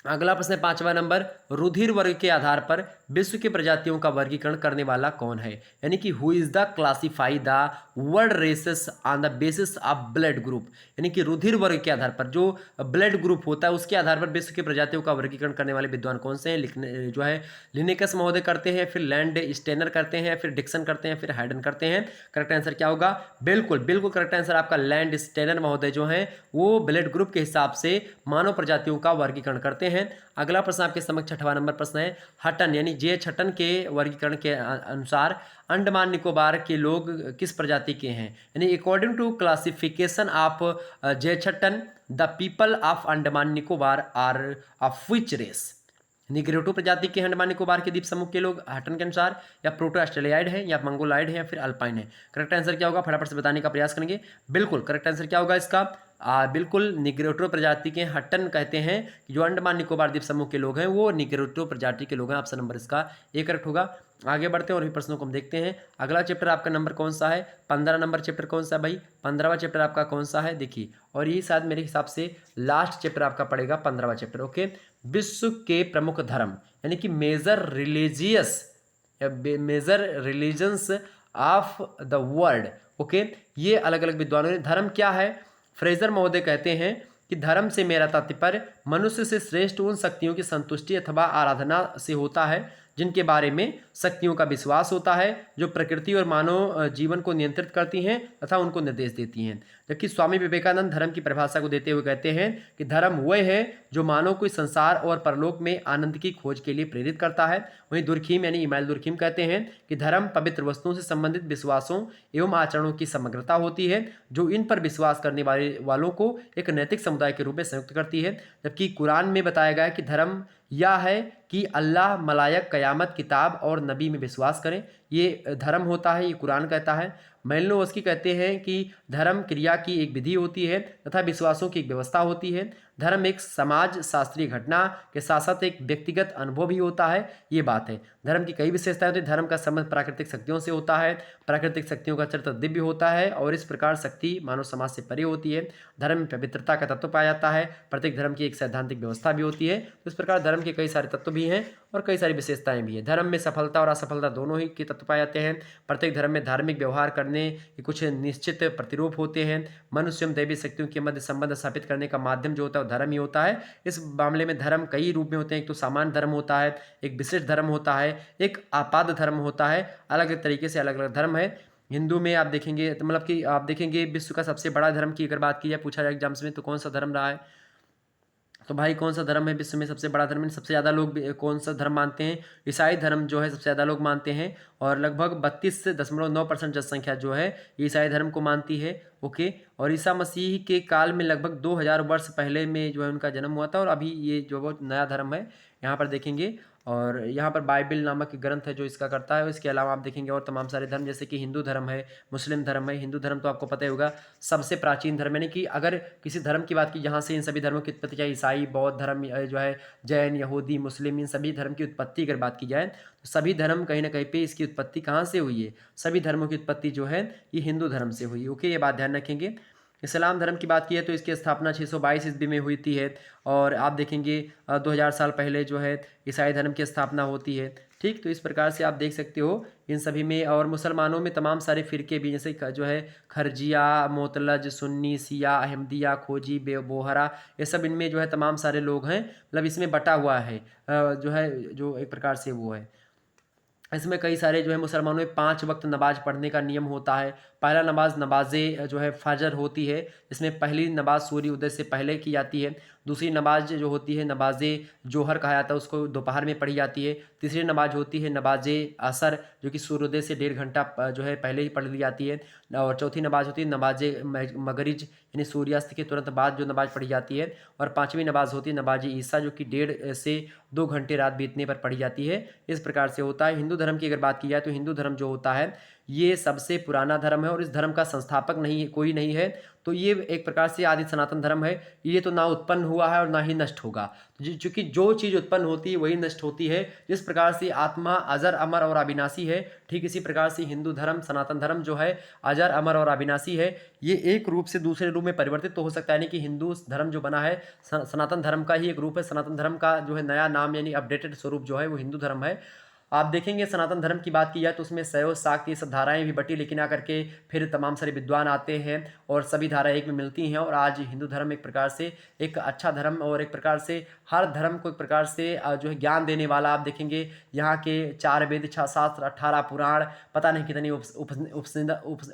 अगला प्रश्न है 5वां नंबर, रुधिर वर्ग के आधार पर विश्व की प्रजातियों का वर्गीकरण करने वाला कौन है? यानी कि who is the classify the world races on the basis of blood group. यानी कि रुधिर वर्ग के आधार पर जो ब्लड ग्रुप होता है उसके आधार पर विश्व की प्रजातियों का वर्गीकरण करने वाले विद्वान कौन से हैं? लिखने जो है लिनेकस महोदय करते हैं, फिर लैंड स्टेनर करते हैं, फिर डिक्सन करते हैं, फिर हाइडन करते हैं। करेक्ट आंसर क्या होगा? बिल्कुल बिल्कुल करेक्ट आंसर आपका लैंड स्टेनर महोदय जो है वो ब्लड ग्रुप के हिसाब से मानव प्रजातियों का वर्गीकरण करते हैं। अगला प्रश्न आपके समक्ष 6वां नंबर प्रश्न है, हटन यानी जे छटन के वर्गीकरण के अनुसार अंडमान निकोबार के लोग किस प्रजाति के हैं? यानी according to classification of J Hutton the people of Andaman Nicobar are of which race? Negrito प्रजाति के अंडमान निकोबार के द्वीप समूह के लोग हटन के अनुसार या प्रोटो ऑस्ट्रेलियाइड है या मंगोलाइड है या फिर अल्पाइन है? करेक्ट आंसर क्या होगा? फटाफट से बताने का प्रयास करेंगे। बिल्कुल करेक्ट आंसर क्या होगा इसका? बिल्कुल निग्रोटो प्रजाति के हटन कहते हैं कि जो अंडमान निकोबार द्वीप समूह के लोग हैं वो निग्रोटो प्रजाति के लोग हैं। ऑप्शन नंबर इसका ए करेक्ट होगा। आगे बढ़ते हैं और भी प्रश्नों को हम देखते हैं। अगला चैप्टर आपका नंबर कौन सा है? 15 नंबर चैप्टर कौन सा भाई? 15वां चैप्टर आपका कौन सा है? देखिए, और यही शायद मेरे हिसाब से लास्ट चैप्टर आपका पड़ेगा 15वां चैप्टर। ओके, विश्व के प्रमुख धर्म यानी कि major religions of the world. Okay, ये अलग अलग विद्वानों ने धर्म क्या है? फ्रेजर महोदय कहते हैं कि धर्म से मेरा तात्पर्य मनुष्य से श्रेष्ठ उन शक्तियों की संतुष्टि अथवा आराधना से होता है जिनके बारे में शक्तियों का विश्वास होता है, जो प्रकृति और मानव जीवन को नियंत्रित करती हैं तथा उनको निर्देश देती हैं। जबकि स्वामी विवेकानंद धर्म की परिभाषा को देते हुए कहते हैं कि धर्म वह है जो मानव को इस संसार और परलोक में आनंद की खोज के लिए प्रेरित करता है। वहीं दुर्खीम यानी इमाइल दुर्खीम कहते हैं कि धर्म पवित्र वस्तुओं से संबंधित विश्वासों एवं आचरणों की समग्रता होती है जो इन पर विश्वास करने वालों को एक नैतिक समुदाय के रूप में संयुक्त करती है। जबकि कुरान में बताया गया है कि धर्म यह है कि अल्लाह, मलायक, कयामत, किताब और नबी में विश्वास करें, ये धर्म होता है, ये कुरान कहता है। मैलिनोवस्की कहते हैं कि धर्म क्रिया की एक विधि होती है तथा विश्वासों की एक व्यवस्था होती है। धर्म एक समाज शास्त्रीय घटना के साथ साथ एक व्यक्तिगत अनुभव भी होता है, ये बात है। धर्म की कई विशेषताएं होती हैं। धर्म का संबंध प्राकृतिक शक्तियों से होता है, प्राकृतिक शक्तियों का चरित्र दिव्य होता है और इस प्रकार शक्ति मानव समाज से परे होती है। धर्म में पवित्रता का तत्व पाया जाता है, प्रत्येक धर्म की एक सैद्धांतिक व्यवस्था भी होती है। तो इस प्रकार धर्म के कई सारे तत्व भी हैं और कई सारी विशेषताएं भी हैं। धर्म में सफलता और असफलता दोनों ही के तत्व पाए जाते हैं। प्रत्येक धर्म में धार्मिक व्यवहार करने के कुछ निश्चित प्रतिरूप होते हैं। मनुष्य एवं दैवी शक्तियों के मध्य संबंध स्थापित करने का माध्यम जो होता है वो धर्म ही होता है। इस मामले में धर्म कई रूप में होते हैं। एक तो सामान्य धर्म होता है, एक विशिष्ट धर्म होता है, एक आपाद धर्म होता है। अलग अलग तरीके से अलग अलग धर्म है। हिंदू में आप देखेंगे तो मतलब कि आप देखेंगे विश्व का सबसे बड़ा धर्म की अगर बात की जाए, पूछा जाए एग्जाम्स में, तो कौन सा धर्म रहा है? तो भाई कौन सा धर्म है विश्व में सबसे बड़ा धर्म है? सबसे ज़्यादा लोग कौन सा धर्म मानते हैं? ईसाई धर्म जो है सबसे ज़्यादा लोग मानते हैं और लगभग 32.9% जनसंख्या जो है ये ईसाई धर्म को मानती है। ओके, और ईसा मसीह के काल में लगभग 2000 वर्ष पहले में जो है उनका जन्म हुआ था और अभी ये जो वो नया धर्म है यहाँ पर देखेंगे। और यहाँ पर बाइबल नामक एक ग्रंथ है जो इसका करता है। इसके अलावा आप देखेंगे और तमाम सारे धर्म जैसे कि हिंदू धर्म है, मुस्लिम धर्म है। हिंदू धर्म तो आपको पता ही होगा सबसे प्राचीन धर्म, यानी कि अगर किसी धर्म की बात की जहाँ से इन सभी धर्मों की उत्पत्ति, चाहे ईसाई, बौद्ध धर्म जो है, जैन, यहूदी, मुस्लिम, इन सभी धर्म की उत्पत्ति अगर बात की जाए तो सभी धर्म कहीं ना कहीं पे इसकी उत्पत्ति कहाँ से हुई है? सभी धर्मों की उत्पत्ति जो है ये हिंदू धर्म से हुई है। ओके, ये बात ध्यान रखेंगे। इस्लाम धर्म की बात की है तो इसकी स्थापना 622 ईस्वी में हुई थी है। और आप देखेंगे 2000 साल पहले जो है ईसाई धर्म की स्थापना होती है। ठीक, तो इस प्रकार से आप देख सकते हो इन सभी में। और मुसलमानों में तमाम सारे फ़िरके भी, जैसे जो है खरजिया, मोतलज, सुन्नी, शिया, अहमदिया, खोजी, बोहरा, ये सब इनमें जो है तमाम सारे लोग हैं, मतलब इसमें बटा हुआ है जो है, जो एक प्रकार से वो है। इसमें कई सारे जो है मुसलमानों में 5 वक्त नमाज पढ़ने का नियम होता है। पहला नमाज नमाज जो है फ़जर होती है, जिसमें पहली नमाज सूर्य उदय से पहले की जाती है। दूसरी नमाज जो होती है नमाज जोहर कहा जाता है, उसको दोपहर में पढ़ी जाती है। तीसरी नमाज होती है नमाज असर, जो कि सूर्योदय से 1.5 घंटा जो है पहले ही पढ़ ली जाती है। और चौथी नमाज होती है नमाज मगरिज, यानी सूर्यास्त के तुरंत बाद जो नमाज पढ़ी जाती है। और पाँचवीं नमाज होती है नमाज ईसा, जो कि 1.5 से 2 घंटे रात बीतने पर पढ़ी जाती है। इस प्रकार से होता है। हिंदू धर्म की अगर बात की जाए तो हिंदू धर्म जो होता है ये सबसे पुराना धर्म है, और इस धर्म का संस्थापक नहीं है, कोई नहीं है। तो ये एक प्रकार से आदि सनातन धर्म है। ये तो ना उत्पन्न हुआ है और ना ही नष्ट होगा, क्योंकि जो चीज़ उत्पन्न होती है वही नष्ट होती है। जिस प्रकार से आत्मा अजर अमर और अविनाशी है, ठीक इसी प्रकार से हिंदू धर्म सनातन धर्म जो है अजर अमर और अविनाशी है। ये एक रूप से दूसरे रूप में परिवर्तित तो हो सकता है, यानी कि हिंदू धर्म जो बना है सनातन धर्म का ही एक रूप है। सनातन धर्म का जो है नया नाम यानी अपडेटेड स्वरूप जो है वो हिंदू धर्म है। आप देखेंगे सनातन धर्म की बात की जाए तो उसमें शैव शाक्त ये सब धाराएं भी बटी, लेकिन आकर के फिर तमाम सारे विद्वान आते हैं और सभी धाराएं एक में मिलती हैं, और आज हिंदू धर्म एक प्रकार से एक अच्छा धर्म, और एक प्रकार से हर धर्म को एक प्रकार से जो है ज्ञान देने वाला। आप देखेंगे यहाँ के 4 वेद, 6 शास्त्र, 18 पुराण, पता नहीं कितनी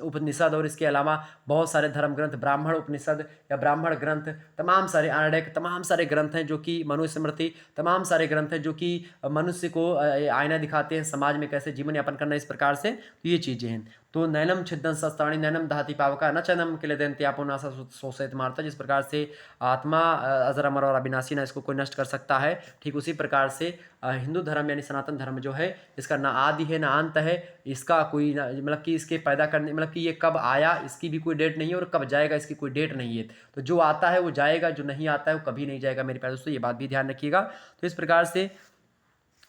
उपनिषद, और इसके अलावा बहुत सारे धर्म ग्रंथ, ब्राह्मण उपनिषद या ब्राह्मण ग्रंथ, तमाम सारे आरण्यक, तमाम सारे ग्रंथ हैं जो कि मनुस्मृति, तमाम सारे ग्रंथ हैं जो कि मनुष्य को आईना दिखाते हैं समाज में कैसे जीवन यापन करना, इस प्रकार से। तो ये चीज़ें हैं। तो नैनम छिदन शस्त्राणी नैनम दहति पावका न चनम किलेदन्त्यापो नासा शोषयत मारता। जिस प्रकार से आत्मा अजर अमर और अविनाशी ना इसको कोई नष्ट कर सकता है, ठीक उसी प्रकार से हिंदू धर्म यानी सनातन धर्म जो है इसका ना आदि है ना अंत है। इसका कोई मतलब कि इसके पैदा करने, मतलब कि ये कब आया इसकी भी कोई डेट नहीं है, और कब जाएगा इसकी कोई डेट नहीं है। तो जो आता है वो जाएगा, जो नहीं आता है वो कभी नहीं जाएगा मेरे प्यारे दोस्तों, ये बात भी ध्यान रखिएगा। तो इस प्रकार से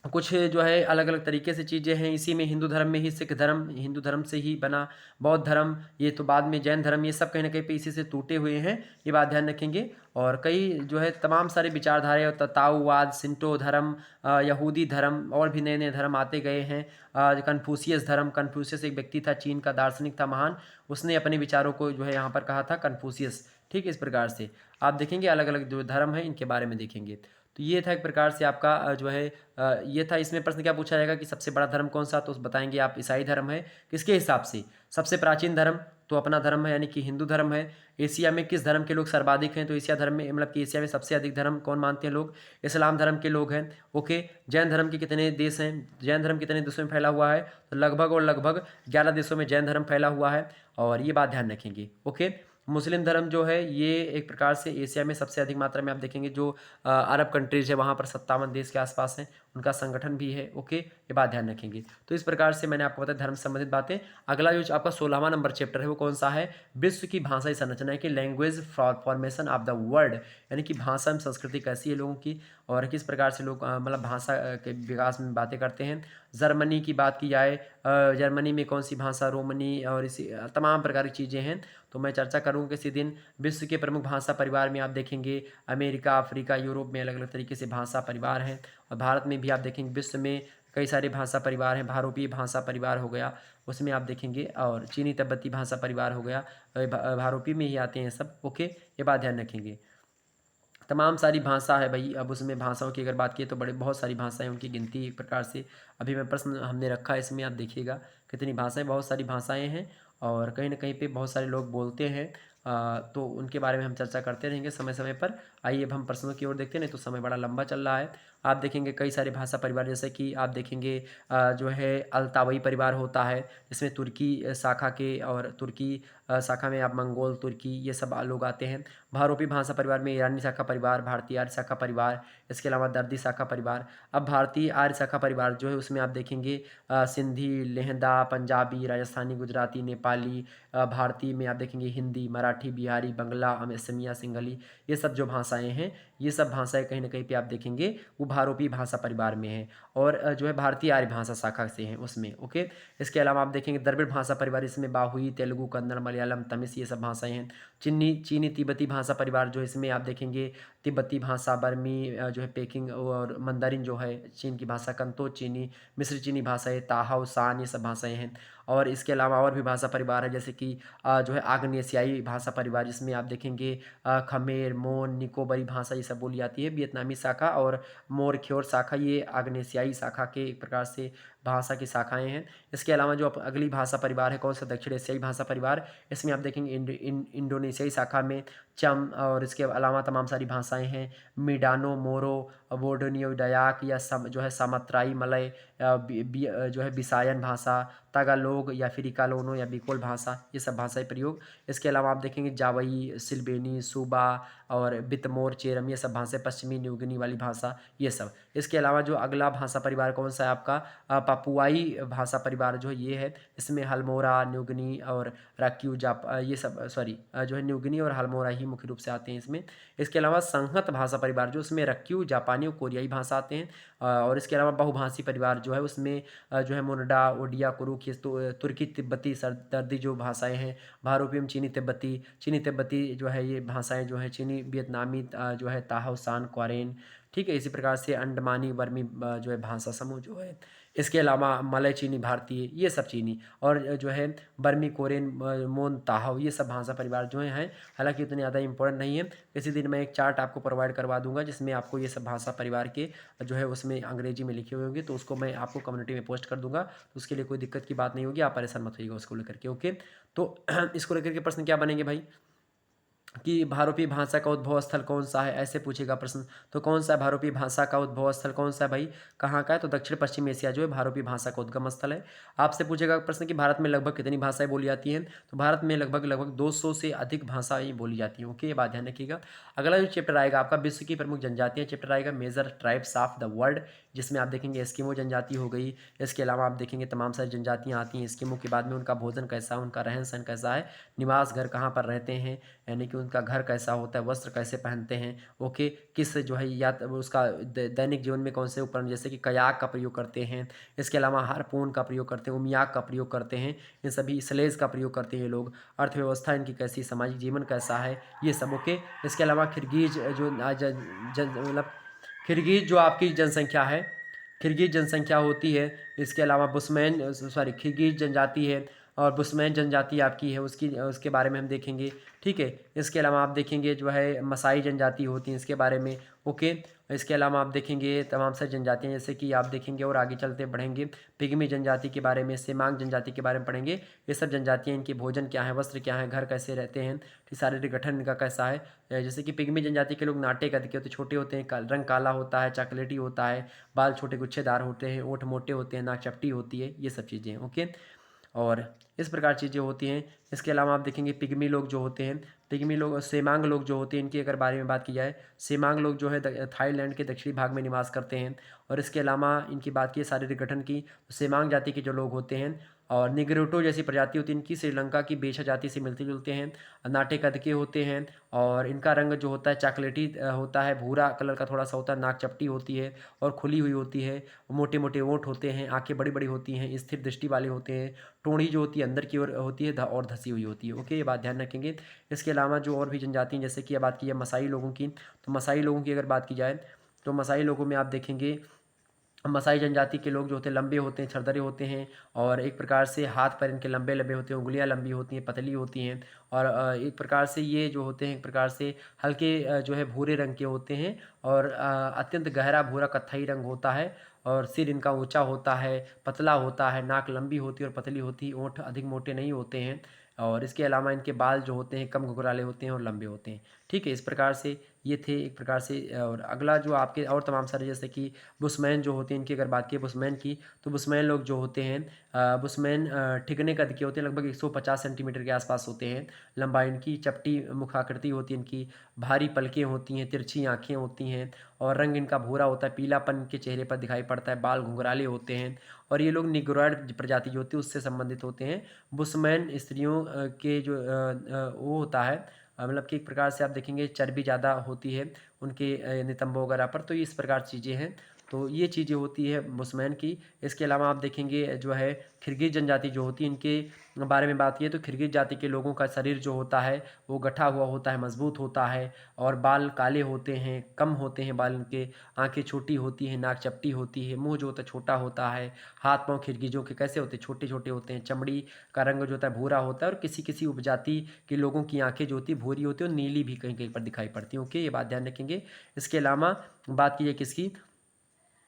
कुछ जो है अलग अलग तरीके से चीज़ें हैं। इसी में हिंदू धर्म में ही सिख धर्म हिंदू धर्म से ही बना, बौद्ध धर्म ये तो बाद में, जैन धर्म, ये सब कहीं ना कहीं पे इसी से टूटे हुए हैं, ये बात ध्यान रखेंगे। और कई जो है तमाम सारे विचारधारे, और ताओवाद, सिंटो धर्म, यहूदी धर्म, और भी नए नए धर्म आते गए हैं। कन्फ्यूशियस धर्म, कन्फ्यूशियस एक व्यक्ति था, चीन का दार्शनिक था महान, उसने अपने विचारों को जो है यहाँ पर कहा था कन्फ्यूशियस। ठीक, इस प्रकार से आप देखेंगे अलग अलग जो धर्म है इनके बारे में देखेंगे। तो ये था एक प्रकार से आपका जो है ये था। इसमें प्रश्न क्या पूछा जाएगा कि सबसे बड़ा धर्म कौन सा, तो उस बताएंगे आप ईसाई धर्म है। किसके हिसाब से सबसे प्राचीन धर्म, तो अपना धर्म है यानी कि हिंदू धर्म है। एशिया में किस धर्म के लोग सर्वाधिक हैं, तो एशिया धर्म में, मतलब कि एशिया में सबसे अधिक धर्म कौन मानते हैं लोग, इस्लाम धर्म के लोग हैं। ओके, जैन धर्म के कितने देश हैं, जैन धर्म कितने देशों में फैला हुआ है, तो लगभग और लगभग 11 देशों में जैन धर्म फैला हुआ है, और ये बात ध्यान रखेंगे। ओके, मुस्लिम धर्म जो है ये एक प्रकार से एशिया में सबसे अधिक मात्रा में आप देखेंगे, जो अरब कंट्रीज है वहाँ पर 57 देश के आसपास हैं, उनका संगठन भी है। ओके, ये बात ध्यान रखेंगे। तो इस प्रकार से मैंने आपको बताया धर्म से संबंधित बातें। अगला जो आपका 16वां नंबर चैप्टर है वो कौन सा है, विश्व की भाषाई संरचना की language formation of the world, यानी कि भाषा में संस्कृति कैसी है लोगों की, और किस प्रकार से लोग मतलब भाषा के विकास में बातें करते हैं। जर्मनी की बात की जाए, जर्मनी में कौन सी भाषा, रोमनी, और इसी तमाम प्रकार की चीज़ें हैं, तो मैं चर्चा करूँगा किसी दिन। विश्व के प्रमुख भाषा परिवार में आप देखेंगे अमेरिका, अफ्रीका, यूरोप में अलग अलग तरीके से भाषा परिवार हैं, और भारत में भी आप देखेंगे विश्व में कई सारे भाषा परिवार हैं। भारोपीय भाषा परिवार हो गया, उसमें आप देखेंगे, और चीनी तिब्बती भाषा परिवार हो गया, भारोपी में ही आते हैं सब। ओके, ये बात ध्यान रखेंगे। तमाम सारी भाषा है भाई। अब उसमें भाषाओं की अगर बात की तो बहुत सारी भाषाएं, उनकी गिनती एक प्रकार से अभी मैं प्रश्न हमने रखा है, इसमें आप देखिएगा कितनी भाषाएं, बहुत सारी भाषाएं हैं, और कहीं ना कहीं पे बहुत सारे लोग बोलते हैं। तो उनके बारे में हम चर्चा करते रहेंगे समय समय पर। आइए अब हम प्रश्नों की ओर देखते हैं, नहीं तो समय बड़ा लंबा चल रहा है। आप देखेंगे कई सारे भाषा परिवार, जैसे कि आप देखेंगे जो है अल्तावई परिवार होता है, जिसमें तुर्की शाखा के, और तुर्की शाखा में आप मंगोल, तुर्की, ये सब लोग आते हैं। भारोपी भाषा परिवार में ईरानी शाखा परिवार, भारतीय आर्य शाखा परिवार, इसके अलावा दर्दी शाखा परिवार। अब भारतीय आर्य शाखा परिवार जो है उसमें आप देखेंगे सिंधी, लेहंदा, पंजाबी, राजस्थानी, गुजराती, नेपाली। भारतीय में आप देखेंगे हिंदी, मराठी, बिहारी, बंगला, असमिया, सिंघली, ये सब जो भाषाएं हैं ये सब भाषाएं कहीं ना कहीं पे आप देखेंगे वो भारोपी भाषा परिवार में है और जो है भारतीय आर्य भाषा शाखा से हैं उसमें। ओके, इसके अलावा आप देखेंगे द्रविड़ भाषा परिवार, इसमें बाहुई, तेलुगु, कन्नड़, मलयालम, तमिश ये सब भाषाएं हैं। चीनी तिब्बती भाषा परिवार जो इसमें आप देखेंगे तिब्बती भाषा, बर्मी जो है पेकिंग और मंदारिन जो है चीन की भाषा, कंतो चीनी, मिस्र चीनी भाषाएं, ताहाओ, शान ये सब भाषाएं हैं। और इसके अलावा और भी भाषा परिवार है जैसे कि जो है आग्नेशियाई भाषा परिवार, जिसमें आप देखेंगे खमेर, मोन, निकोबरी भाषा ये सब बोली जाती है। वियतनामी शाखा और मोरख्योर शाखा ये आग्नेशियाई शाखा के एक प्रकार से भाषा की शाखाएं हैं। इसके अलावा जो अगली भाषा परिवार है कौन सा, दक्षिण एशियाई भाषा परिवार, इसमें आप देखेंगे इंडोनेशियाई शाखा में चम और इसके अलावा तमाम सारी भाषाएं हैं। मिडानो, मोरो, बोर्डोनियो, डयाक या जो है सामत्राई मलय, जो है बिसायन भाषा, तागालोग या फिर इकालोनो या बिकोल भाषा ये सब भाषाएं प्रयोग। इसके अलावा आप देखेंगे जावई, सिल्बेनी, सूबा और बितमोर, चेरम ये सब भाषाएं, पश्चिमी न्यूगिनी वाली भाषा ये सब। इसके अलावा जो अगला भाषा परिवार कौन सा है आपका, पापुआई भाषा परिवार जो है ये है। इसमें हल्मोरा, न्यूगिनी और राक्यू ये सब जो है न्यूगिनी और हल्मोरा ही मुख्य रूप से आते हैं इसमें। इसके अलावा संहत भाषा परिवार जो उसमें रक्यू, जापानी और कोरियाई भाषा आते हैं। और इसके अलावा बहुभाषी परिवार जो है उसमें जो है मुंडा, ओडिया, कुरुक, तुर्की तिब्बती सरदर्दी जो भाषाएं हैं, भारोपियम चीनी तिब्बती जो है ये भाषाएं जो है, चीनी वियतनामी जो है ताहो, सान, क्वारेन, ठीक है। इसी प्रकार से अंडमानी वर्मी जो है भाषा समूह जो है। इसके अलावा मलय चीनी, भारतीय ये सब चीनी और जो है बर्मी, कोरेन, मोन, ताहाव ये सब भाषा परिवार जो हैं। हालांकि उतने ज़्यादा इंपॉर्टेंट नहीं है। किसी दिन मैं एक चार्ट आपको प्रोवाइड करवा दूंगा जिसमें आपको ये सब भाषा परिवार के जो है उसमें अंग्रेजी में लिखे हुए होंगे, तो उसको मैं आपको कम्युनिटी में पोस्ट कर दूंगा, तो उसके लिए कोई दिक्कत की बात नहीं होगी, आप परेशान मत होइएगा उसको लेकर के। ओके, तो इसको लेकर के प्रश्न क्या बनेंगे भाई कि भारोपी भाषा का उद्भव स्थल कौन सा है, ऐसे पूछेगा प्रश्न। तो कौन सा है भारोपी भाषा का उद्भव स्थल, कौन सा है भाई, कहाँ का है, तो दक्षिण पश्चिम एशिया जो है भारोपी भाषा का उद्गम स्थल है। आपसे पूछेगा प्रश्न कि भारत में लगभग कितनी भाषाएं बोली जाती हैं, तो भारत में लगभग 200 से अधिक भाषाएं बोली जाती हैं। ओके, ये बात ध्यान रखिएगा। अगला जो चैप्टर आएगा आपका विश्व की प्रमुख जनजातियां चैप्टर आएगा, major tribes of the world, जिसमें आप देखेंगे एस्किमो जनजाति हो गई। इसके अलावा आप देखेंगे तमाम सारी जनजातियाँ आती हैं एस्किमो के बाद में, उनका भोजन कैसा, उनका रहन सहन कैसा है, निवास घर कहाँ पर रहते हैं, यानी कि उनका घर कैसा होता है, वस्त्र कैसे पहनते हैं। ओके, किस जो है या उसका दैनिक जीवन में कौन से उपकरण जैसे कि कयाक का प्रयोग करते हैं। इसके अलावा हारपून का प्रयोग करते हैं, उमियाक का प्रयोग करते हैं, इन सभी स्लेज का प्रयोग करते हैं ये लोग। अर्थव्यवस्था इनकी कैसी, सामाजिक जीवन कैसा है, ये सब। ओके, इसके अलावा खिरगीज जो मतलब खिरगीज जो आपकी जनसंख्या है, खिरगीज जनसंख्या होती है। इसके अलावा खिरगीज जनजाति है और बुस्मैन जनजाति आपकी है, उसके बारे में हम देखेंगे, ठीक है। इसके अलावा आप देखेंगे जो है मसाई जनजाति होती है, इसके बारे में। ओके, इसके अलावा आप देखेंगे तमाम सारी जनजातियाँ जैसे कि आप देखेंगे और आगे चलते बढ़ेंगे पिग्मी जनजाति के बारे में, सेमांग जनजाति के बारे में पढ़ेंगे। ये सब जनजातियाँ, इनके भोजन क्या है, वस्त्र क्या है, घर कैसे रहते हैं, शारीरिक गठन इनका कैसा है। जैसे कि पिग्मी जनजाति के लोग नाटे कद के होते, छोटे होते हैं, रंग काला होता है, चॉकलेटी होता है, बाल छोटे गुच्छेदार होते हैं, ओठ मोटे होते हैं, नाक चपटी होती है, ये सब चीज़ें। ओके, और इस प्रकार चीज़ें होती हैं। इसके अलावा आप देखेंगे पिग्मी लोग जो होते हैं, पिग्मी लोग, सेमांग लोग जो होते हैं, इनके अगर बारे में बात की जाए, सेमांग लोग जो है थाईलैंड के दक्षिणी भाग में निवास करते हैं। और इसके अलावा इनकी बात की शारीरिक गठन की, तो सेमांग जाति के जो लोग होते हैं और निग्रोटो जैसी प्रजाति होती है इनकी, श्रीलंका की बेछा जाति से मिलते जुलते हैं, नाटे कद के होते हैं और इनका रंग जो होता है चॉकलेटी होता है, भूरा कलर का थोड़ा सा होता है, नाक चपटी होती है और खुली हुई होती है, मोटे मोटे ओंठ होते हैं, आंखें बड़ी बड़ी होती हैं, स्थिर दृष्टि वाले होते हैं, टोड़ी जो होती है अंदर की ओर होती है और धसी हुई होती है। ओके, ये बात ध्यान रखेंगे। इसके अलावा जो और भी जनजाति जैसे कि बात की है मसाई लोगों की, तो मसाई लोगों की अगर बात की जाए तो मसाई लोगों में आप देखेंगे मसाई जनजाति के लोग जो होते हैं लंबे होते हैं, छरदरे होते हैं और एक प्रकार से हाथ पैर इनके लंबे लंबे होते हैं, उंगलियां लंबी होती हैं, पतली होती हैं और एक प्रकार से ये जो होते हैं एक प्रकार से हल्के जो है भूरे रंग के होते हैं और अत्यंत गहरा भूरा कत्थई रंग होता है और सिर इनका ऊंचा होता है, पतला होता है, नाक लंबी होती है और पतली होती है, ओंठ अधिक मोटे नहीं होते हैं और इसके अलावा इनके बाल जो होते हैं कम घुघराले होते हैं और लंबे होते हैं। ठीक है, इस प्रकार से ये थे एक प्रकार से। और अगला जो आपके और तमाम सारे जैसे कि बुशमैन जो होते हैं, इनकी अगर बात की बुशमैन की, तो बुशमैन लोग जो होते हैं बुशमैन ठिकने कद के होते हैं, लगभग 150 सेंटीमीटर के आसपास होते हैं। लंबाई इनकी, चपटी मुखाकृति होती है इनकी, भारी पलकें होती हैं, तिरछी आँखें होती हैं और रंग इनका भूरा होता है, पीलापन के चेहरे पर दिखाई पड़ता है, बाल घुंघराले होते हैं और ये लोग निग्रोइड प्रजाति जो होती है उससे संबंधित होते हैं। बुशमैन स्त्रियों के जो वो होता है मतलब कि एक प्रकार से आप देखेंगे चर्बी ज़्यादा होती है उनके नितंबों वगैरह पर, तो इस प्रकार चीज़ें हैं। तो ये चीज़ें होती है बुशमैन की। इसके अलावा आप देखेंगे जो है किर्गिज़ जनजाति जो होती है, इनके बारे में बात की तो किर्गिज़ जाति के लोगों का शरीर जो होता है वो गठा हुआ होता है, मजबूत होता है, और बाल काले होते हैं, कम होते हैं बाल उनके, आंखें छोटी होती हैं, नाक चपटी होती है, मुंह जो होता है छोटा होता है, हाथ पांव किर्गिज़ों के कैसे होते हैं, छोटे छोटे होते हैं, चमड़ी का रंग जो होता है भूरा होता है, और किसी किसी उपजाति के लोगों की आंखें जो होती है भूरी होती है और नीली भी कहीं कहीं पर दिखाई पड़ती है। ओके, ये बात ध्यान रखेंगे। इसके अलावा बात कीजिए किसकी,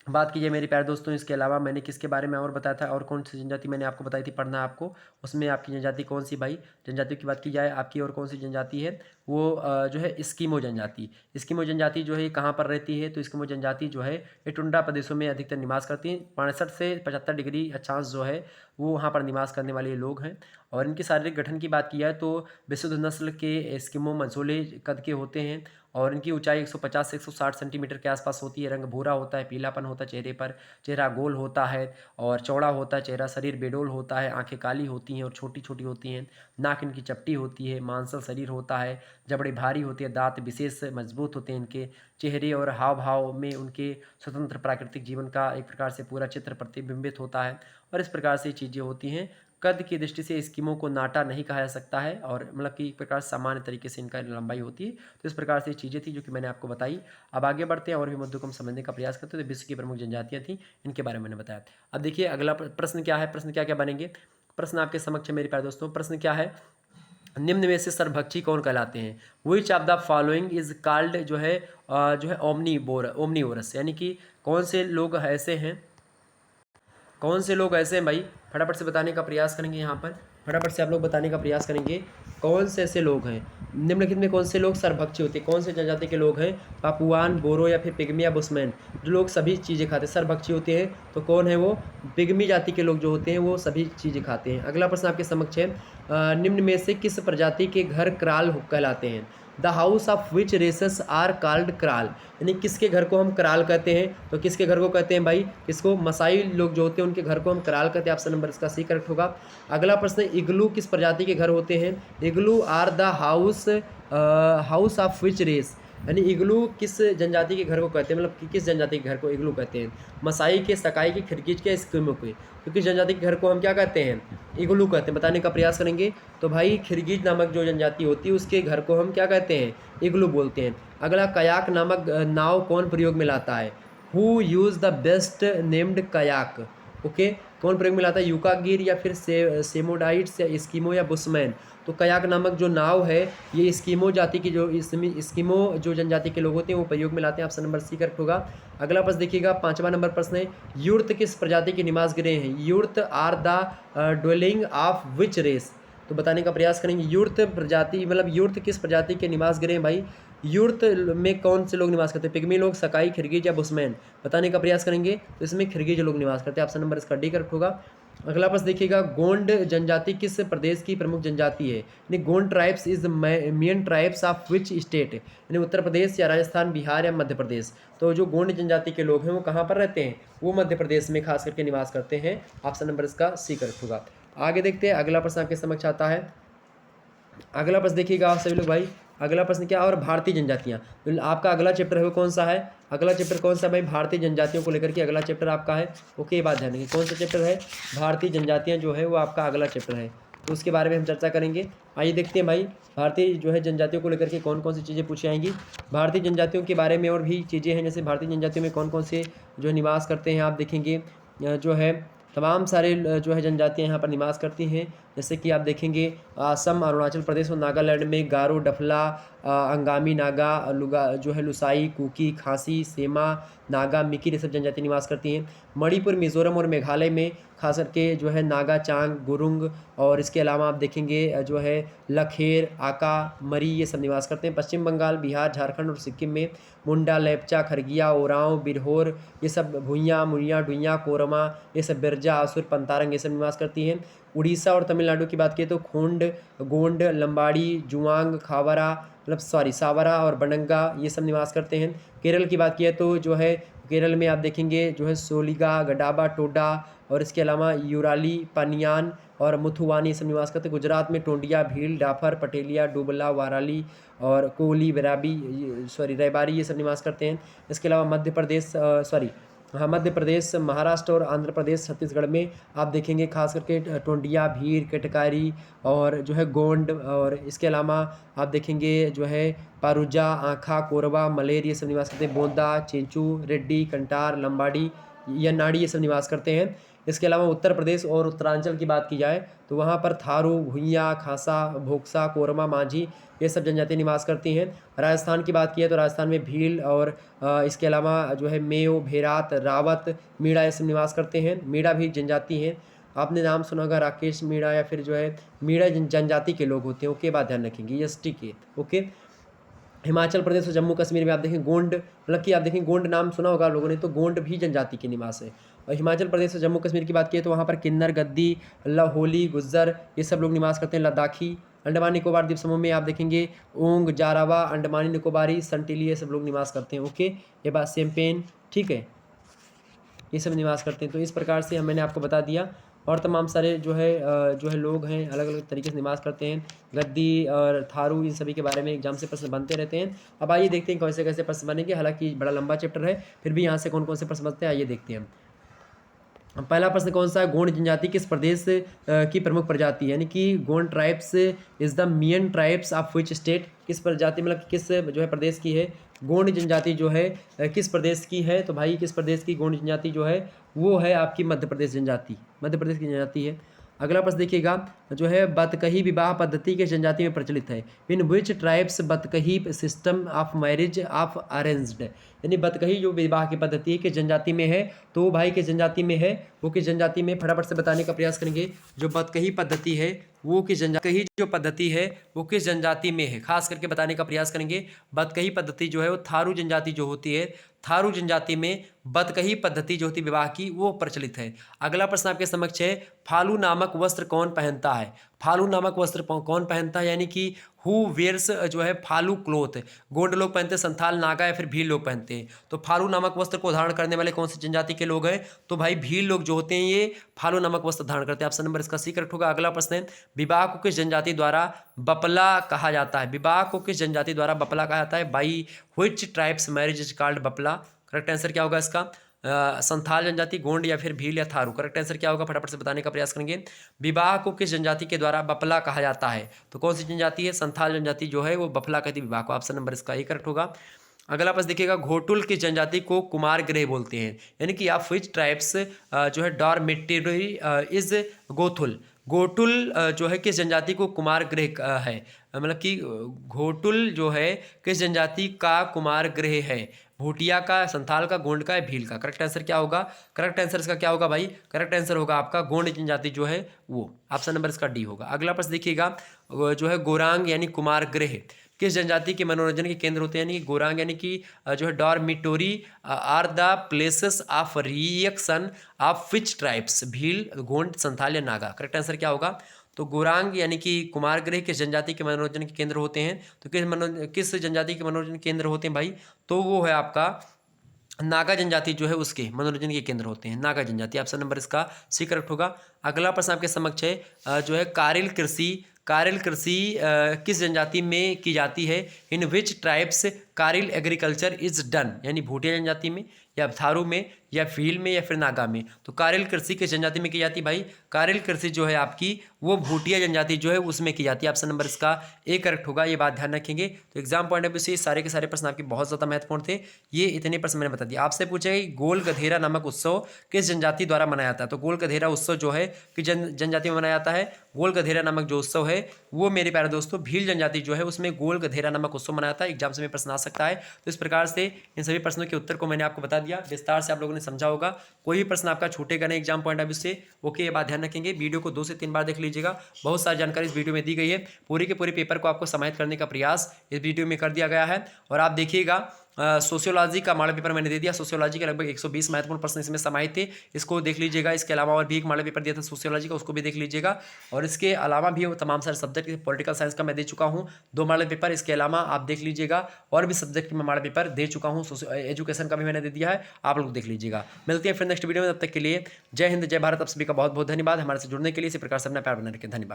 बात कीजिए मेरे प्यारे दोस्तों, इसके अलावा मैंने किसके बारे में और बताया था, और कौन सी जनजाति मैंने आपको बताई थी पढ़ना आपको, उसमें आपकी जनजाति कौन सी भाई, जनजातियों की बात की जाए आपकी और कौन सी जनजाति है वो जो है इस्किमो जनजाति। इस्किमो जनजाति जो है ये कहाँ पर रहती है, तो इस्किमो जनजाति जो है ये टुंड्रा प्रदेशों में अधिकतर निवास करती है। 65 से 75 डिग्री अक्षांश जो है वो वहाँ पर निवास करने वाले लोग हैं। और इनके शारीरिक गठन की बात की जाए तो विशुद्ध नस्ल के एस्किमो मंझोले कद के होते हैं, और इनकी ऊंचाई 150 से 160 सेंटीमीटर के आसपास होती है। रंग भूरा होता है, पीलापन होता है चेहरे पर, चेहरा गोल होता है और चौड़ा होता है चेहरा, शरीर बेडोल होता है, आंखें काली होती हैं और छोटी छोटी होती हैं, नाक इनकी चपटी होती है, मांसल शरीर होता है, जबड़े भारी होती है, दांत विशेष मजबूत होते हैं इनके, चेहरे और हाव भाव में उनके स्वतंत्र प्राकृतिक जीवन का एक प्रकार से पूरा चित्र प्रतिबिंबित होता है। और इस प्रकार से चीज़ें होती हैं। कद की दृष्टि से एस्किमो को नाटा नहीं कहा जा सकता है, और मतलब कि एक प्रकार सामान्य तरीके से इनका लंबाई होती है। तो इस प्रकार से चीज़ें थी जो कि मैंने आपको बताई। अब आगे बढ़ते हैं और भी मुद्दों को हम समझने का प्रयास करते हैं। तो विश्व की प्रमुख जनजातियाँ थी, इनके बारे में मैंने बताया। अब देखिए अगला प्रश्न क्या है, प्रश्न क्या क्या बनेंगे, प्रश्न आपके समक्ष है मेरे प्यारे दोस्तों। प्रश्न क्या है, निम्न में से सर्वभक्षी कौन कहलाते हैं। विच of the following is called जो है ओमनीवोरस, यानी कि कौन से लोग ऐसे हैं, कौन से लोग ऐसे हैं भाई, फटाफट से बताने का प्रयास करेंगे। यहाँ पर फटाफट से आप लोग बताने का प्रयास करेंगे कौन से ऐसे लोग हैं निम्नलिखित में, कौन से लोग सर्वभक्षी होते हैं, कौन से जनजाति के लोग हैं, पापुआन, बोरो या फिर पिग्मी या बुशमैन, जो लोग सभी चीज़ें खाते हैं, सर्वभक्षी होते हैं। तो कौन है वो, पिग्मी जाति के लोग जो होते हैं वो सभी चीज़ें खाते हैं। अगला प्रश्न आपके समक्ष है, निम्न में से किस प्रजाति के घर क्राल कहलाते हैं। The house of which races are called kraal, यानी किसके घर को हम क्राल कहते हैं, तो किसके घर को कहते हैं भाई, किसको, मसाई लोग जो होते हैं उनके घर को हम क्राल कहते हैं। ऑप्शन नंबर इसका सी करेक्ट होगा। अगला प्रश्न, इग्लू किस प्रजाति के घर होते हैं। Igloo are the house of which race, यानी इग्लू किस जनजाति के घर को कहते हैं, मतलब कि किस जनजाति के घर को इग्लू कहते हैं। मसाई के, सकाई के, खिरगिज के, एस्किमो के, तो किस जनजाति के घर को हम क्या कहते हैं, इग्लू कहते हैं। बताने का प्रयास करेंगे तो भाई खिरगिज नामक जो जनजाति होती है उसके घर को हम क्या कहते हैं, इग्लू बोलते हैं। अगला, कयाक नामक नाव कौन प्रयोग में लाता है। Who used the best named kayak, okay, कौन प्रयोग में लाता है, यूकागिर या फिर सेमोडाइट्स या इस्किमो या बुशमैन। तो कयाक नामक जो नाव है ये इस्किमो जाति की, जो इस्किमो जो जनजाति के लोग होते हैं वो प्रयोग में लाते हैं। ऑप्शन नंबर सी करेक्ट होगा। अगला प्रश्न देखिएगा, 5वां नंबर प्रश्न है, यूर्त किस प्रजाति के निवास गृह हैं। Yurt are the dwelling of which race, तो बताने का प्रयास करेंगे। यूर्त प्रजाति मतलब यूर्त किस प्रजाति के निवास गृह हैं भाई, यूर्त में कौन से लोग निवास करते हैं, पिग्मी लोग, सकाई, खिरगिज या बुशमैन। बताने का प्रयास करेंगे तो इसमें खिरगिज लोग निवास करते हैं। ऑप्शन नंबर इसका डी करेक्ट होगा। अगला प्रश्न देखिएगा, गोंड जनजाति किस प्रदेश की प्रमुख जनजाति है। यानी Gond tribes is main tribes of which state, यानी उत्तर प्रदेश या राजस्थान, बिहार या मध्य प्रदेश। तो जो गोंड जनजाति के लोग हैं वो कहाँ पर रहते हैं, वो मध्य प्रदेश में खास करके निवास करते हैं। ऑप्शन नंबर इसका सी करेक्ट होगा। आगे देखते हैं अगला प्रश्न आपके समक्ष आता है। अगला प्रश्न देखिएगा आप सभी लोग भाई, अगला प्रश्न क्या, और भारतीय जनजातियाँ, तो आपका अगला चैप्टर है वो कौन सा है, अगला चैप्टर कौन सा भाई, भारतीय जनजातियों को लेकर के अगला चैप्टर आपका है। ओके, ये बात ध्यान रखिए, कौन सा चैप्टर है, भारतीय जनजातियाँ जो है वो आपका अगला चैप्टर है, तो उसके बारे में हम चर्चा करेंगे। आइए देखते हैं भाई भारतीय जो है जनजातियों को लेकर के कौन कौन सी चीज़ें पूछी जाएंगी। भारतीय जनजातियों के बारे में और भी चीज़ें हैं, जैसे भारतीय जनजातियों में कौन कौन से जो निवास करते हैं, आप देखेंगे जो है तमाम सारे जो है जनजातियाँ यहाँ पर निवास करती हैं। जैसे कि आप देखेंगे असम, अरुणाचल प्रदेश और नागालैंड में गारो, डफला, अंगामी नागा, लुगा जो है लुसाई, कुकी, खासी, सेमा, नागा, मिकिर, ये सब जनजाति निवास करती हैं। मणिपुर, मिज़ोरम और मेघालय में खास करके जो है नागा, चांग, गुरुंग, और इसके अलावा आप देखेंगे जो है लखेर, आका, मरी, ये सब निवास करते हैं। पश्चिम बंगाल, बिहार, झारखंड और सिक्किम में मुंडा, लेपचा, खरगिया, ओरांव, बिरहोर, ये सब भुइयाँ, मुइयाँ, डुइयाँ, कोरमा, ये सब बिरजा, आसुर, पंतारंग, ये सब निवास करती हैं। उड़ीसा और तमिलनाडु की बात की तो खोंड, गोंड, लंबाड़ी, जुआंग, खावरा मतलब सावरा और बनंगा, ये सब निवास करते हैं। केरल की बात की तो जो है केरल में आप देखेंगे जो है सोलिगा, गडाबा, टोडा, और इसके अलावा यूराली, पनियान, और मुथुवानी ये सब निवास करते हैं। गुजरात में टोंडिया, भील, डाफर, पटेलिया, डुबला, वाराली और कोहली, रेबारी ये सब निवास करते हैं। इसके अलावा मध्य प्रदेश मध्य प्रदेश, महाराष्ट्र और आंध्र प्रदेश, छत्तीसगढ़ में आप देखेंगे खास करके टोंडिया, भीर, केटकारी और जो है गोंड, और इसके अलावा आप देखेंगे जो है पारुजा, आँखा, कोरबा, मलेर ये सब निवास करते हैं। बोंदा, चेंचू, रेड्डी, कंटार, लंबाड़ी, यन्नाड़ी ये सब निवास करते हैं। इसके अलावा उत्तर प्रदेश और उत्तरांचल की बात की जाए तो वहाँ पर थारू, भुइयाँ, खासा, भोक्सा, कोरमा, माझी ये सब जनजाति निवास करती हैं। राजस्थान की बात की है तो राजस्थान में भील और इसके अलावा जो है मेयो, भेरात, रावत, मीणा ये सब निवास करते हैं। मीणा भी जनजाति हैं। आपने नाम सुना होगा राकेश मीणा, या फिर जो है मीणा जनजाति के लोग होते हैं। ओके, बात ध्यान रखेंगे, एसटी के। ओके, हिमाचल प्रदेश और जम्मू कश्मीर में आप देखें गोंड, मतलब कि आप देखें गोंड नाम सुना होगा लोगों ने, तो गोंड भी जनजाति के निवास है। और हिमाचल प्रदेश और जम्मू कश्मीर की बात की तो वहाँ पर किन्नर, गद्दी, लाहौली, गुज्जर ये सब लोग निवास करते हैं। लद्दाखी, अंडमान निकोबार द्वीप समूह में आप देखेंगे ओंग, जारावा, अंडमानी निकोबारी, संटिली ये सब लोग निवास करते हैं। ओके, ये बात सेम्पेन, ठीक है, ये सब निवास करते हैं। तो इस प्रकार से मैंने आपको बता दिया। और तमाम सारे जो है लोग हैं अलग अलग तरीके से निवास करते हैं। गद्दी और थारू इन सभी के बारे में एग्जाम से प्रश्न बनते रहते हैं। अब आइए देखते हैं कैसे कैसे प्रश्न बनेंगे। हालांकि बड़ा लंबा चैप्टर है, फिर भी यहाँ से कौन कौन से प्रश्न बनते हैं आइए देखते हैं। पहला प्रश्न कौन सा है? गोंड जनजाति किस प्रदेश की प्रमुख प्रजाति है? यानी कि Gond tribes is the main tribes of which state? किस प्रजाति, मतलब किस जो है प्रदेश की है गोंड जनजाति जो है, किस प्रदेश की है? तो भाई किस प्रदेश की गोंड जनजाति जो है वो है आपकी मध्य प्रदेश जनजाति, मध्य प्रदेश की जनजाति है। अगला प्रश्न देखिएगा जो है बतकही विवाह पद्धति किस जनजाति में प्रचलित है? In which tribes batkahi system of marriage of arranged? यानी बतकही जो विवाह की पद्धति है किस जनजाति में है? तो वो भाई किस जनजाति में है? वो किस जनजाति में, फटाफट से बताने का प्रयास करेंगे। जो बतकही पद्धति है वो किस जनजाति, जो पद्धति है वो किस जनजाति में है, खास करके बताने का प्रयास करेंगे। बतकही पद्धति जो है वो थारू जनजाति जो होती है, थारू जनजाति में बतकही पद्धति जो होती है विवाह की वो प्रचलित है। अगला प्रश्न आपके समक्ष है फालू नामक वस्त्र कौन पहनता है? फालू नामक वस्त्र कौन पहनता है? यानी कि हु वेयर्स जो है फालू क्लोथ? गोंड लोग पहनते हैं, संथाल, नागा या फिर भील लोग पहनते हैं। तो फालू नामक वस्त्र को धारण करने वाले कौन सी जनजाति के लोग हैं? तो भाई भील लोग जो होते हैं ये फालू नामक वस्त्र धारण करते हैं। ऑप्शन नंबर इसका सी करेक्ट होगा। अगला प्रश्न है विवाह को किस जनजाति द्वारा बपला कहा जाता है? विवाह को किस जनजाति द्वारा बपला कहा जाता है? By which tribes marriage is called bapla? Correct answer क्या होगा इसका? संथाल जनजाति, गोंड या फिर भील या थारू? करेक्ट आंसर क्या होगा फटाफट से बताने का प्रयास करेंगे। विवाह को किस जनजाति के द्वारा बपला कहा जाता है? तो कौन सी जनजाति है? संथाल जनजाति जो है वो बपला कहती है विवाह को। ऑप्शन नंबर इसका ए करेक्ट होगा। अगला प्रश्न देखिएगा घोटुल किस जनजाति को कुमार गृह बोलते हैं? यानी कि आप विच ट्राइब्स जो है डॉर्मेटरी इज गोथुल? घोटुल जो है किस जनजाति को कुमार गृह है? मतलब कि घोटुल जो है किस जनजाति का कुमार गृह है? भूटिया का, संथाल का, गोंड का या भील का? करेक्ट आंसर क्या होगा? करेक्ट आंसर इसका क्या होगा भाई? करेक्ट आंसर होगा आपका गोंड जनजाति जो है वो। ऑप्शन नंबर इसका डी होगा। अगला प्रश्न देखिएगा जो है गोरांग यानी कुमार गृह किस जनजाति के मनोरंजन के केंद्र होते हैं? यानी कि गोरांग यानी कि जो है dormitory are the places of reaction of which tribes? Bhil, Gond, Santhal या नागा? करेक्ट आंसर क्या होगा? तो गोरांग यानी कि कुमार गृह किस जनजाति के मनोरंजन के केंद्र होते हैं? तो किस जनजाति के मनोरंजन केंद्र होते हैं भाई? तो वो है आपका नागा जनजाति जो है उसके मनोरंजन के केंद्र होते हैं, नागा जनजाति। ऑप्शन नंबर इसका सी करेक्ट होगा। अगला प्रश्न आपके समक्ष है जो है कारिल कृषि किस जनजाति में की जाती है? In which tribes कारिल agriculture is done? यानी भूटिया जनजाति में या थारू में या भील में या फिर नागा में? तो कारिल कृषि किस जनजाति में की जाती है भाई? कारिल कृषि जो है आपकी वो भूटिया जनजाति जो है उसमें की जाती है। ऑप्शन नंबर इसका ए करेक्ट होगा। ये बात ध्यान रखेंगे। तो एग्जाम पॉइंट ऑफ व्यू से सारे के सारे प्रश्न आपके बहुत ज़्यादा महत्वपूर्ण थे। ये इतने प्रश्न मैंने बता दिया। आपसे पूछेगा कि गोल गधेरा नामक उत्सव किस जनजाति द्वारा मनाया जाता है? तो गोल गधेरा उत्सव जो है किस जनजाति में मनाया जाता है? गोल गधेरा नामक जो उत्सव है वो मेरे प्यारे दोस्तों भील जनजाति जो है उसमें गोल गधेरा नामक उत्सव मनाया जाता है। एग्जाम से में प्रश्न आ सकता है। तो इस प्रकार से इन सभी प्रश्नों के उत्तर को मैंने आपको बता दिया, विस्तार से आप लोगों ने समझा होगा। कोई भी प्रश्न आपका छूटेगा नहीं एग्जाम पॉइंट ऑफ व्यू से। ओके, ये बात ध्यान रखेंगे। वीडियो को 2 से 3 बार देख लीजिएगा। बहुत सारी जानकारी इस वीडियो में दी गई है। पूरी के पूरी पेपर को आपको समाहित करने का प्रयास इस वीडियो में कर दिया गया है। और आप देखिएगा सोशियोलॉजी का मॉडल पेपर मैंने दे दिया। सोशियोलॉजी के लगभग 120 महत्वपूर्ण प्रश्न इसमें समाहित थे, इसको देख लीजिएगा। इसके अलावा और भी एक मॉडल पेपर दिया था सोशियोलॉजी का, उसको भी देख लीजिएगा। और इसके अलावा भी वो तमाम सारे सब्जेक्ट, पॉलिटिकल साइंस का मैं दे चुका हूँ 2 मॉडल पेपर। इसके अलावा आप देख लीजिएगा और भी सब्जेक्ट में मॉडल पेपर दे चुका हूँ। एजुकेशन का भी मैंने दे दिया है, आप लोग देख लीजिएगा। मिलते हैं फिर नेक्स्ट वीडियो में, तब तक के लिए जय हिंद जय भारत। आप सभी का बहुत बहुत धन्यवाद हमारे से जुड़ने के लिए। इसी प्रकार से अपना प्यार बना रखें। धन्यवाद।